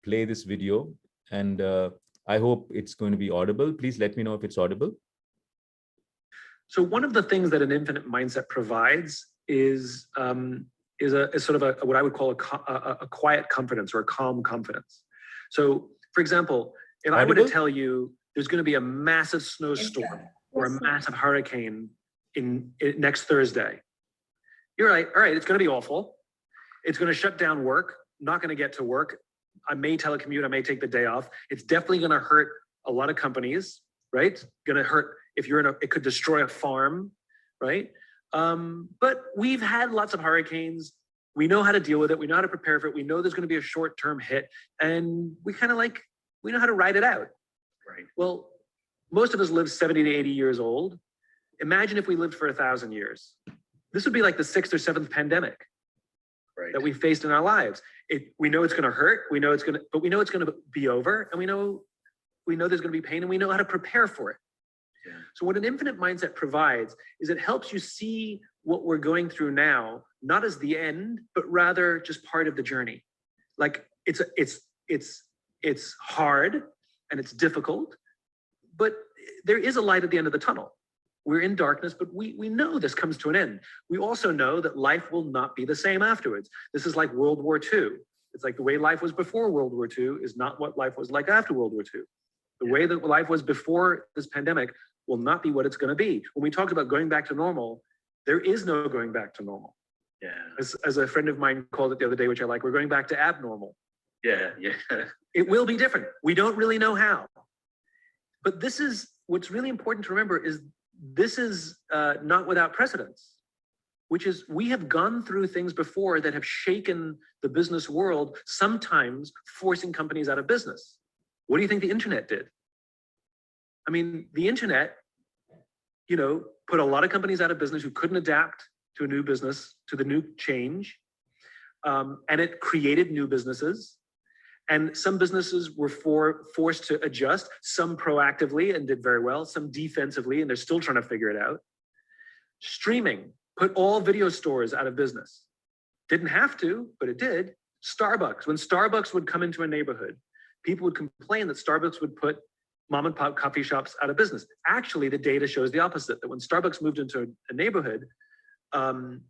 play this video, and I hope it's going to be audible. Please let me know if it's audible. So one of the things that an infinite mindset provides is sort of what I would call a quiet confidence, or a calm confidence. So, for example, if I were to tell you there's going to be a massive snowstorm or a massive hurricane next Thursday, you're like, all right, it's going to be awful. It's going to shut down work. Not going to get to work. I may telecommute. I may take the day off. It's definitely going to hurt a lot of companies, right? Going to hurt if you're it could destroy a farm, right? But we've had lots of hurricanes. We know how to deal with it. We know how to prepare for it. We know there's going to be a short-term hit, and we know how to ride it out. Right. Well, most of us live 70 to 80 years old. Imagine if we lived for 1,000 years. This would be like the 6th or 7th pandemic that we faced in our lives. We know it's going to hurt. We know it's going to be over, and we know there's going to be pain, and we know how to prepare for it. Yeah. So what an infinite mindset provides is it helps you see what we're going through now, not as the end, but rather just part of the journey. Like it's hard and it's difficult, but there is a light at the end of the tunnel. We're in darkness, but we know this comes to an end. We also know that life will not be the same afterwards. This is like World War II. It's like the way life was before World War II is not what life was like after World War II. The way that life was before this pandemic will not be what it's going to be. When we talked about going back to normal, there is no going back to normal. Yeah. As a friend of mine called it the other day, which I like, we're going back to abnormal. Yeah. It will be different. We don't really know how. But this is what's really important to remember is this is not without precedence, which is we have gone through things before that have shaken the business world, sometimes forcing companies out of business. What do you think the internet did? I mean, the internet, put a lot of companies out of business who couldn't adapt to a new business, to the new change. And it created new businesses. And some businesses were forced to adjust, some proactively and did very well, some defensively, and they're still trying to figure it out. Streaming put all video stores out of business. Didn't have to, but it did. Starbucks, when Starbucks would come into a neighborhood, people would complain that Starbucks would put mom and pop coffee shops out of business. Actually, the data shows the opposite, that when Starbucks moved into a neighborhood, mom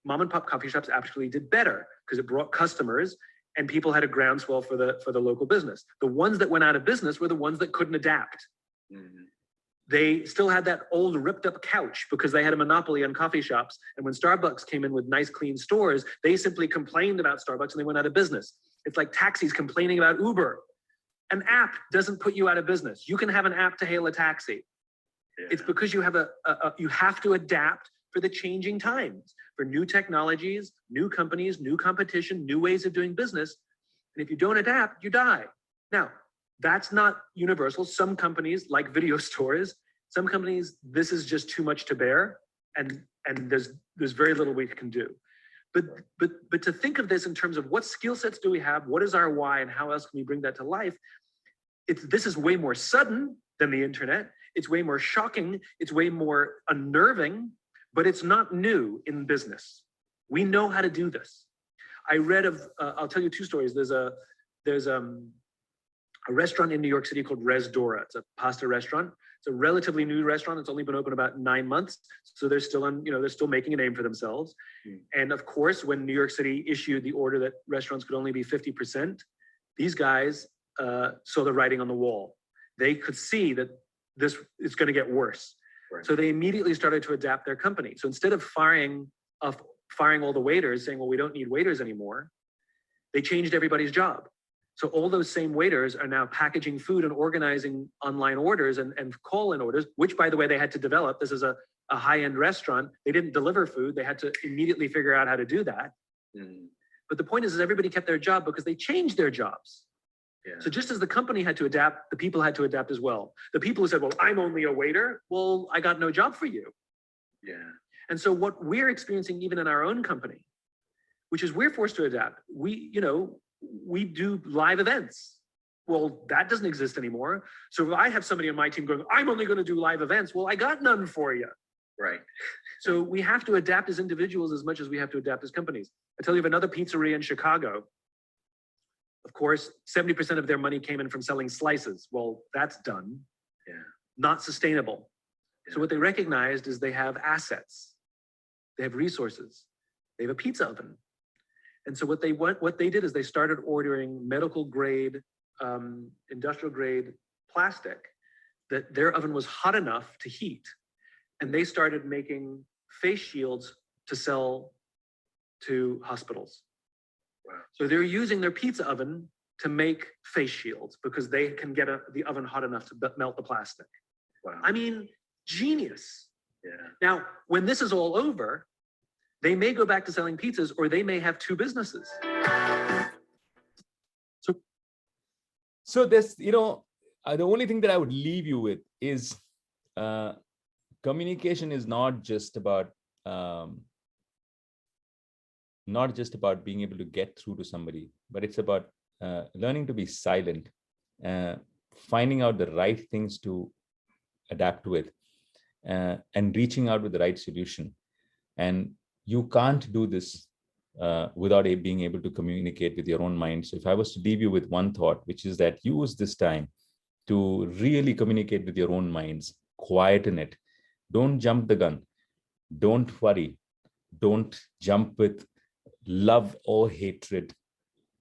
and pop coffee shops actually did better because it brought customers and people had a groundswell for the local business. The ones that went out of business were the ones that couldn't adapt. Mm-hmm. They still had that old ripped up couch because they had a monopoly on coffee shops. And when Starbucks came in with nice, clean stores, they simply complained about Starbucks and they went out of business. It's like taxis complaining about Uber. An app doesn't put you out of business. You can have an app to hail a taxi. Yeah. It's because you have you have to adapt for the changing times, for new technologies, new companies, new competition, new ways of doing business. And if you don't adapt, you die. Now, that's not universal. Some companies, like video stores, some companies, this is just too much to bear, and there's very little we can do. But to think of this in terms of what skill sets do we have, what is our why, and how else can we bring that to life? This is way more sudden than the internet. It's way more shocking. It's way more unnerving, but it's not new in business. We know how to do this. I read of, I'll tell you two stories. There's a restaurant in New York City called Res Dora. It's a pasta restaurant. It's a relatively new restaurant. It's only been open about 9 months. So they're still on, they're still making a name for themselves. And of course, when New York City issued the order that restaurants could only be 50%, these guys saw the writing on the wall. They could see that this is going to get worse. Right. So they immediately started to adapt their company. So instead of firing all the waiters, saying, well, we don't need waiters anymore, they changed everybody's job. So all those same waiters are now packaging food and organizing online orders and call-in orders, which, by the way, they had to develop. This is a high-end restaurant. They didn't deliver food. They had to immediately figure out how to do that. But the point is everybody kept their job because they changed their jobs. Yeah. So just as the company had to adapt, the people had to adapt as well. The people who said, well, I'm only a waiter, well, I got no job for you. Yeah. And so what we're experiencing even in our own company, which is we're forced to adapt. We do live events. Well, that doesn't exist anymore. So if I have somebody on my team going, I'm only going to do live events, well, I got none for you. Right. So we have to adapt as individuals as much as we have to adapt as companies. I tell you of another pizzeria in Chicago. Of course, 70% of their money came in from selling slices. Well, that's done. Yeah. Not sustainable. Yeah. So what they recognized is they have assets. They have resources. They have a pizza oven. And so what they did is they started ordering medical grade, industrial grade plastic that their oven was hot enough to heat. And they started making face shields to sell to hospitals. Wow. So they're using their pizza oven to make face shields because they can get the oven hot enough to melt the plastic. Wow. I mean, genius. Yeah. Now, when this is all over, they may go back to selling pizzas or they may have two businesses. So this, the only thing that I would leave you with is communication is not just about being able to get through to somebody, but it's about learning to be silent, finding out the right things to adapt with, and reaching out with the right solution. And you can't do this without being able to communicate with your own mind. So if I was to leave you with one thought, which is that use this time to really communicate with your own minds, quieten it. Don't jump the gun. Don't worry. Don't jump with love or hatred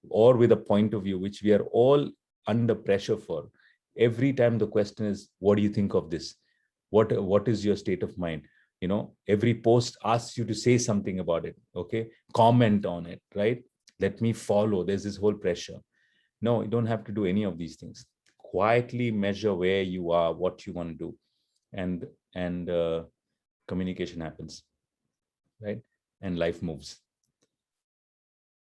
or with a point of view, which we are all under pressure for. Every time the question is, what do you think of this? What is your state of mind? Every post asks you to say something about it. Okay. Comment on it, right? Let me follow. There's this whole pressure. No, you don't have to do any of these things. Quietly measure where you are, what you want to do. And communication happens, right? And life moves.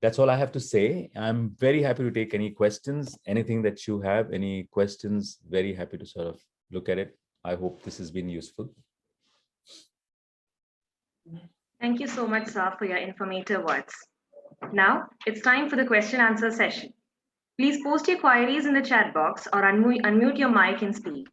That's all I have to say. I'm very happy to take any questions, anything that you have, any questions, very happy to sort of look at it. I hope this has been useful. Thank you so much, sir, for your informative words. Now, it's time for the question-answer session. Please post your queries in the chat box or unmute your mic and speak.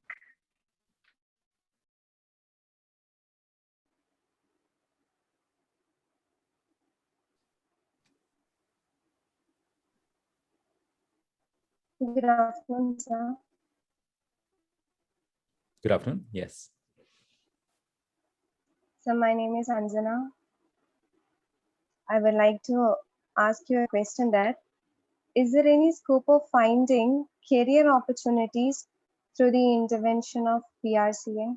Good afternoon, sir. Good afternoon. Yes. So my name is Anjana. I would like to ask you a question that, is there any scope of finding career opportunities through the intervention of PRCI?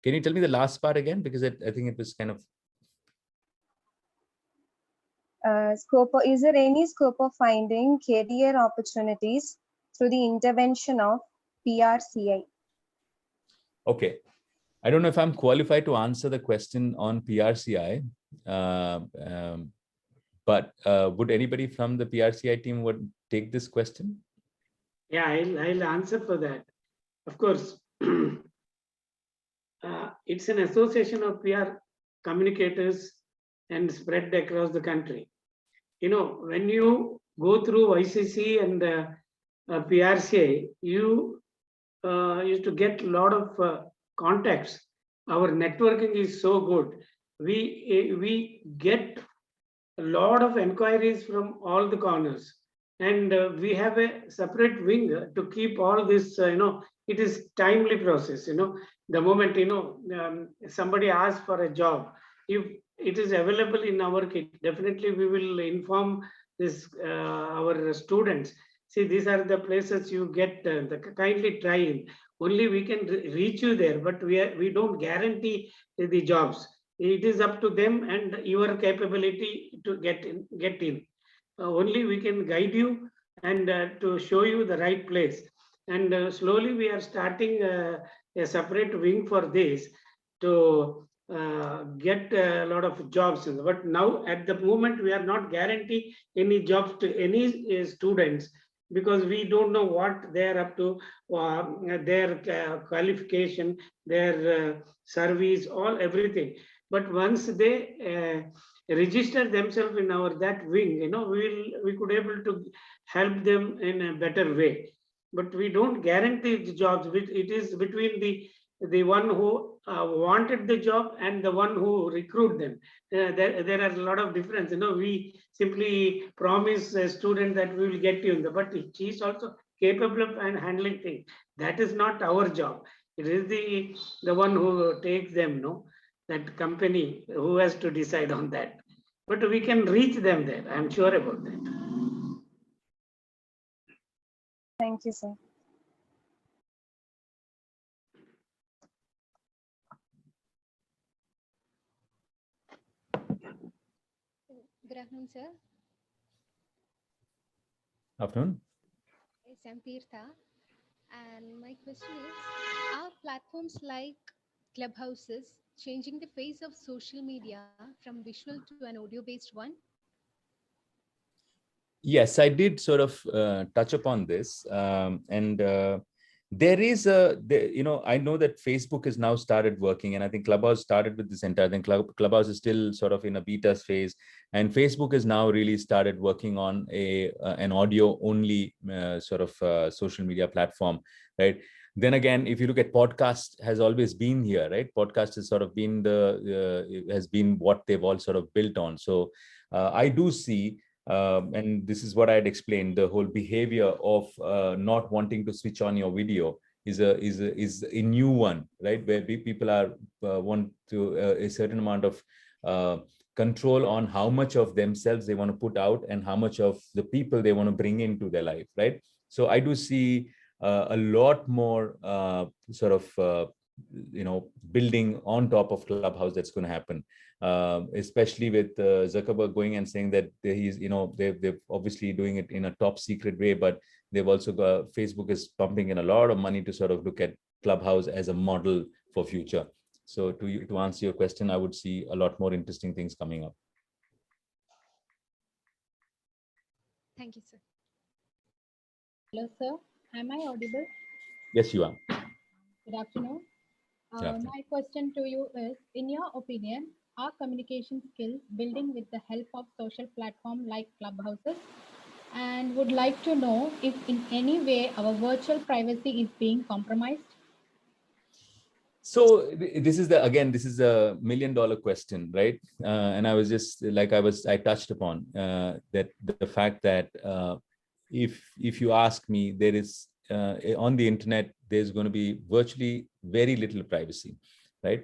Can you tell me the last part again? Because I think it was kind of... Is there any scope of finding career opportunities through the intervention of PRCI? Okay. I don't know if I'm qualified to answer the question on PRCI, but would anybody from the PRCI team would take this question? Yeah, I'll answer for that. Of course, it's an association of PR communicators and spread across the country. When you go through YCC and PRCI, you used to get a lot of contacts. Our networking is so good. We get a lot of inquiries from all the corners, and we have a separate wing to keep all this. It is timely process. The moment somebody asks for a job, if it is available in our kit, definitely we will inform this our students. See, these are the places you get. Kindly try in. Only we can reach you there, but we don't guarantee the jobs. It is up to them and your capability to get in. Only we can guide you and to show you the right place. And slowly we are starting a separate wing for this to get a lot of jobs. But now at the moment we are not guarantee any jobs to any students, because we don't know what they are up to, their qualification, their service, everything. But once they register themselves in our that wing, we could able to help them in a better way. But we don't guarantee the jobs. It is between the one who wanted the job and the one who recruit them. There are a lot of difference. We simply promise a student that we will get you in but he is also capable of and handling things. That is not our job. It is the one who takes them, that company who has to decide on that. But we can reach them there. I'm sure about that. Thank you, sir. Good afternoon, sir. Afternoon. Yes, I'm Tirtha. And my question is, are platforms like Clubhouses changing the face of social media from visual to an audio-based one? Yes, I did sort of touch upon this, and there is I know that Facebook has now started working, and I think Clubhouse started with this entire thing. Clubhouse is still sort of in a beta phase, and Facebook has now really started working on an audio only sort of social media platform, right? Then again, if you look at podcast, has always been here, right? Podcast has sort of been has been what they've all sort of built on. So I do see. And this is what I had explained, the whole behavior of not wanting to switch on your video is a new one, right? Where people are want to a certain amount of control on how much of themselves they want to put out and how much of the people they want to bring into their life, right? So I do see a lot more sort of building on top of Clubhouse that's going to happen. Especially with Zuckerberg going and saying that he's, they're obviously doing it in a top secret way, but they've also got, Facebook is pumping in a lot of money to sort of look at Clubhouse as a model for future. So to answer your question, I would see a lot more interesting things coming up. Thank you, sir. Hello, sir. Am I audible? Yes, you are. Good afternoon. Good afternoon. My question to you is, in your opinion, are communication skills building with the help of social platform like Clubhouses? And would like to know if in any way our virtual privacy is being compromised? So this is a $1 million question, right? And I was just I touched upon that the fact that if you ask me, there is on the internet, there's going to be virtually very little privacy, right?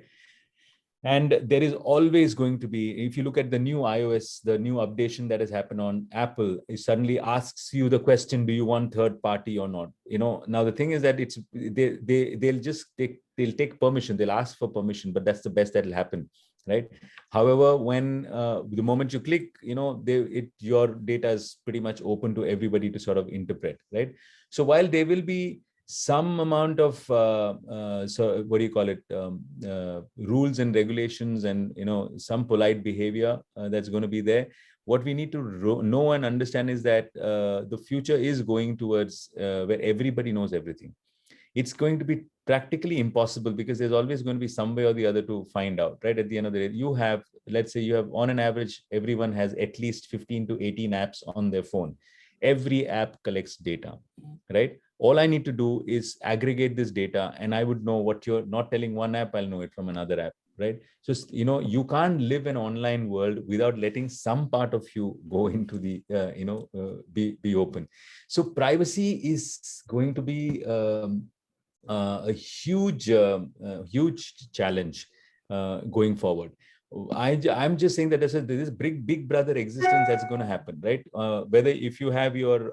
And there is always going to be, if you look at the new iOS, the new updation that has happened on Apple, it suddenly asks you the question, do you want third party or not? Now the thing is that they'll take permission, they'll ask for permission, but that's the best that'll happen, right? However, when the moment you click, your data is pretty much open to everybody to sort of interpret, right? So while there will be some amount of rules and regulations and some polite behavior that's going to be there, what we need to know and understand is that the future is going towards where everybody knows everything. It's going to be practically impossible because there's always going to be some way or the other to find out, right? At the end of the day, let's say you have on an average, everyone has at least 15 to 18 apps on their phone. Every app collects data, right? All I need to do is aggregate this data, and I would know what you're not telling one app, I'll know it from another app, right? So, you can't live an online world without letting some part of you go into the, be open. So privacy is going to be a huge, huge challenge going forward. I'm just saying that there's this big brother existence that's going to happen, right? Whether if you have your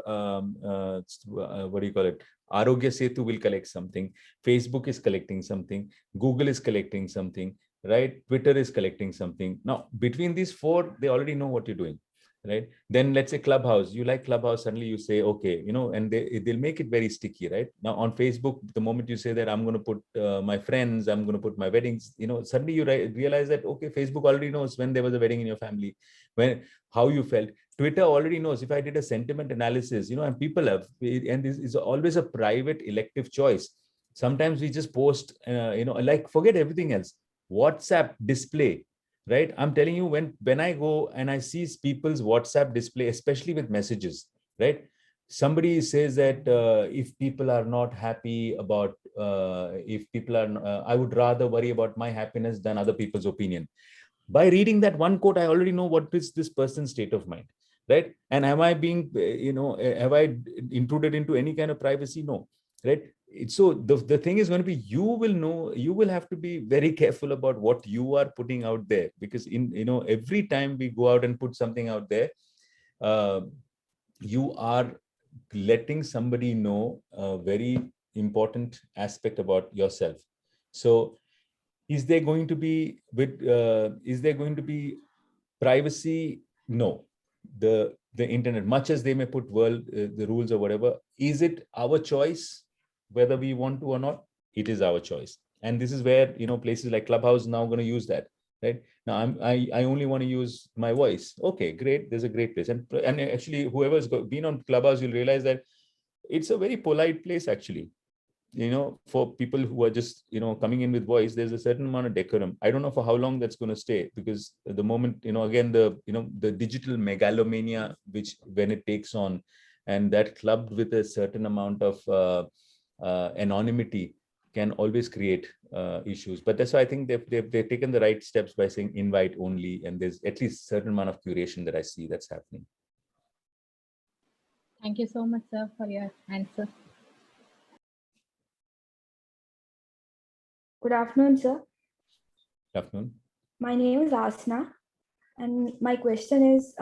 what do you call it, Arogya Setu will collect something, Facebook is collecting something, Google is collecting something, right? Twitter is collecting something. Now between these four, they already know what you're doing, right? Then let's say Clubhouse, you like Clubhouse, suddenly you say, okay, and they'll make it very sticky, right? Now on Facebook, the moment you say that I'm going to put my friends, I'm going to put my weddings, suddenly you realize that, okay, Facebook already knows when there was a wedding in your family, how you felt. Twitter already knows. If I did a sentiment analysis, and people have, and this is always a private elective choice. Sometimes we just post, like forget everything else. WhatsApp display, right? I'm telling you, when I go and I see people's WhatsApp display, especially with messages, right? Somebody says that if people are not happy about, if people are, I would rather worry about my happiness than other people's opinion. By reading that one quote, I already know what is this person's state of mind, right? And am I being, have I intruded into any kind of privacy? No, right? So the thing is going to be, you will have to be very careful about what you are putting out there, because every time we go out and put something out there, you are letting somebody know a very important aspect about yourself. So is there going to be privacy? No. The internet, much as they may put the rules or whatever, is it our choice whether we want to or not? It is our choice. And this is where places like Clubhouse now going to use that, right? Now I only want to use my voice. Okay, great. There's a great place. And actually, whoever's been on Clubhouse, you'll realize that it's a very polite place, actually. For people who are just coming in with voice, there's a certain amount of decorum. I don't know for how long that's going to stay, because the moment again, the digital megalomania, which when it takes on, and that clubbed with a certain amount of anonymity, can always create issues. But that's why I think they've taken the right steps by saying invite only, and there's at least a certain amount of curation that I see that's happening. Thank you so much, sir, for your answer. Good afternoon, sir. Good afternoon. My name is Asna, and my question is,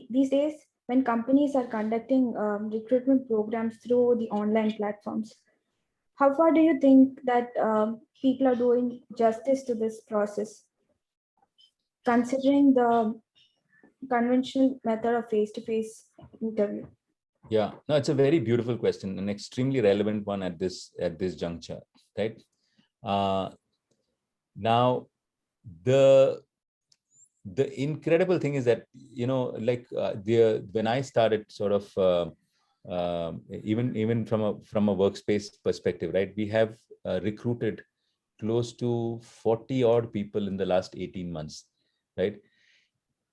these days, when companies are conducting recruitment programs through the online platforms, how far do you think that people are doing justice to this process, considering the conventional method of face-to-face interview? Yeah, no, it's a very beautiful question, an extremely relevant one at this juncture, right? Now, the incredible thing is that when I started sort of even from a workspace perspective, right? We have recruited close to 40 odd people in the last 18 months, right?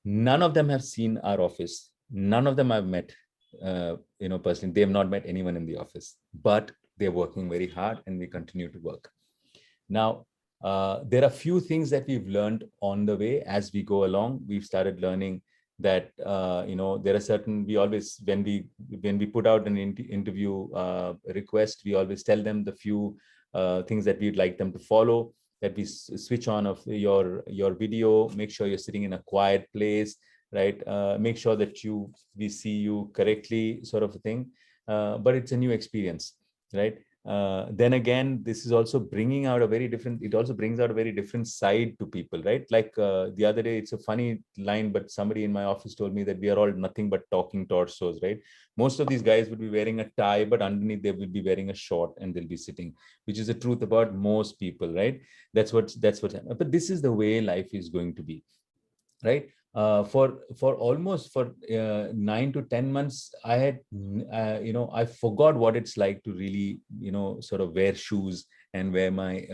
None of them have seen our office. None of them I've met, personally. They have not met anyone in the office, but they're working very hard, and we continue to work. Now, there are few things that we've learned on the way as we go along. We've started learning that there are certain, we always, when we put out an interview request, we always tell them the few things that we'd like them to follow, that we switch on of your video, make sure you're sitting in a quiet place, right? Make sure that we see you correctly, sort of a thing. But it's a new experience, right? Then again, this is also bringing out it also brings out a very different side to people, right? Like the other day, it's a funny line, but somebody in my office told me that we are all nothing but talking torsos, right? Most of these guys would be wearing a tie, but underneath they will be wearing a short, and they'll be sitting, which is the truth about most people, right? That's what's happening. But this is the way life is going to be, right? For 9 to 10 months, I had, I forgot what it's like to really, sort of wear shoes and wear my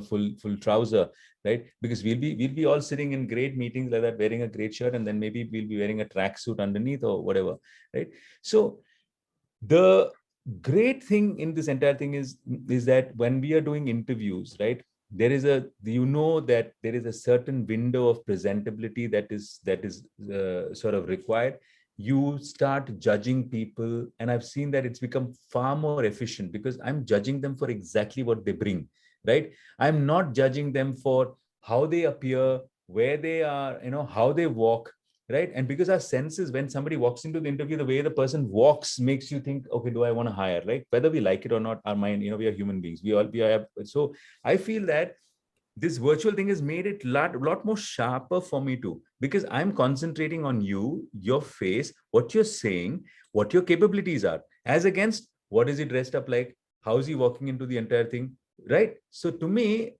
full trouser, right? Because we'll be all sitting in great meetings like that, wearing a great shirt, and then maybe we'll be wearing a tracksuit underneath or whatever, right? So great thing in this entire thing is that when we are doing interviews, right, there is a, you know, that there is a certain window of presentability that is sort of required. You start judging people, and I've seen that it's become far more efficient because I'm judging them for exactly what they bring, right? I'm not judging them for how they appear, where they are, you know, how they walk, right? And because our senses, when somebody walks into the interview, the way the person walks makes you think, okay, do I want to hire, right? Whether we like it or not, our mind, you know, we are human beings. We are. So I feel that this virtual thing has made it lot more sharper for me too, because I'm concentrating on you, your face, what you're saying, what your capabilities are, as against what is he dressed up like, how is he walking into the entire thing, right? So to me,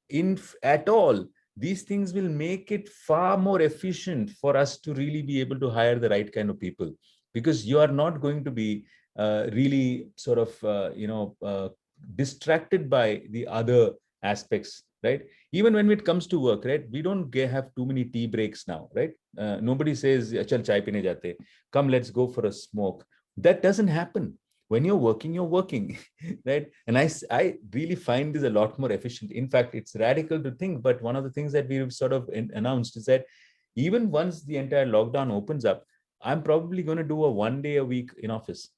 at all, these things will make it far more efficient for us to really be able to hire the right kind of people, because you are not going to be really sort of distracted by the other aspects, right? Even when it comes to work, right, we don't have too many tea breaks now, right? Nobody says, chal chai pine jate, come, let's go for a smoke. That doesn't happen. When you're working, right? And I really find this a lot more efficient. In fact, it's radical to think, but one of the things that we've sort of announced is that even once the entire lockdown opens up, I'm probably going to do a 1 day a week in office,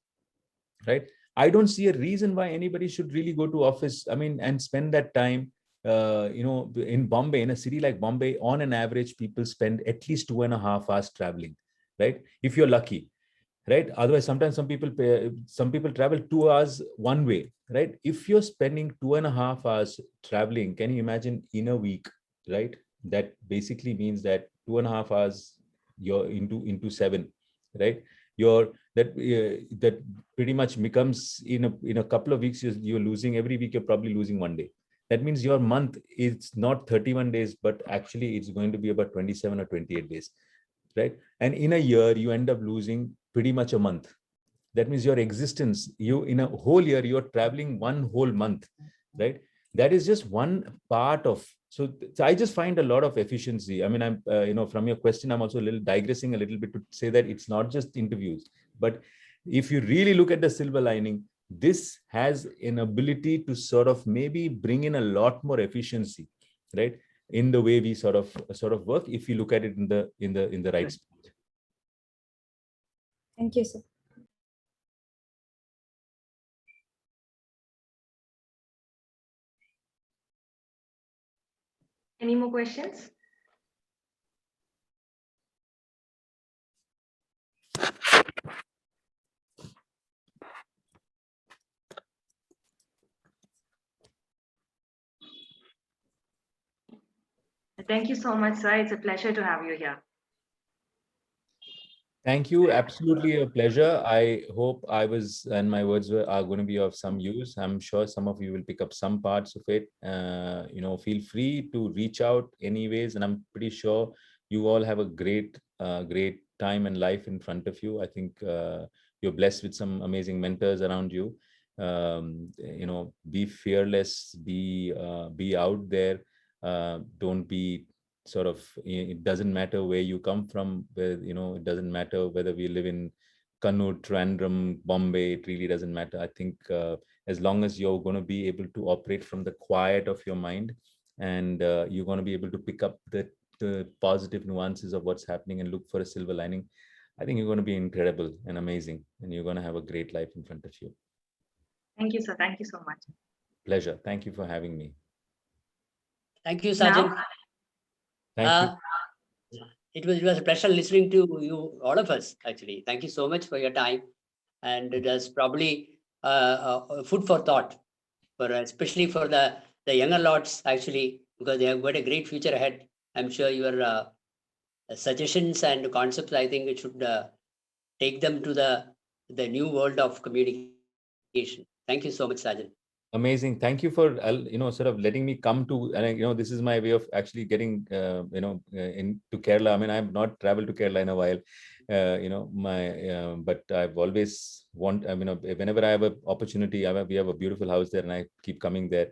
right? I don't see a reason why anybody should really go to office, I mean, and spend that time. In Bombay, in a city like Bombay, on an average, people spend at least 2.5 hours traveling, right? If you're lucky, right? Otherwise, sometimes some people travel 2 hours one way, right? If you're spending 2.5 hours traveling, can you imagine in a week, right? That basically means that 2.5 hours you're into 7, right? That pretty much becomes in a couple of weeks, you're losing, every week you're probably losing 1 day. That means your month is not 31 days, but actually it's going to be about 27 or 28 days, right? And in a year, you end up losing pretty much a month. That means your existence, you in a whole year, you're traveling 1 whole month, right? That is just one part of. So I just find a lot of efficiency. I mean, I'm, from your question, I'm also digressing a little bit to say that it's not just interviews, but if you really look at the silver lining, this has an ability to sort of maybe bring in a lot more efficiency, right, in the way we sort of work, if you look at it in the right spirit. Thank you, sir. Any more questions? Thank you so much, sir. It's a pleasure to have you here. Thank you. Absolutely a pleasure. I hope I was, and my words are going to be of some use. I'm sure some of you will pick up some parts of it. Feel free to reach out anyways. And I'm pretty sure you all have a great time and life in front of you. I think you're blessed with some amazing mentors around you. Be fearless, be out there. Don't be sort of, it doesn't matter where you come from, where, it doesn't matter whether we live in Kannur, Trivandrum, Bombay, it really doesn't matter. I think as long as you're going to be able to operate from the quiet of your mind, and you're going to be able to pick up the positive nuances of what's happening and look for a silver lining, I think you're going to be incredible and amazing, and you're going to have a great life in front of you. Thank you, sir. Thank you so much. Pleasure. Thank you for having me. Thank you, Sajjan. Thank you. It was a pleasure listening to you, all of us, actually. Thank you so much for your time. And it was probably food for thought, especially for the younger lots, actually, because they have got a great future ahead. I'm sure your suggestions and concepts, I think it should take them to the new world of communication. Thank you so much, Sajjan. Amazing. Thank you for, sort of letting me come to, and this is my way of actually getting, into Kerala. I mean, I have not traveled to Kerala in a while, but I've always whenever I have an opportunity, we have a beautiful house there and I keep coming there.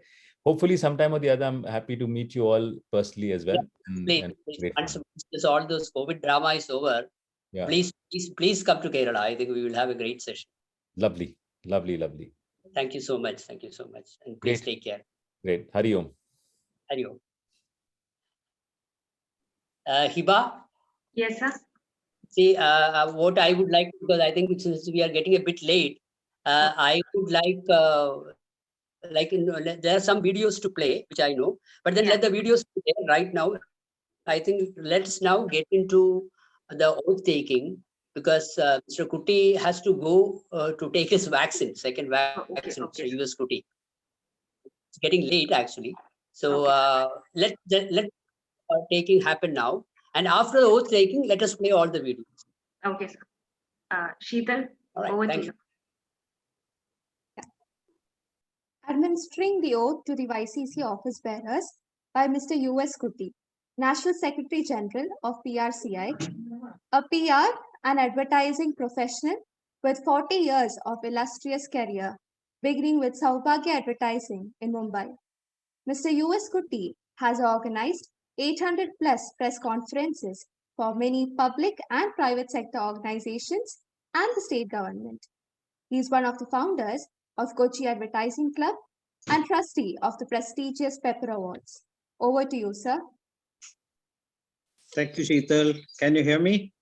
Hopefully sometime or the other, I'm happy to meet you all personally as well. Yeah, once all those COVID drama is over, please come to Kerala. I think we will have a great session. Lovely, lovely, lovely. Thank you so much. Thank you so much. And please Great. take care. Great. Hari Om. Hari Om. Hiba? Yes, sir. See, what I would like, because I think since we are getting a bit late, I would like there are some videos to play, which I know, but then let the videos play right now. I think let's now get into the oath taking, because Mr. Kuti has to go to take his vaccine, second vaccine, Mr. US Kuti. It's getting late actually. So let taking happen now. And after the oath taking, let us play all the videos. Okay, sir. Sheetal, All right, over thank to you. Administering the oath to the YCC office bearers by Mr. U.S. Kuti, National Secretary General of PRCI, a PR and advertising professional with 40 years of illustrious career, beginning with Saubhagya Advertising in Mumbai. Mr. U.S. Kuti has organized 800 plus press conferences for many public and private sector organizations and the state government. He is one of the founders of Kochi Advertising Club and trustee of the prestigious Pepper Awards. Over to you, sir. Thank you, Sheetal. Can you hear me?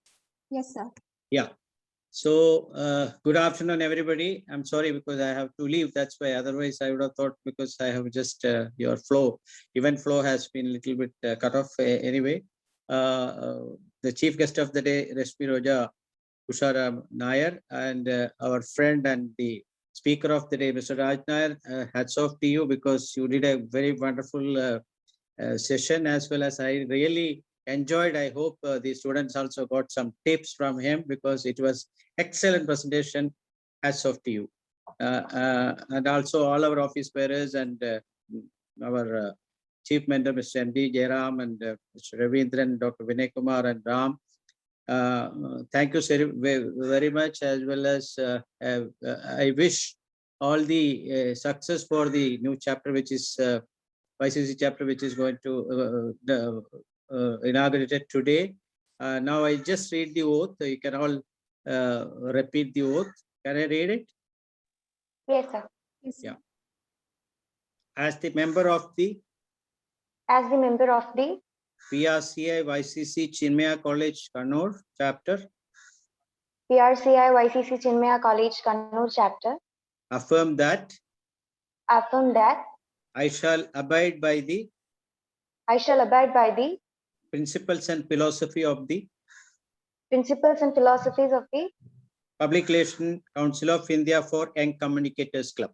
Yes, sir. Yeah. So good afternoon, everybody. I'm sorry because I have to leave. That's why. Otherwise, I would have thought, because I have just your flow, event flow has been a little bit cut off anyway. The chief guest of the day, Rashmi Roja Ushara Nair, and our friend and the speaker of the day, Mr. Raj Nair, hats off to you, because you did a very wonderful session, as well as I really enjoyed. I hope the students also got some tips from him, because it was excellent presentation. Hats off to you. And also all our office bearers and our chief mentor, Mr. M.D. Jairam, and Mr. Ravindran, Dr. Vinay Kumar, and Ram. Thank you very much, as well as I wish all the success for the new chapter, which is YCC chapter, which is going to inaugurated today. Now I just read the oath. You can all repeat the oath. Can I read it? Yes, sir. Yeah. As the member of the PRCI YCC Chinmaya College Kannur chapter, PRCI YCC Chinmaya College Kannur chapter, affirm that I shall abide by the principles and philosophies of the Public Relations Council of India for Young Communicators Club.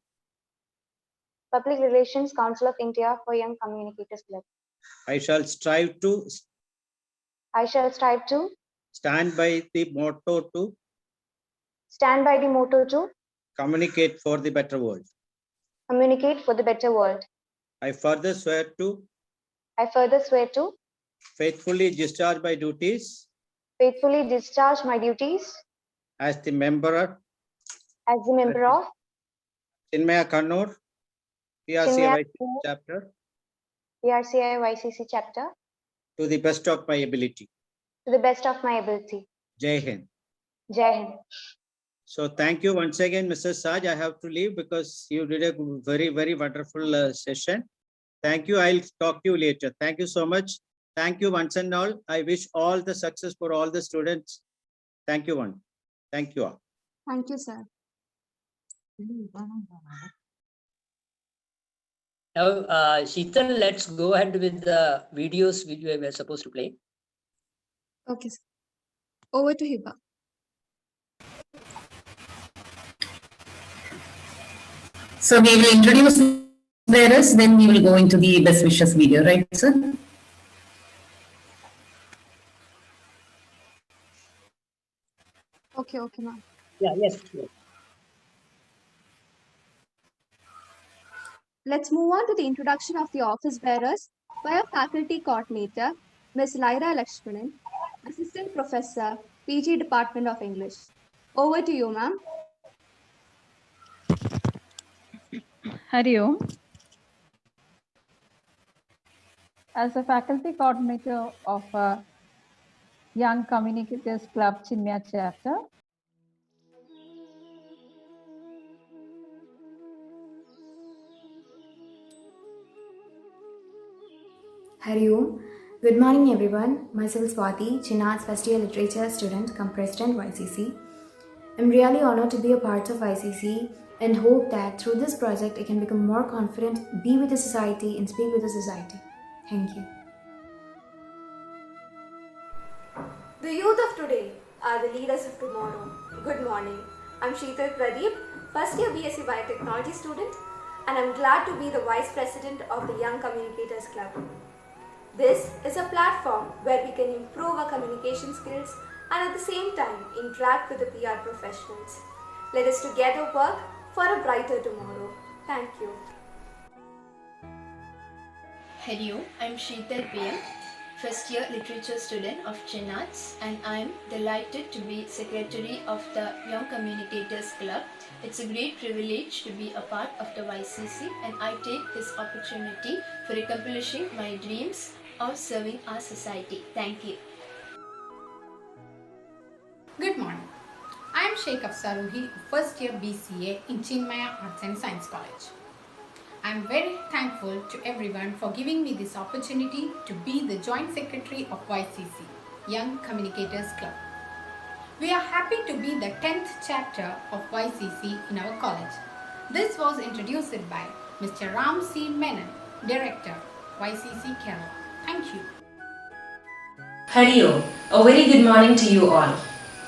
Public Relations Council of India for Young Communicators Club. I shall strive to stand by the motto to communicate for the better world. I further swear to faithfully discharge my duties as the member of Chinmaya Kannur PRCI YCC chapter to the best of my ability. Jai Hind. So thank you once again, Mr. Saj. I have to leave because you did a very, very wonderful session. Thank you. I'll talk to you later. Thank you so much. Thank you once and all. I wish all the success for all the students. Thank you one. Thank you all. Thank you, sir. Now, Sheetal, let's go ahead with the videos we were supposed to play. Okay, sir. Over to Hiba. So we will introduce bearers, then we will go into the best wishes video, right, sir? Okay, ma'am. Yeah, yes. Let's move on to the introduction of the office bearers by our faculty coordinator, Ms. Lyra Lakshmanan, Assistant Professor, PG Department of English. Over to you, ma'am. Hari Om. As a faculty coordinator of Young Communicators Club Chinmaya chapter, Hari Om. Good morning, everyone. Myself Swati, Chinarts first year literature student, cum president YCC. I'm really honored to be a part of YCC and hope that through this project I can become more confident, be with the society, and speak with the society. Thank you. The youth of today are the leaders of tomorrow. Good morning. I'm Sheetal Pradeep, first year BSc Biotechnology student, and I'm glad to be the Vice President of the Young Communicators Club. This is a platform where we can improve our communication skills and at the same time interact with the PR professionals. Let us together work for a brighter tomorrow. Thank you. Hello, I'm Sheetal PM, first year literature student of Chinarts, and I'm delighted to be secretary of the Young Communicators Club. It's a great privilege to be a part of the YCC, and I take this opportunity for accomplishing my dreams of serving our society. Thank you. Good morning. I am Sheikh Afsaruhi, first year BCA in Chinmaya Arts and Science College. I am very thankful to everyone for giving me this opportunity to be the Joint Secretary of YCC, Young Communicators Club. We are happy to be the 10th chapter of YCC in our college. This was introduced by Mr. Ram C. Menon, Director, YCC Kerala. Thank you. Hari Om. A very good morning to you all.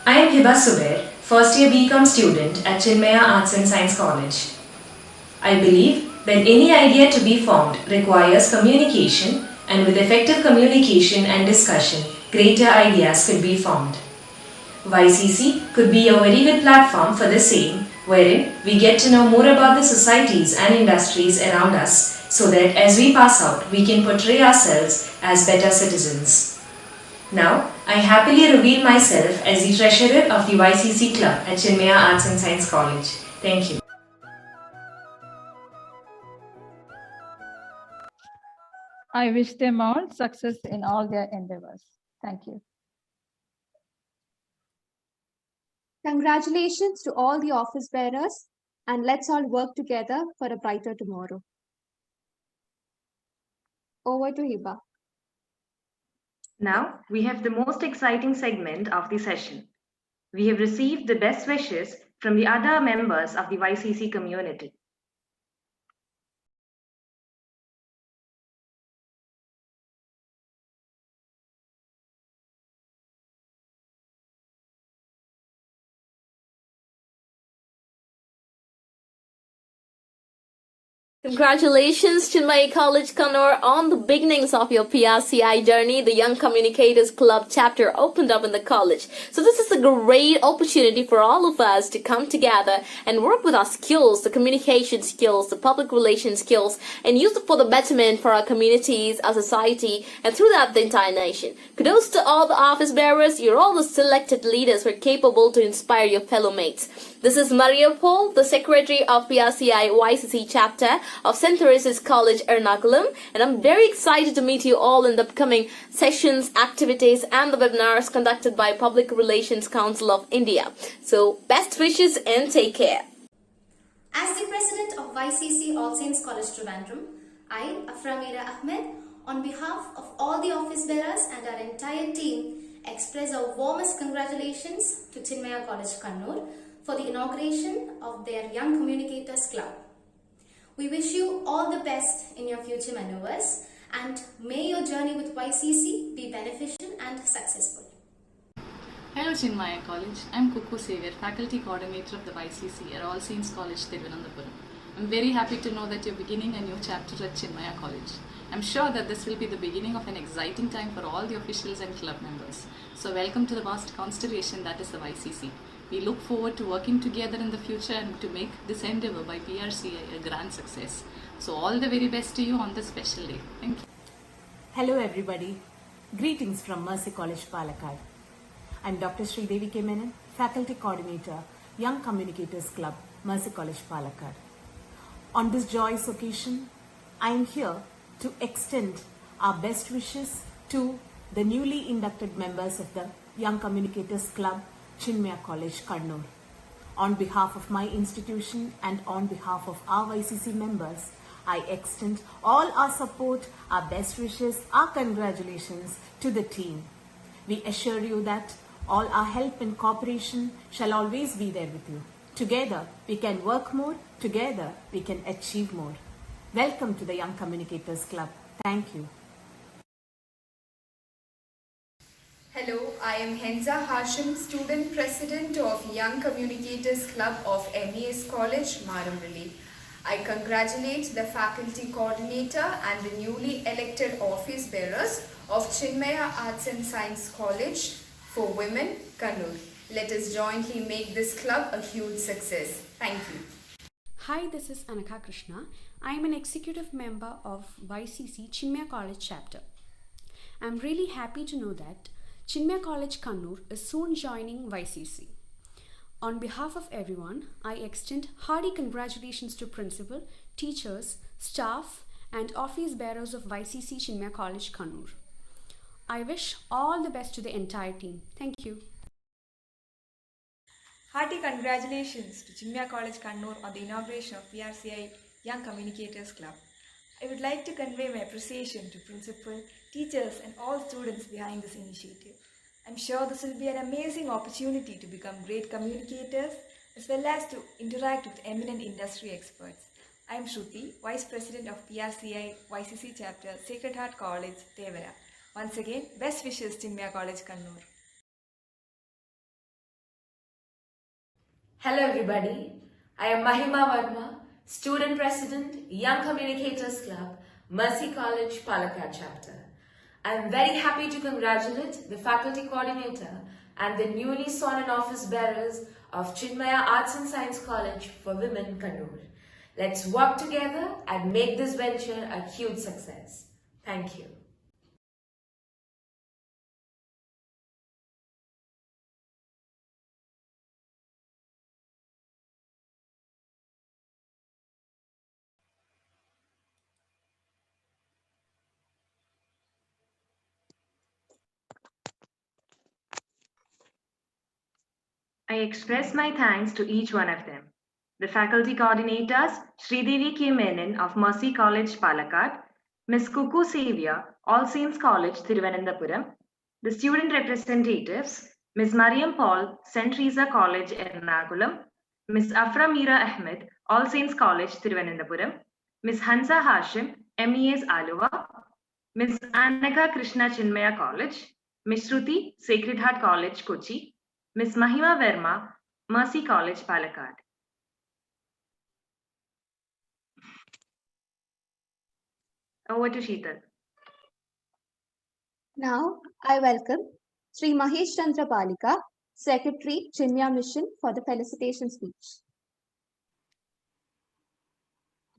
I am Hiba Subair, first year BCom student at Chinmaya Arts and Science College. I believe that any idea to be formed requires communication, and with effective communication and discussion, greater ideas could be formed. YCC could be a very good platform for the same, wherein we get to know more about the societies and industries around us, so that as we pass out, we can portray ourselves as better citizens. Now, I happily reveal myself as the treasurer of the YCC Club at Chinmaya Arts and Science College. Thank you. I wish them all success in all their endeavors. Thank you. Congratulations to all the office bearers, and let's all work together for a brighter tomorrow. Over to Hiba. Now, we have the most exciting segment of the session. We have received the best wishes from the other members of the YCC community. Congratulations, Chinmaya College Kannur, on the beginnings of your PRCI journey. The Young Communicators Club chapter opened up in the college. So this is a great opportunity for all of us to come together and work with our skills, the communication skills, the public relations skills, and use it for the betterment for our communities, our society, and through that the entire nation. Kudos to all the office bearers. You're all the selected leaders who are capable to inspire your fellow mates. This is Maria Paul, the Secretary of PRCI YCC chapter of St. Teresa's College, Ernakulam, and I'm very excited to meet you all in the upcoming sessions, activities, and the webinars conducted by Public Relations Council of India. So, best wishes and take care. As the President of YCC All Saints College Trivandrum, I, Afra Meera Ahmed, on behalf of all the office bearers and our entire team, express our warmest congratulations to Chinmaya College Kannur for the inauguration of their Young Communicators Club. We wish you all the best in your future maneuvers, and may your journey with YCC be beneficial and successful. Hello Chinmaya College, I am Kukku Xavier, Faculty Coordinator of the YCC at All Saints College, Thiruvananthapuram. I am very happy to know that you are beginning a new chapter at Chinmaya College. I am sure that this will be the beginning of an exciting time for all the officials and club members. So welcome to the vast constellation that is the YCC. We look forward to working together in the future and to make this endeavor by PRCI a grand success. So all the very best to you on this special day. Thank you. Hello everybody. Greetings from Mercy College, Palakkad. I'm Dr. Sridevi K. Menon, Faculty Coordinator, Young Communicators Club, Mercy College, Palakkad. On this joyous occasion, I am here to extend our best wishes to the newly inducted members of the Young Communicators Club, Chinmaya College, Kannur. On behalf of my institution and on behalf of our YCC members, I extend all our support, our best wishes, our congratulations to the team. We assure you that all our help and cooperation shall always be there with you. Together, we can work more. Together, we can achieve more. Welcome to the Young Communicators Club. Thank you. Hello, I am Henza Hashim, Student President of Young Communicators Club of MES College, Maramrali. I congratulate the Faculty Coordinator and the newly elected Office Bearers of Chinmaya Arts and Science College for Women, Kannur. Let us jointly make this club a huge success. Thank you. Hi, this is Anaka Krishna. I am an executive member of YCC Chinmaya College chapter. I am really happy to know that Chinmaya College Kannur is soon joining YCC. On behalf of everyone, I extend hearty congratulations to principal, teachers, staff, and office bearers of YCC Chinmaya College Kannur. I wish all the best to the entire team. Thank you. Hearty congratulations to Chinmaya College Kannur on the inauguration of PRCI Young Communicators Club. I would like to convey my appreciation to principal, teachers and all students behind this initiative. I'm sure this will be an amazing opportunity to become great communicators as well as to interact with eminent industry experts. I am Shruti, Vice President of PRCI YCC Chapter, Sacred Heart College, Devara. Once again, best wishes Chinmaya College Kannur. Hello everybody, I am Mahima Verma, Student President, Young Communicators Club, Mercy College, Palakkad Chapter. I am very happy to congratulate the Faculty Coordinator and the newly sworn in office bearers of Chinmaya Arts and Science College for Women, Kannur. Let's work together and make this venture a huge success. Thank you. I express my thanks to each one of them. The faculty coordinators, Sridevi K. Menon of Mercy College, Palakkad, Ms. Kuku Savia, All Saints College, Thiruvananthapuram, the student representatives, Ms. Mariam Paul, St. Teresa College, Ernakulam, Ms. Afra Mira Ahmed, All Saints College, Thiruvananthapuram, Ms. Hansa Hashim, MES Aluva, Ms. Anaka Krishna Chinmaya College, Ms. Shruti, Sacred Heart College, Kochi, Ms. Mahima Verma, Mercy College, Palakkad. Over to Sheetal. Now, I welcome Sri Mahesh Chandra Palika, Secretary, Chinmaya Mission, for the felicitation speech.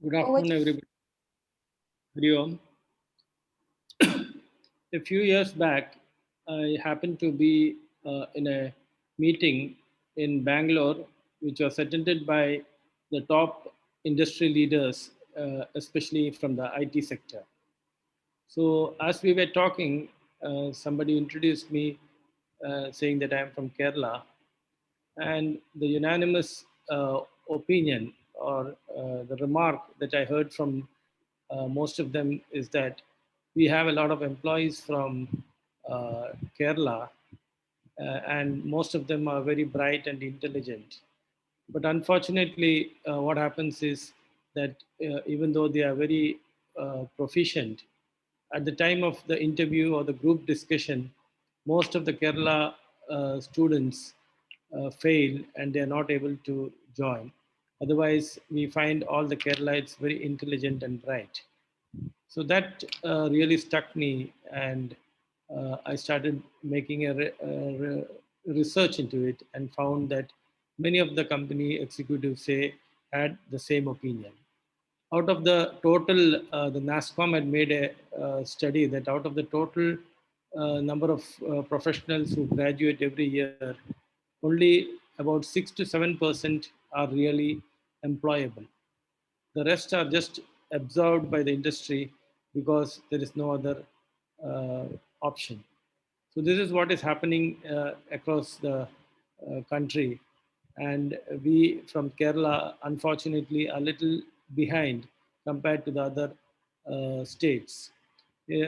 Good afternoon, everybody. Hari Om. A few years back, I happened to be in a meeting in Bangalore, which was attended by the top industry leaders, especially from the IT sector. So as we were talking, somebody introduced me saying that I am from Kerala, and the unanimous opinion or the remark that I heard from most of them is that we have a lot of employees from Kerala, and most of them are very bright and intelligent. But unfortunately, what happens is that even though they are very proficient, at the time of the interview or the group discussion, most of the Kerala students fail and they are not able to join. Otherwise, we find all the Keralites very intelligent and bright. So that really struck me, and I started making a research into it and found that many of the company executives had the same opinion. Out of the total, the NASSCOM had made a study that out of the total number of professionals who graduate every year, only about 6 to 7% are really employable. The rest are just absorbed by the industry because there is no other option. So this is what is happening across the country. And we from Kerala, unfortunately, are a little behind compared to the other states.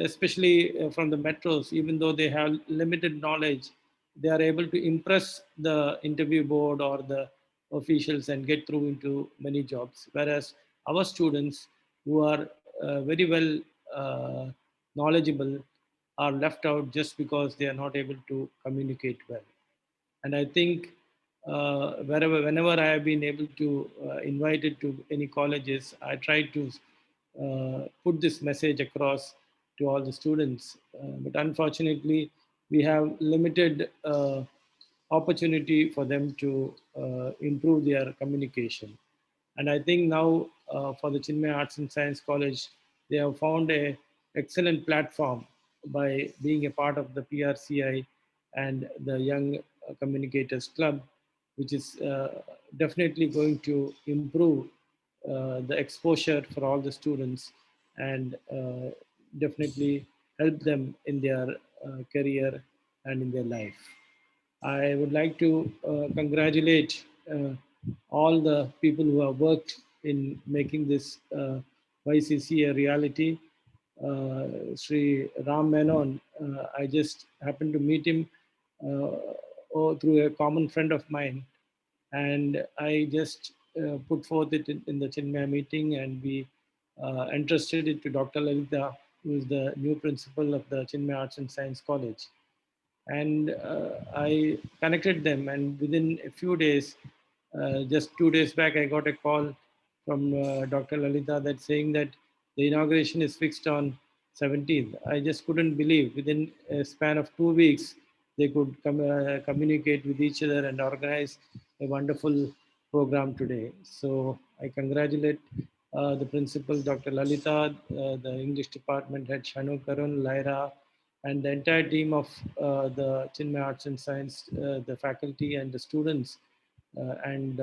Especially from the metros, even though they have limited knowledge, they are able to impress the interview board or the officials and get through into many jobs. Whereas our students who are very well knowledgeable are left out just because they are not able to communicate well. And I think whenever I have been able to invited to any colleges, I try to put this message across to all the students. But unfortunately, we have limited opportunity for them to improve their communication. And I think now for the Chinmaya Arts and Science College, they have found a excellent platform by being a part of the PRCI and the Young Communicators Club, which is definitely going to improve the exposure for all the students and definitely help them in their career and in their life. I would like to congratulate all the people who have worked in making this YCC a reality. Sri Ram Menon, I just happened to meet him through a common friend of mine, and I just put forth it in the Chinmaya meeting, and we entrusted it to Dr. Lalita, who is the new principal of the Chinmaya Arts and Science College. And I connected them, and within a few days, just 2 days back, I got a call from Dr. Lalita that saying that the inauguration is fixed on 17th. I just couldn't believe within a span of 2 weeks, they could communicate with each other and organize a wonderful program today. So I congratulate the principal, Dr. Lalita, the English department head, Shanu Karun, Lyra, and the entire team of the Chinmaya Arts and Science, the faculty and the students, and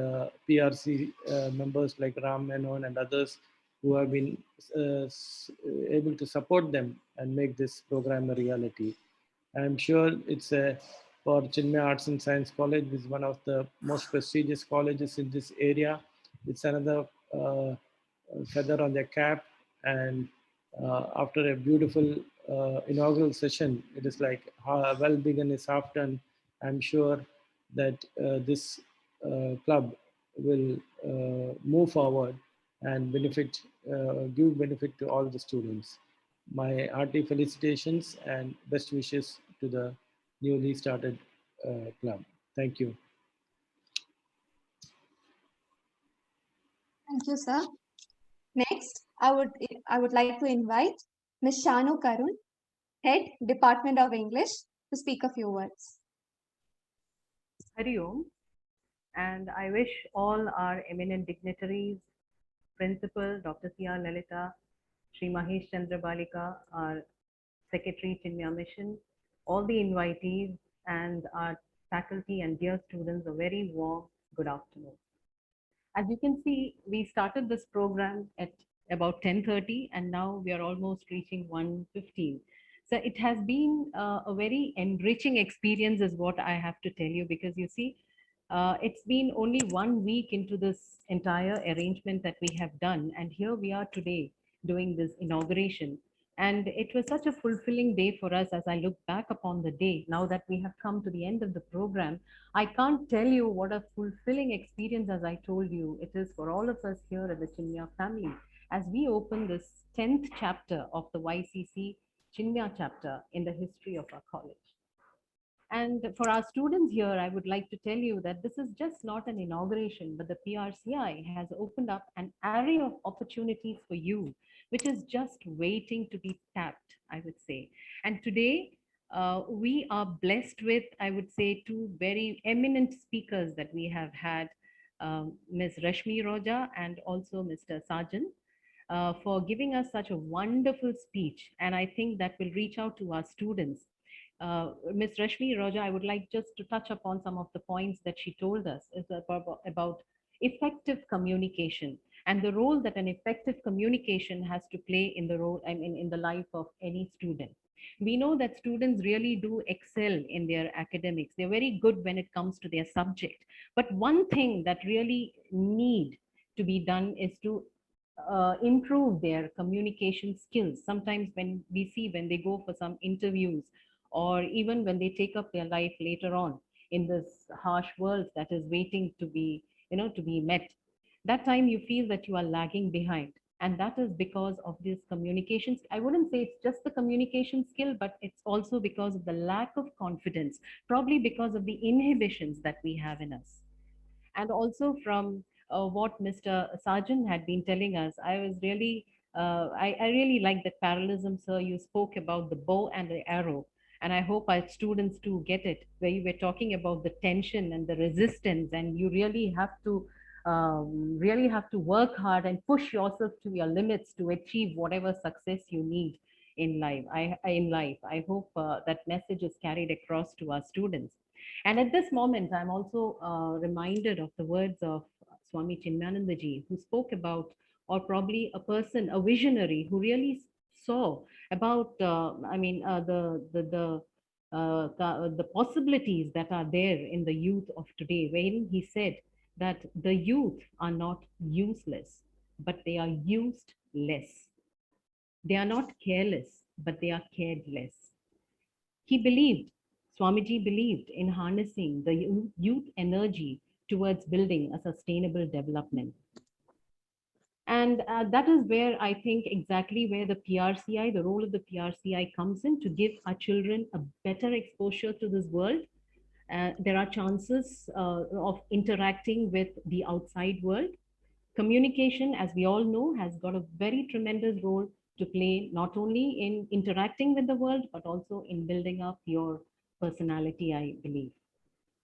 PRC members like Ram Menon and others who have been able to support them and make this program a reality. I'm sure it's for Chinmaya Arts and Science College, is one of the most prestigious colleges in this area. It's another feather on their cap, and after a beautiful inaugural session, it is like well begun is half done. I'm sure that this club will move forward and benefit, give benefit to all the students. My hearty felicitations and best wishes to the newly started club. Thank you. Thank you, sir. Next, I would like to invite Ms. Shanu Karun, Head, Department of English, to speak a few words. Hari Om, and I wish all our eminent dignitaries, Principal Dr. C.R. Lalita, Sri Mahesh Chandra Balika, our Secretary Chinmaya Mission, all the invitees and our faculty and dear students, a very warm good afternoon. As you can see, we started this program at about 10:30 and now we are almost reaching 1:15. So it has been a very enriching experience is what I have to tell you, because you see, it's been only 1 week into this entire arrangement that we have done, and here we are today doing this inauguration. And it was such a fulfilling day for us as I look back upon the day. Now that we have come to the end of the program, I can't tell you what a fulfilling experience, as I told you, it is for all of us here at the Chinmaya family as we open this 10th chapter of the YCC Chinmaya chapter in the history of our college. And for our students here, I would like to tell you that this is just not an inauguration, but the PRCI has opened up an array of opportunities for you, which is just waiting to be tapped, I would say. And today, we are blessed with, I would say, two very eminent speakers that we have had, Ms. Rashmi Roja and also Mr. Sajan, for giving us such a wonderful speech. And I think that will reach out to our students. Ms. Rashmi Roja, I would like just to touch upon some of the points that she told us is about effective communication and the role that an effective communication has to play in the role, I mean, in the life of any student. We know that students really do excel in their academics. They're very good when it comes to their subject. But one thing that really need to be done is to improve their communication skills. Sometimes when we see when they go for some interviews, or even when they take up their life later on in this harsh world that is waiting to be, to be met, that time you feel that you are lagging behind. And that is because of this communications. I wouldn't say it's just the communication skill, but it's also because of the lack of confidence, probably because of the inhibitions that we have in us. And also from what Mr. Sarjan had been telling us, I was really, I really like that parallelism, sir. You spoke about the bow and the arrow. And I hope our students too get it, where you were talking about the tension and the resistance, and you really have to work hard and push yourself to your limits to achieve whatever success you need in life. I hope that message is carried across to our students. And at this moment, I'm also reminded of the words of Swami Chinmayanandaji, who spoke about, or probably a person, a visionary, who really saw about, the possibilities that are there in the youth of today, wherein he said that the youth are not useless, but they are used less. They are not careless, but they are cared less. He believed, Swamiji believed in harnessing the youth energy towards building a sustainable development. And that is where I think exactly where the PRCI, the role of the PRCI comes in, to give our children a better exposure to this world. There are chances of interacting with the outside world. Communication, as we all know, has got a very tremendous role to play, not only in interacting with the world, but also in building up your personality, I believe.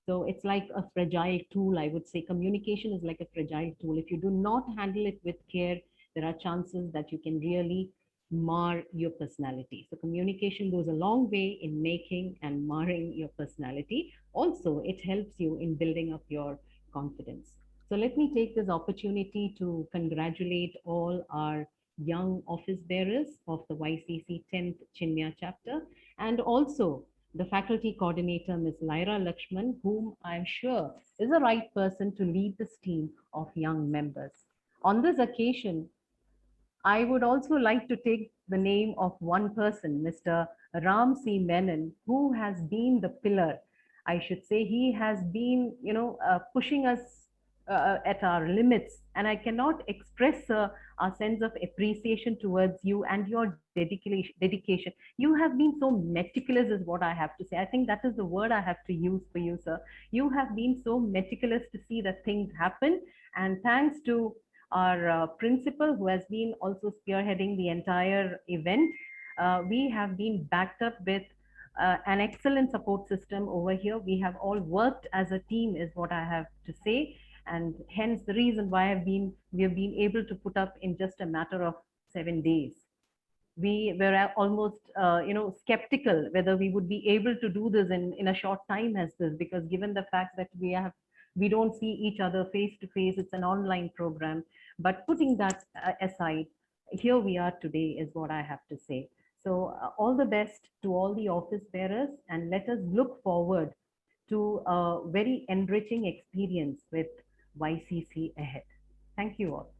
So it's like a fragile tool, I would say. Communication is like a fragile tool. If you do not handle it with care, there are chances that you can really mar your personality. So communication goes a long way in making and marring your personality. Also, it helps you in building up your confidence. So let me take this opportunity to congratulate all our young office bearers of the YCC 10th Chinmaya chapter, and also the faculty coordinator, Ms. Lyra Lakshman, whom I'm sure is the right person to lead this team of young members. On this occasion, I would also like to take the name of one person, Mr. Ram C. Menon, who has been the pillar. I should say he has been, pushing us at our limits. And I cannot express our sense of appreciation towards you and your dedication. You have been so meticulous, is what I have to say. I think that is the word I have to use for you, sir. You have been so meticulous to see that things happen. And thanks to our principal, who has been also spearheading the entire event, we have been backed up with an excellent support system over here. We have all worked as a team, is what I have to say. And hence the reason why we have been able to put up in just a matter of 7 days. We were almost skeptical whether we would be able to do this in a short time as this, because given the fact that we don't see each other face to face, it's an online program. But putting that aside, here we are today, is what I have to say. So all the best to all the office bearers, and let us look forward to a very enriching experience with YCC ahead. Thank you all.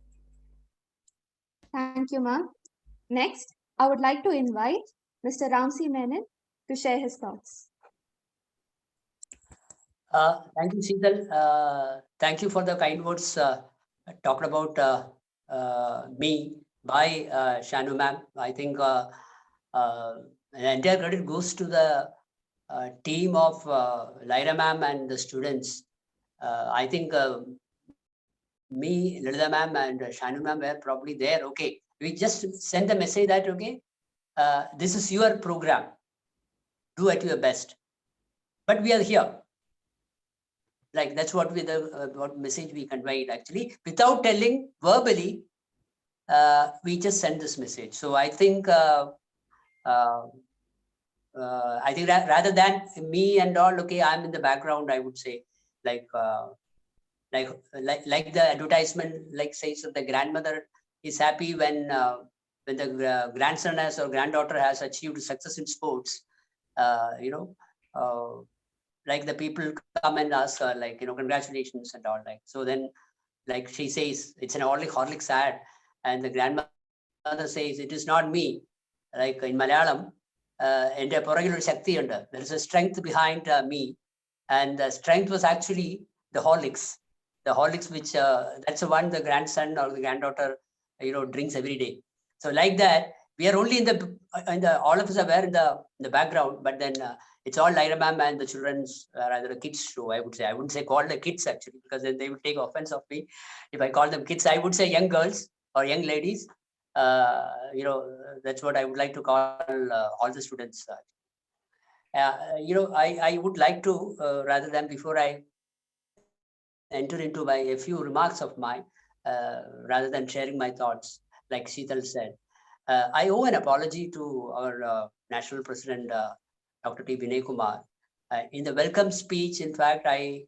Thank you, ma'am. Next, I would like to invite Mr. Ramsi Menon to share his thoughts. Thank you, Sheetal. Thank you for the kind words talked about me by Shanu ma'am. I think the entire credit goes to the team of Lyra ma'am and the students. I think me, Lalita ma'am and Shanu ma'am were probably there. Okay, we just send the message that, okay, this is your program. Do at your best. But we are here. Like that's what what message we conveyed actually, without telling verbally. We just send this message. So I think that rather than me and all, okay, I'm in the background. I would say like the advertisement like says that the grandmother is happy when the grandson has or granddaughter has achieved success in sports. Like the people come and ask her, like, congratulations and all, like, so then, like she says, it's an Horlicks ad, And the grandmother says, it is not me. Like in Malayalam, there is a strength behind me. And the strength was actually the Horlicks. The Horlicks, which that's the one the grandson or the granddaughter, drinks every day. So like that, we are only in the all of us are there in the background, but then it's all Lyra ma'am and the children's, rather a kids show, I would say. I wouldn't say call the kids actually, because then they would take offense of me if I call them kids. I would say young girls or young ladies. That's what I would like to call all the students. I would like to, rather than before I enter into a few remarks of mine, rather than sharing my thoughts, like Sheetal said, I owe an apology to our National President, Dr. T. Vinay Kumar. In the welcome speech, in fact, I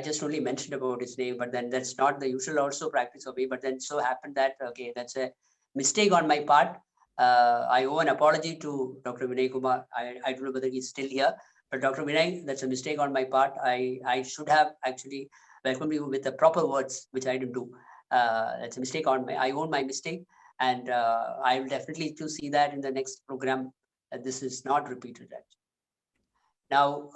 just only mentioned about his name, but then that's not the usual also practice of me, but then so happened that, okay, that's a mistake on my part. I owe an apology to Dr. Vinay Kumar. I don't know whether he's still here, but Dr. Vinay, that's a mistake on my part. I should have actually welcomed you with the proper words, which I didn't do. That's a mistake on I own my mistake. And I will definitely to see that in the next program, this is not repeated. Now,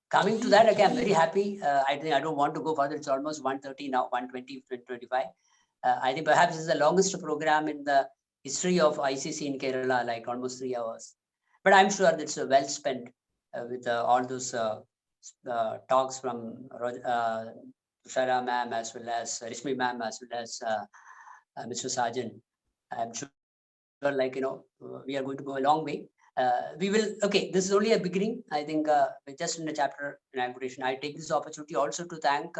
coming to that, again, I'm very happy. I think I don't want to go further. It's almost 1:30 now, 1:20, 25. I think perhaps this is the longest program in the history of ICC in Kerala, like almost 3 hours. But I'm sure that's well spent with all those talks from Tushara ma'am, as well as Rishmi ma'am, as well as Mr. Sajan. I'm sure, we are going to go a long way. We will, okay, this is only a beginning. I think just in the chapter inauguration, I take this opportunity also to thank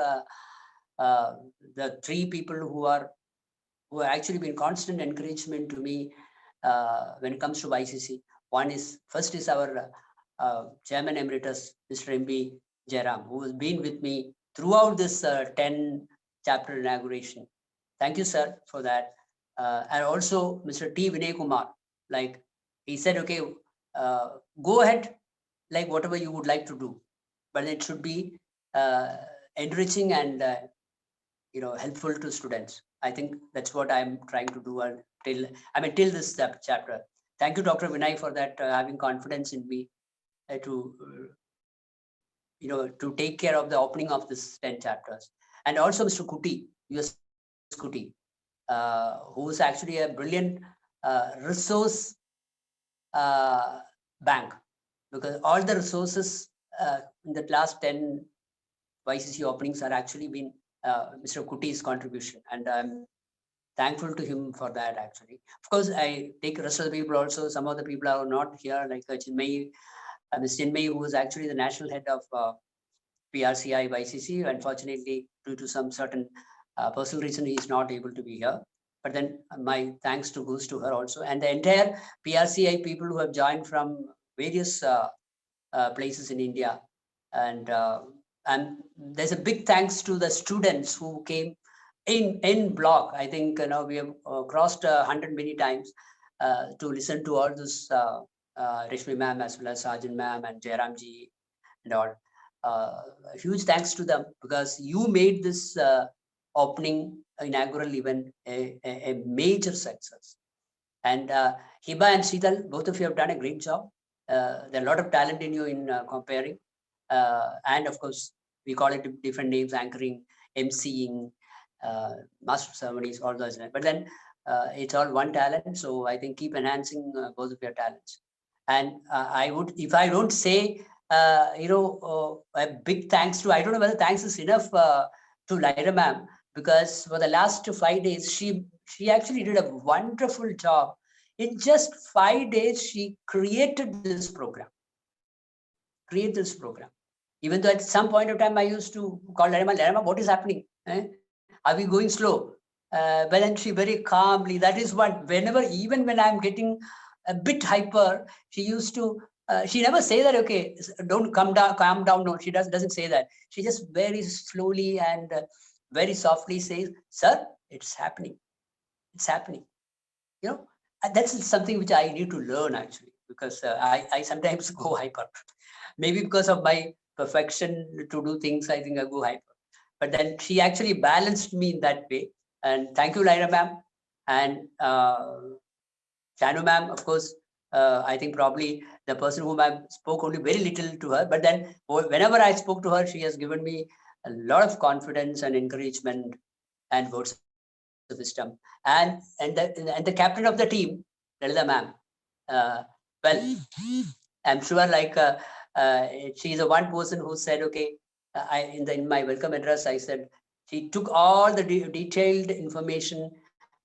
the 3 people who have actually been constant encouragement to me when it comes to YCC. First is our Chairman Emeritus, Mr. M.B. Jairam, who has been with me throughout this 10 chapter inauguration. Thank you, sir, for that. And also Mr. T. Vinay Kumar, like he said, okay, go ahead, like whatever you would like to do, but it should be enriching and helpful to students. I think that's what I'm trying to do till this chapter. Thank you, Dr. Vinay, for that, having confidence in me to take care of the opening of this 10 chapters. And also Mr. Kuti, US Kuti, who is actually a brilliant resource bank, because all the resources in the last 10 YCC openings are actually been Mr. Kuti's contribution, and I'm thankful to him for that. Actually, of course, I take rest of the people also. Some of the people are not here, like Chinmaya, Ms. Chinmaya, who is actually the national head of PRCI YCC. Unfortunately, due to some certain personal reason, he is not able to be here. But then my thanks goes to her also, and the entire PRCI people who have joined from various places in India. And there's a big thanks to the students who came in block. I think we have crossed 100 many times to listen to all this Rishmi ma'am, as well as Sajan ma'am and Jairam ji and all. Huge thanks to them, because you made this opening inaugural event a major success. And Hiba and Sheetal, both of you have done a great job. There are a lot of talent in you in comparing. And of course, we call it different names: anchoring, MCing, master ceremonies, all those. But then it's all one talent. So I think keep enhancing both of your talents. And I would, if I don't say, a big thanks to, I don't know whether thanks is enough to Lyra ma'am, because for the last 5 days, she actually did a wonderful job. In just 5 days, she created this program. Even though at some point of time, I used to call Lyra, what is happening? Are we going slow? But then she very calmly, that is what, even when I'm getting a bit hyper, she used to, she never say that, okay, don't calm down. No, she doesn't say that. She just very slowly and very softly says, sir, it's happening. It's happening. That's something which I need to learn actually, because I sometimes go hyper. Maybe because of my perfection to do things, I think I go hyper. but then she actually balanced me in that way. And thank you, Lyra ma'am. And Chanu ma'am, of course, I think probably the person whom I spoke only very little to her, but then whenever I spoke to her, she has given me a lot of confidence and encouragement and words of wisdom. And the captain of the team, Lalita ma'am, well, I'm sure like she's the one person who said, okay, in my welcome address, I said, she took all the detailed information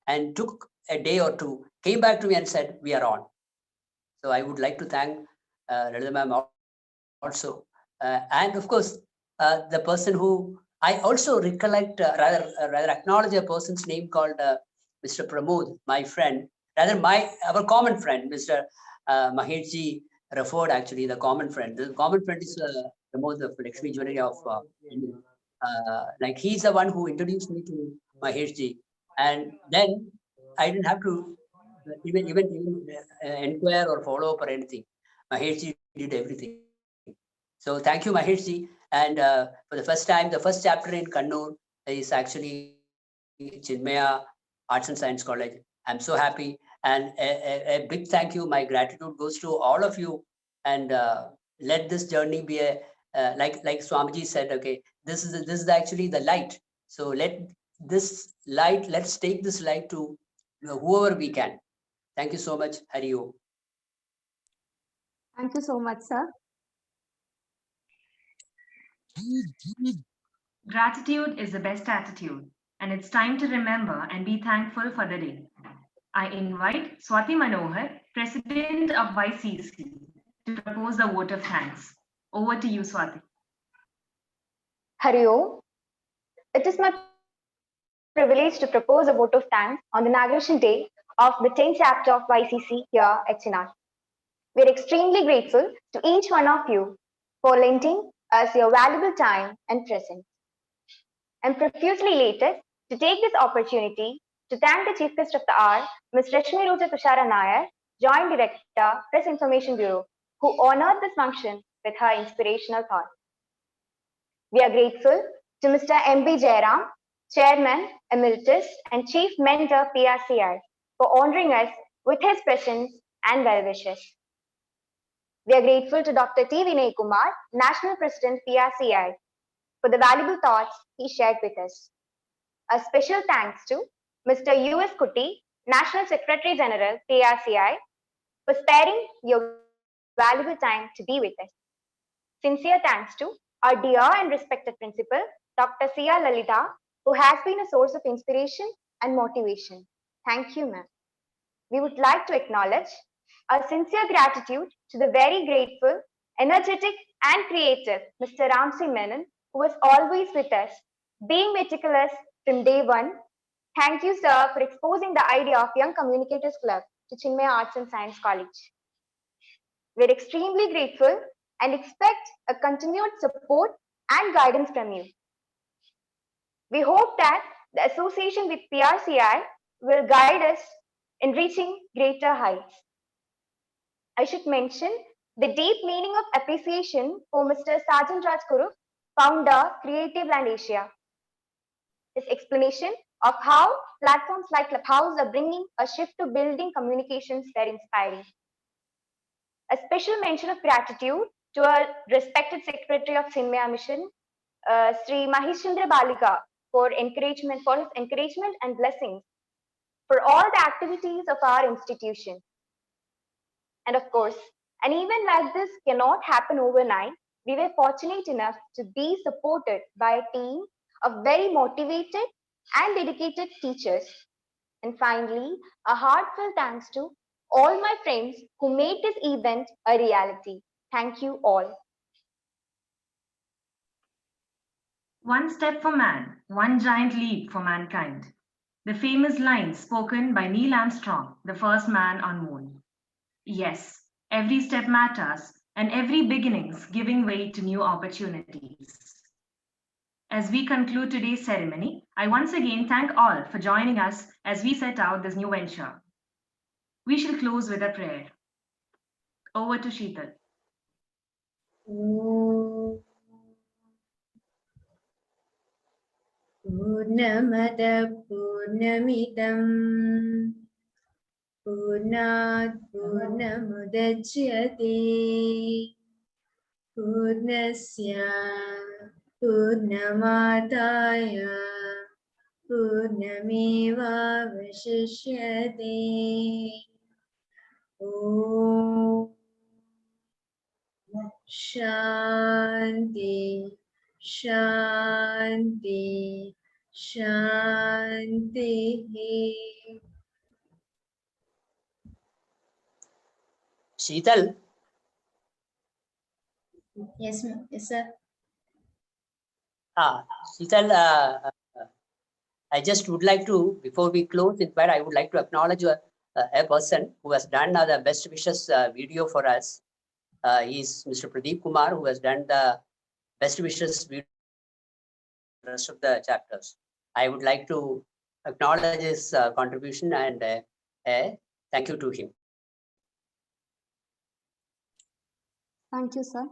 and took a day or two, came back to me and said, we are on. So I would like to thank Lalita ma'am also. And of course, the person who I also recollect, rather acknowledge a person's name called Mr. Pramod, my friend, rather our common friend, Mr. Maheshji referred actually, the common friend. The common friend is Pramod of Lakshmi Jewelry of India. Like he's the one who introduced me to Maheshji. And then I didn't have to even inquire or follow up or anything. Maheshji did everything. So thank you, Maheshji. And for the first time, the first chapter in Kannur is actually Chinmaya Arts and Science College. I'm so happy. And a big thank you. My gratitude goes to all of you. And let this journey be a, like Swamiji said, okay, this is actually the light. So let's take this light to whoever we can. Thank you so much. Hari Om. Thank you so much, sir. Gratitude is the best attitude, and it's time to remember and be thankful for the day. I invite Swati Manohar, President of YCC, to propose the vote of thanks. Over to you, Swati. Hari Om. It is my privilege to propose a vote of thanks on the inauguration day of the 10th chapter of YCC here at Chinarts. We are extremely grateful to each one of you for lending us your valuable time and presence. I'm profusely elated to take this opportunity to thank the Chief Guest of the Hour, Ms. Rashmi Ruja Tushara Nair, Joint Director, Press Information Bureau, who honored this function with her inspirational thoughts. We are grateful to Mr. M.B. Jairam, Chairman, Emeritus, and Chief Mentor, PRCI, for honoring us with his presence and well wishes. We are grateful to Dr. T. Vinay Kumar, National President, PRCI, for the valuable thoughts he shared with us. A special thanks to Mr. U.S. Kutty, National Secretary General, PRCI, for sparing your valuable time to be with us. Sincere thanks to our dear and respected principal, Dr. C.R. Lalita, who has been a source of inspiration and motivation. Thank you, ma'am. We would like to acknowledge our sincere gratitude to the very grateful, energetic, and creative Mr. Ramsey Menon, who was always with us, being meticulous from day one. Thank you, sir, for exposing the idea of Young Communicators Club to Chinmaya Arts and Science College. We're extremely grateful and expect a continued support and guidance from you. We hope that the association with PRCI will guide us in reaching greater heights. I should mention the deep meaning of appreciation for Mr. Sajan Rajguru, founder, Creative Land Asia. His explanation of how platforms like Clubhouse are bringing a shift to building communications very inspiring. A special mention of gratitude to our respected Secretary of Chinmaya Mission, Sri Mahesh Chandra Balika, for his encouragement and blessings for all the activities of our institution. And of course, an event like this cannot happen overnight. We were fortunate enough to be supported by a team of very motivated and dedicated teachers. And finally, a heartfelt thanks to all my friends who made this event a reality. Thank you all. One step for man, one giant leap for mankind. The famous lines spoken by Neil Armstrong, the first man on moon. Yes, every step matters, and every beginning's giving way to new opportunities. As we conclude today's ceremony, I once again thank all for joining us as we set out this new venture. We shall close with a prayer. Over to Sheetal. पूर्णमदः पूर्णमिदं पूर्णात् पूर्णमुदच्यते पूर्णस्य पूर्णमादाय पूर्णमेवावशिष्यते ॐ शान्ति शान्ति शान्तिः Sheetal, Yes, ma'am. Yes, sir. Sheetal, I just would like to, before we close, in fact, I would like to acknowledge a person who has done the best wishes video for us. He is Mr. Pradeep Kumar, who has done the best wishes video for the rest of the chapters. I would like to acknowledge his contribution and thank you to him. Thank you, sir.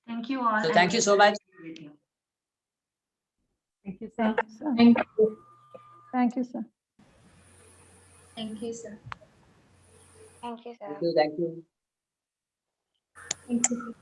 Thank you all. So thank you so much. Thank you, sir. Thank you. Thank you, sir. Thank you, sir. Thank you, sir. Thank you. Thank you. Thank you.